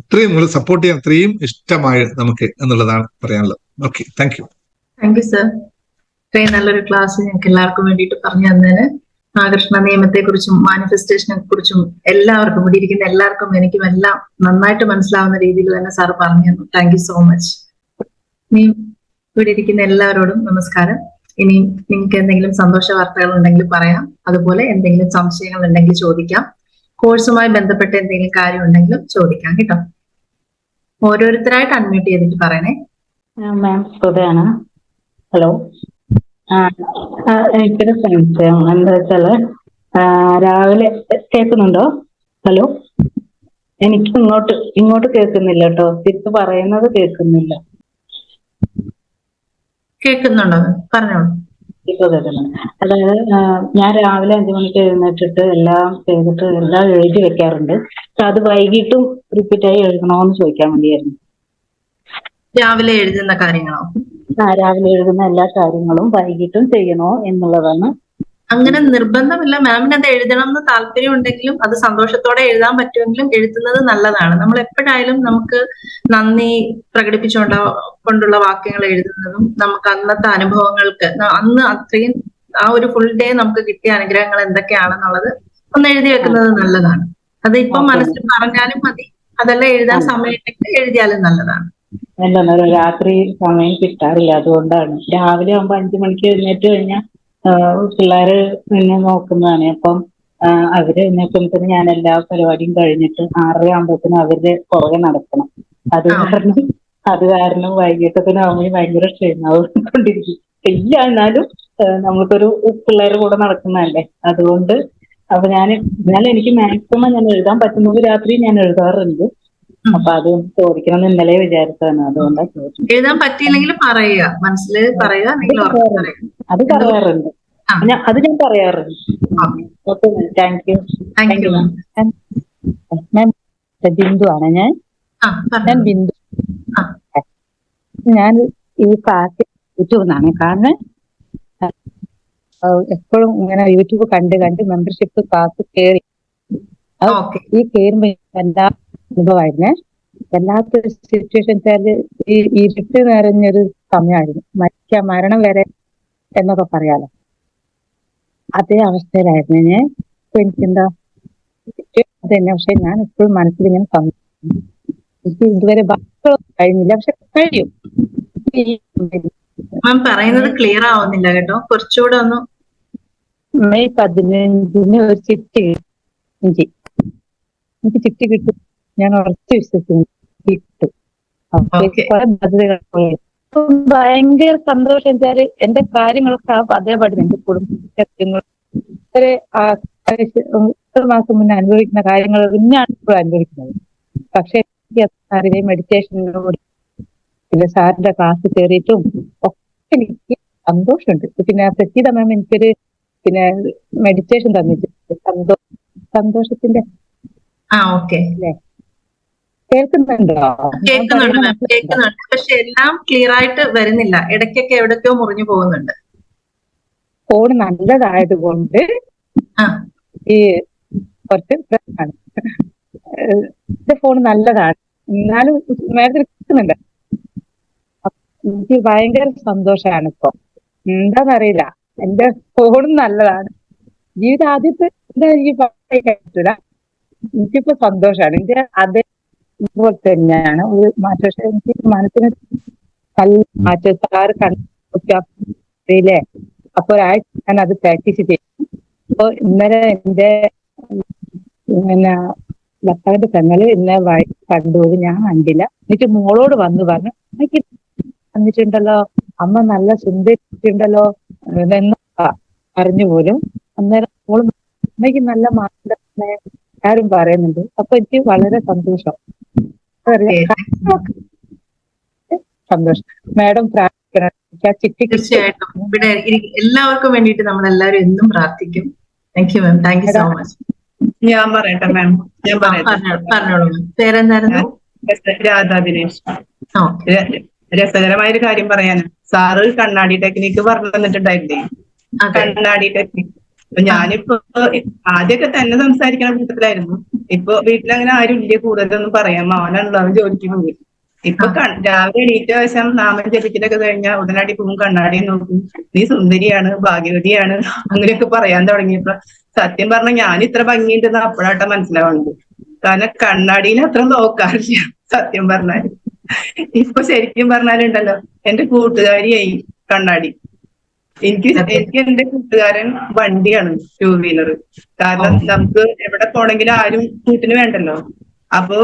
ഇത്രയും നിങ്ങൾ സപ്പോർട്ട് ചെയ്യാൻ ഇത്രയും ഇഷ്ടമായി നമുക്ക് എന്നുള്ളതാണ് പറയാനുള്ളത്. Okay, thank you. Thank you sir. ഇത്രയും നല്ലൊരു ക്ലാസ് ഞങ്ങൾക്ക് എല്ലാവർക്കും വേണ്ടിയിട്ട് പറഞ്ഞു തന്നതിന്, ആകർഷണ നിയമത്തെ കുറിച്ചും മാനിഫെസ്റ്റേഷനെ കുറിച്ചും എല്ലാവർക്കും ഇവിടെ ഇരിക്കുന്ന എല്ലാവർക്കും എനിക്കും എല്ലാം നന്നായിട്ട് മനസ്സിലാവുന്ന രീതിയിൽ തന്നെ സാർ പറഞ്ഞു തന്നു. Thank you so much. ഇനി ഇവിടെ ഇരിക്കുന്ന എല്ലാവരോടും നമസ്കാരം. ഇനി നിങ്ങൾക്ക് എന്തെങ്കിലും സന്തോഷ വാർത്തകൾ ഉണ്ടെങ്കിൽ പറയാം. അതുപോലെ എന്തെങ്കിലും സംശയങ്ങൾ ഉണ്ടെങ്കിൽ ചോദിക്കാം. കോഴ്സുമായി ബന്ധപ്പെട്ട എന്തെങ്കിലും കാര്യം ഉണ്ടെങ്കിലും ചോദിക്കാം കേട്ടോ. ഓരോരുത്തരായിട്ട് അൺമ്യൂട്ട് ചെയ്തിട്ട് പറയണേ. മാം സുധയാണ്. ഹലോ. എനിക്കൊരു സംശയം എന്താ വെച്ചാല്, രാവിലെ കേൾക്കുന്നുണ്ടോ? ഹലോ. എനിക്ക് ഇങ്ങോട്ട് കേൾക്കുന്നില്ല കേട്ടോ. തിരിച്ച് പറയുന്നത് കേൾക്കുന്നില്ല. കേൾക്കുന്നുണ്ടോ? പറഞ്ഞോളൂ. ഇപ്പൊ കേൾക്കുന്നുണ്ട്. അതായത് ഞാൻ രാവിലെ 5 മണിക്ക് എഴുന്നേറ്റിട്ട് എല്ലാം ചെയ്തിട്ട് എല്ലാം എഴുതി വെക്കാറുണ്ട്. പക്ഷെ അത് വൈകിട്ടും റിപ്പീറ്റായി എഴുതണോന്ന് ചോദിക്കാൻ വേണ്ടിയായിരുന്നു. രാവിലെ എഴുതുന്ന കാര്യങ്ങളോ? രാവിലെ എഴുതുന്ന എല്ലാ കാര്യങ്ങളും വൈകിട്ടും ചെയ്യണോ എന്നുള്ളതാണ്. അങ്ങനെ നിർബന്ധമില്ല. മാമിന് അത് എഴുതണം എന്ന് താല്പര്യം ഉണ്ടെങ്കിലും അത് സന്തോഷത്തോടെ എഴുതാൻ പറ്റുമെങ്കിലും എഴുതുന്നത് നല്ലതാണ്. നമ്മൾ എപ്പോഴായാലും നമുക്ക് നന്ദി കൊണ്ടുള്ള വാക്യങ്ങൾ എഴുതുന്നതും നമുക്ക് അന്നത്തെ അനുഭവങ്ങൾക്ക് അന്ന് അത്രയും ആ ഒരു ഫുൾ ഡേ നമുക്ക് കിട്ടിയ അനുഗ്രഹങ്ങൾ എന്തൊക്കെയാണെന്നുള്ളത് ഒന്ന് എഴുതി വെക്കുന്നത് നല്ലതാണ്. അത് ഇപ്പം മനസ്സിൽ പറഞ്ഞാലും മതി, അതല്ല എഴുതാൻ സമയമുണ്ടെങ്കിൽ എഴുതിയാലും നല്ലതാണ്. എന്താ രാത്രി സമയം കിട്ടാറില്ല, അതുകൊണ്ടാണ്. രാവിലെ ആകുമ്പോ 5 മണിക്ക് എഴുന്നേറ്റ് കഴിഞ്ഞാൽ പിള്ളേര് എന്നെ നോക്കുന്നതാണ്. അപ്പം അവര് എഴുന്നേൽക്കുമ്പത്തിന് ഞാൻ എല്ലാ പരിപാടിയും കഴിഞ്ഞിട്ട് 6:30 ആകുമ്പോഴത്തേനും അവരുടെ പുറകെ നടക്കണം. അത് കാരണം വൈകിട്ടത്തിനാകുമ്പോൾ ഭയങ്കര ക്ഷീണാവുകൊണ്ടിരിക്കും. ഇല്ല എന്നാലും നമുക്കൊരു പിള്ളേരുടെ കൂടെ നടക്കുന്നതല്ലേ, അതുകൊണ്ട് അപ്പൊ എന്നാലും എനിക്ക് മാക്സിമം ഞാൻ എഴുതാൻ പറ്റുന്നത് രാത്രി ഞാൻ എഴുതാറുണ്ട്. അപ്പൊ അത് ചോദിക്കണം എന്ന് ഇന്നലെ വിചാരിച്ചതാണ്, അതുകൊണ്ടാണ് ചോദിച്ചത്. എഴുതാൻ പറ്റിയില്ലെങ്കിൽ പറയുക, മനസ്സിൽ പറയുക. അത് പറയാറുണ്ട്. അത് ഞാൻ പറയാറുണ്ട്. Okay ma'am, thank you. Thank you ma'am. Ma'am Bindu ആണ് ഞാൻ. ആ ഞാൻ പറഞ്ഞോളൂ. ബിന്ദു. ആ. ഞാൻ ഈ ക്ലാസ് യൂട്യൂബ് നിന്നാണ് കാണുന്നത്. എപ്പോഴും ഇങ്ങനെ യൂട്യൂബ് കണ്ട് മെമ്പർഷിപ്പ് ക്ലാസ് കയറി. ഓക്കെ. ഈ കയറുമ്പോ എല്ലാ അനുഭവമായിരുന്നേ. വല്ലാത്തൊരു സിറ്റുവേഷൻ വെച്ചാല് ഈ ഇരുട്ട് നിറഞ്ഞൊരു സമയമായിരുന്നു. മരണം വരെ എന്നൊക്കെ പറയാലോ. അതേ അവസ്ഥയിലായിരുന്നു ഞാൻ. എനിക്കെന്താ അത് തന്നെ. പക്ഷെ ഞാൻ എപ്പോഴും മനസ്സിൽ ഇങ്ങനെ എനിക്ക് ഇതുവരെ കഴിഞ്ഞില്ല, പക്ഷെ കഴിയും. മാം പറയുന്നത് ക്ലിയർ ആവുന്നില്ല കേട്ടോ, കുറച്ചുകൂടെ ഒന്ന്. മെയ് 15 ഒരു ചിട്ടി എനിക്ക് ചിട്ടി കിട്ടും. ഞാൻ ഉറച്ചു വിശ്വസിക്കുന്നു കിട്ടും. Okay. കുറെ ബാധ്യതകൾ ഭയങ്കര സന്തോഷം വെച്ചാല് എന്റെ കാര്യങ്ങളൊക്കെ അതേപടി എന്റെ കുടുംബങ്ങൾ ഒരു മാസം മുന്നേ അനുഭവിക്കുന്ന കാര്യങ്ങൾ പിന്നെയാണ് ഇപ്പോൾ അനുഭവിക്കുന്നത്. പക്ഷെ എനിക്ക് മെഡിറ്റേഷനിലൂടെ പിന്നെ സാറിന്റെ ക്ലാസ് കയറിയിട്ടും ഒക്കെ എനിക്ക് സന്തോഷമുണ്ട്. പിന്നെ പ്രത്യേക മാം എനിക്കൊരു പിന്നെ മെഡിറ്റേഷൻ തന്നിട്ടുണ്ട് സന്തോഷത്തിന്റെ. ഓക്കെ. കേൾക്കുന്നുണ്ടോ? കേൾക്കുന്നുണ്ട് മാം, കേൾക്കുന്നുണ്ട്. പക്ഷെ എല്ലാം ക്ലിയർ ആയിട്ട് വരുന്നില്ല, ഇടയ്ക്കൊക്കെ എവിടേക്കോ മുറിഞ്ഞു പോകുന്നുണ്ട്. ഫോൺ നല്ലതായത് കൊണ്ട് ഈ കുറച്ച് പ്രശ്നമാണ്. എന്റെ ഫോൺ നല്ലതാണ്, എന്നാലും നേരത്തെ കേൾക്കുന്നുണ്ട്. എനിക്ക് ഭയങ്കര സന്തോഷമാണ് ഇപ്പൊ. എന്താന്നറിയില്ല, എന്റെ ഫോണും നല്ലതാണ്. ജീവിതം ആദ്യത്തെ എനിക്ക് പറ്റില്ല. എനിക്കിപ്പോ സന്തോഷമാണ്. എനിക്ക് അതേപോലെ തന്നെയാണ് ഒരു മാറ്റം. പക്ഷെ എനിക്ക് മനസ്സിന് നല്ല മാറ്റം. സാറ് കണ്ടില്ലേ? അപ്പൊ ഒരാഴ്ച ഞാൻ അത് പ്രാക്ടീസ് ചെയ്യും. അപ്പൊ ഇന്നലെ എന്റെ പിന്നെ ഭർത്താവിന്റെ പെങ്ങള് ഇന്നെ കണ്ടുപോയി, ഞാൻ കണ്ടില്ല. എന്നിട്ട് മോളോട് വന്ന് പറഞ്ഞു എനിക്ക് വന്നിട്ടുണ്ടല്ലോ, അമ്മ നല്ല സുന്ദരിച്ചിട്ടുണ്ടല്ലോ എന്ന് പറഞ്ഞു പോലും. അന്നേരം മോള് അമ്മയ്ക്ക് നല്ല മാറ്റം എല്ലാരും പറയുന്നുണ്ട്. അപ്പൊ എനിക്ക് വളരെ സന്തോഷം. സന്തോഷം. മാഡം പ്രാർത്ഥിക്കണം. തീർച്ചയായിട്ടും ഇവിടെ എല്ലാവർക്കും വേണ്ടിയിട്ട് നമ്മൾ എല്ലാവരും എന്നും പ്രാർത്ഥിക്കും. Thank you ma'am, thank you so much. ഞാൻ പറയട്ടെ മാം, ഞാൻ പറഞ്ഞോളൂ മാം. പേരെന്തായിരുന്നു? രാധാ ദിനേശ്. രസകരമായൊരു കാര്യം പറയാന്, സാറ് കണ്ണാടി ടെക്നിക്ക് പറഞ്ഞു തന്നിട്ടുണ്ടായില്ലേ? കണ്ണാടി ടെക്നിക്ക്. അപ്പൊ ഞാനിപ്പോ ആദ്യമൊക്കെ തന്നെ സംസാരിക്കണ കൂട്ടത്തിലായിരുന്നു. ഇപ്പൊ വീട്ടിലങ്ങനെ ആരും ഇല്ല കൂടുതലൊന്നും പറയാം. മോനാണല്ലോ, അവൻ ജോലിക്ക് പോകും. ഇപ്പൊ രാവിലെ എണീറ്റ വശം നാമം ജപിക്കലൊക്കെ കഴിഞ്ഞാൽ ഉടനടി പോകും, കണ്ണാടിയും നോക്കും. നീ സുന്ദരിയാണ്, ഭാഗ്യവതിയാണ്, അങ്ങനെയൊക്കെ പറയാൻ തുടങ്ങിയപ്പോ സത്യം പറഞ്ഞ ഞാൻ ഇത്ര ഭംഗിയുണ്ടെന്ന് അപ്പോഴാട്ടോ മനസ്സിലാവുന്നത്. കാരണം കണ്ണാടിയിൽ അത്ര നോക്കാറില്ല സത്യം പറഞ്ഞാൽ. ഇപ്പൊ ശരിക്കും പറഞ്ഞാലുണ്ടല്ലോ, എന്റെ കൂട്ടുകാരിയായി കണ്ണാടി. എനിക്ക് എന്റെ കൂട്ടുകാരൻ വണ്ടിയാണ്, 2 വീലർ. കാരണം നമുക്ക് എവിടെ പോണെങ്കിലും ആരും കൂട്ടിന് വേണ്ടല്ലോ. അപ്പൊ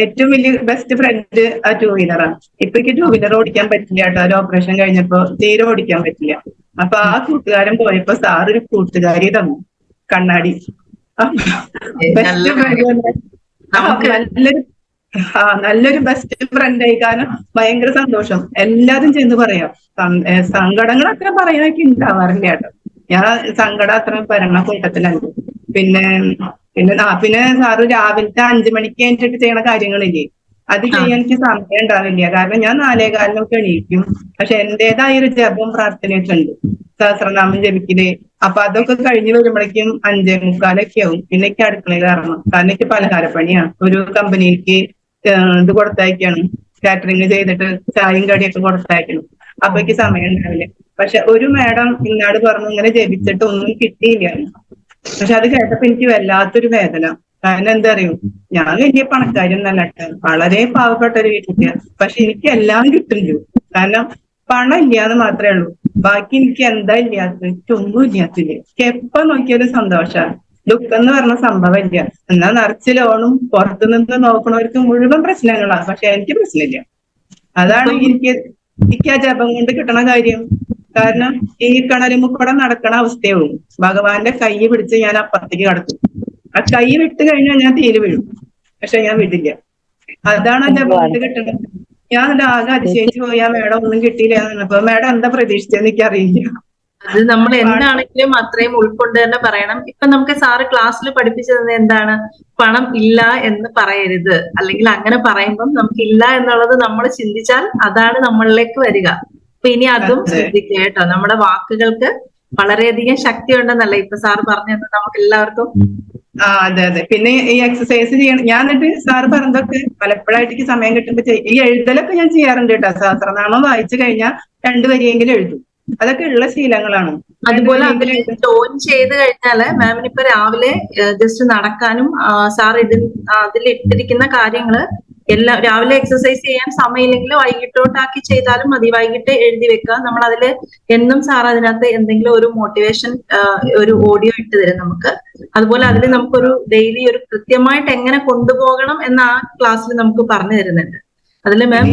ഏറ്റവും വലിയ ബെസ്റ്റ് ഫ്രണ്ട് ആ 2 വീലറാണ്. ഇപ്പൊ എനിക്ക് 2 വീലർ ഓടിക്കാൻ പറ്റില്ല കേട്ടോ. ഒരു ഓപ്പറേഷൻ കഴിഞ്ഞപ്പോ തീരെ ഓടിക്കാൻ പറ്റില്ല. അപ്പൊ ആ കൂട്ടുകാരൻ പോയപ്പോ സാറൊരു കൂട്ടുകാരി തന്നു, കണ്ണാടി. ബെസ്റ്റ് ഫ്രണ്ട്, നല്ലൊരു ബെസ്റ്റ് ഫ്രണ്ടായി. കാരണം ഭയങ്കര സന്തോഷം. എല്ലാരും ചെന്ന് പറയാം. സങ്കടങ്ങൾ അത്ര പറയാനൊക്കെ ഉണ്ടാവാറില്ല കേട്ടോ. ഞാൻ സങ്കടം അത്ര വരണ കൂട്ടത്തിലല്ല. പിന്നെ സാറ് രാവിലത്തെ 5 മണിക്ക് കഴിഞ്ഞിട്ട് ചെയ്യണ കാര്യങ്ങളില്ലേ, അത് ചെയ്യാൻ എനിക്ക് സമയം ഉണ്ടാവില്ല. കാരണം ഞാൻ 4:15 എണീക്കും. പക്ഷെ എന്റേതായ ഒരു ജപം പ്രാർത്ഥനയൊക്കെ ഉണ്ട്, സഹസ്രനാമം ജപിക്കല്. അപ്പൊ അതൊക്കെ കഴിഞ്ഞ് വരുമ്പോഴേക്കും 5:45 ആവും. പിന്നെ എനിക്ക് അടുക്കളയിൽ ഇറങ്ങണം. കാരണം എനിക്ക് പലഹാരപ്പണിയാണ്. ഒരു കമ്പനിക്ക് ഇത് കൊടുത്തയക്കാണ്, കാറ്ററിംഗ് ചെയ്തിട്ട് ചായയും കടിയൊക്കെ കൊടുത്തയക്കണം. അപ്പൊ എനിക്ക് സമയം ഉണ്ടാവില്ല. പക്ഷെ ഒരു മാഡം ഇന്നാട് പറഞ്ഞു ഇങ്ങനെ ജപിച്ചിട്ട് ഒന്നും കിട്ടിയില്ല. പക്ഷെ അത് കേട്ടപ്പോ എനിക്ക് വല്ലാത്തൊരു വേദന. കാരണം എന്താ അറിയോ, ഞാൻ വലിയ പണക്കാരൊന്നല്ല, വളരെ പാവപ്പെട്ട ഒരു വീട്ടില്. പക്ഷെ എനിക്ക് എല്ലാം കിട്ടുന്നു. കാരണം പണം ഇല്ലാന്ന് മാത്രമേ ഉള്ളൂ, ബാക്കി എനിക്ക് എന്താ ഇല്ലാത്ത, ഒന്നും ഇല്ലാത്തില്ല. എപ്പോ നോക്കിയാലും സന്തോഷമാണ്. ദുഃഖം എന്ന് പറഞ്ഞ സംഭവം ഇല്ല. എന്നാൽ നിറച്ച് ലോണും പുറത്തു നിന്ന് നോക്കണവർക്ക് മുഴുവൻ പ്രശ്നങ്ങളാണ്. പക്ഷെ എനിക്ക് പ്രശ്നമില്ല. അതാണ് എനിക്ക് ആ ജപം കൊണ്ട് കിട്ടണ കാര്യം. കാരണം ഈ കണലുമുക്കൂടെ നടക്കണ അവസ്ഥയാവും. ഭഗവാന്റെ കൈ പിടിച്ച് ഞാൻ അപ്പുറത്തേക്ക് കടക്കും. ആ കൈ വിട്ട് കഴിഞ്ഞാൽ ഞാൻ തീരെ വീഴും. പക്ഷെ ഞാൻ വിടില്ല. അതാണ് ആ ജപം കൊണ്ട് കിട്ടുന്നത്. ഞാൻ ആകെ അതിശയിച്ചു പോയി. ആ മേഡം ഒന്നും കിട്ടിയില്ല എന്ന് പറഞ്ഞപ്പോ, മേഡം എന്താ പ്രതീക്ഷിച്ചതെന്ന് എനിക്ക് അറിയില്ല. അത് നമ്മൾ എന്താണെങ്കിലും അത്രയും ഉൾക്കൊണ്ട് തന്നെ പറയണം. ഇപ്പൊ നമുക്ക് സാറ് ക്ലാസ്സിൽ പഠിപ്പിച്ചത് എന്താണ്? പണം ഇല്ല എന്ന് പറയരുത്, അല്ലെങ്കിൽ അങ്ങനെ പറയുമ്പം നമുക്ക് ഇല്ല എന്നുള്ളത് നമ്മൾ ചിന്തിച്ചാൽ അതാണ് നമ്മളിലേക്ക് വരിക. അപ്പൊ ഇനി അതും ശ്രദ്ധിക്കുക കേട്ടോ. നമ്മുടെ വാക്കുകൾക്ക് വളരെയധികം ശക്തി ഉണ്ടെന്നല്ല ഇപ്പൊ സാറ് പറഞ്ഞത് നമുക്ക് എല്ലാവർക്കും. അതെ അതെ. പിന്നെ ഈ എക്സസൈസ് ചെയ്യണം. ഞാൻ എന്നിട്ട് സാറ് പറഞ്ഞതൊക്കെ പലപ്പോഴായിട്ട് എനിക്ക് സമയം കിട്ടുമ്പോ ഈ എഴുതലൊക്കെ ഞാൻ ചെയ്യാറുണ്ട് കേട്ടോ. സഹസ്രനാമം വായിച്ചു കഴിഞ്ഞാൽ 2 വരിയെങ്കിലും എഴുതും. അതൊക്കെ ഉള്ള ശീലങ്ങളാണ്. അതുപോലെ അതിൽ ജോയിൻ ചെയ്ത് കഴിഞ്ഞാല് മാമിന് ഇപ്പൊ രാവിലെ ജസ്റ്റ് നടക്കാനും സാർ അതിൽ ഇട്ടിരിക്കുന്ന കാര്യങ്ങള് എല്ലാം രാവിലെ എക്സസൈസ് ചെയ്യാൻ സമയമില്ലെങ്കിൽ വൈകിട്ടോട്ടാക്കി ചെയ്താലും മതി. വൈകിട്ട് എഴുതി വെക്കുക. നമ്മൾ അതില് എന്നും സാർ അതിനകത്ത് എന്തെങ്കിലും ഒരു മോട്ടിവേഷൻ ഒരു ഓഡിയോ ഇട്ട് തരും നമുക്ക്. അതുപോലെ അതിൽ നമുക്കൊരു ഡെയിലി ഒരു കൃത്യമായിട്ട് എങ്ങനെ കൊണ്ടുപോകണം എന്ന് ആ ക്ലാസ്സിൽ നമുക്ക് പറഞ്ഞു തരുന്നുണ്ട്. അതില് മാം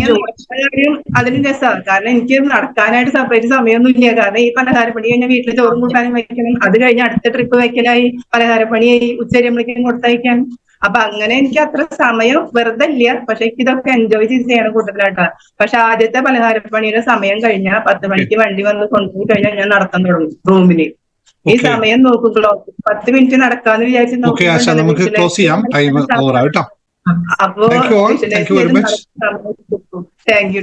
അതിന് രസമാണ്. കാരണം എനിക്ക് നടക്കാനായിട്ട് സെപ്പറേറ്റ് സമയമൊന്നും ഇല്ല. കാരണം ഈ പലഹാരപ്പണി കഴിഞ്ഞാൽ വീട്ടിൽ ചോറും കൂട്ടാനും വയ്ക്കണം. അത് കഴിഞ്ഞ് അടുത്ത ട്രിപ്പ് വയ്ക്കലായി, പലഹാരപ്പണിയായി, ഉച്ചരിയുമ്പോഴേക്കും കൊടുത്തയക്കാൻ. അപ്പൊ അങ്ങനെ എനിക്ക് അത്ര സമയം വെറുതെ ഇല്ല. പക്ഷെ എനിക്ക് ഇതൊക്കെ എൻജോയ് ചെയ്ത് ചെയ്യണം കൂട്ടത്തിലായിട്ടാണ്. പക്ഷെ ആദ്യത്തെ പലഹാരപ്പണിയുടെ സമയം കഴിഞ്ഞാൽ 10 മണിക്ക് വണ്ടി വന്ന് കൊണ്ടുപോയി കഴിഞ്ഞാൽ ഞാൻ നടത്താൻ തുടങ്ങും റൂമില്. ഈ സമയം നോക്കുള്ളൂ. 10 മിനിറ്റ് നടക്കാന്ന് വിചാരിച്ച് നമുക്ക് ക്ലോസ് ചെയ്യാം. ടൈം ഓവർ ആയിട്ടോ. അപ്പോ thank you very much. Thank you.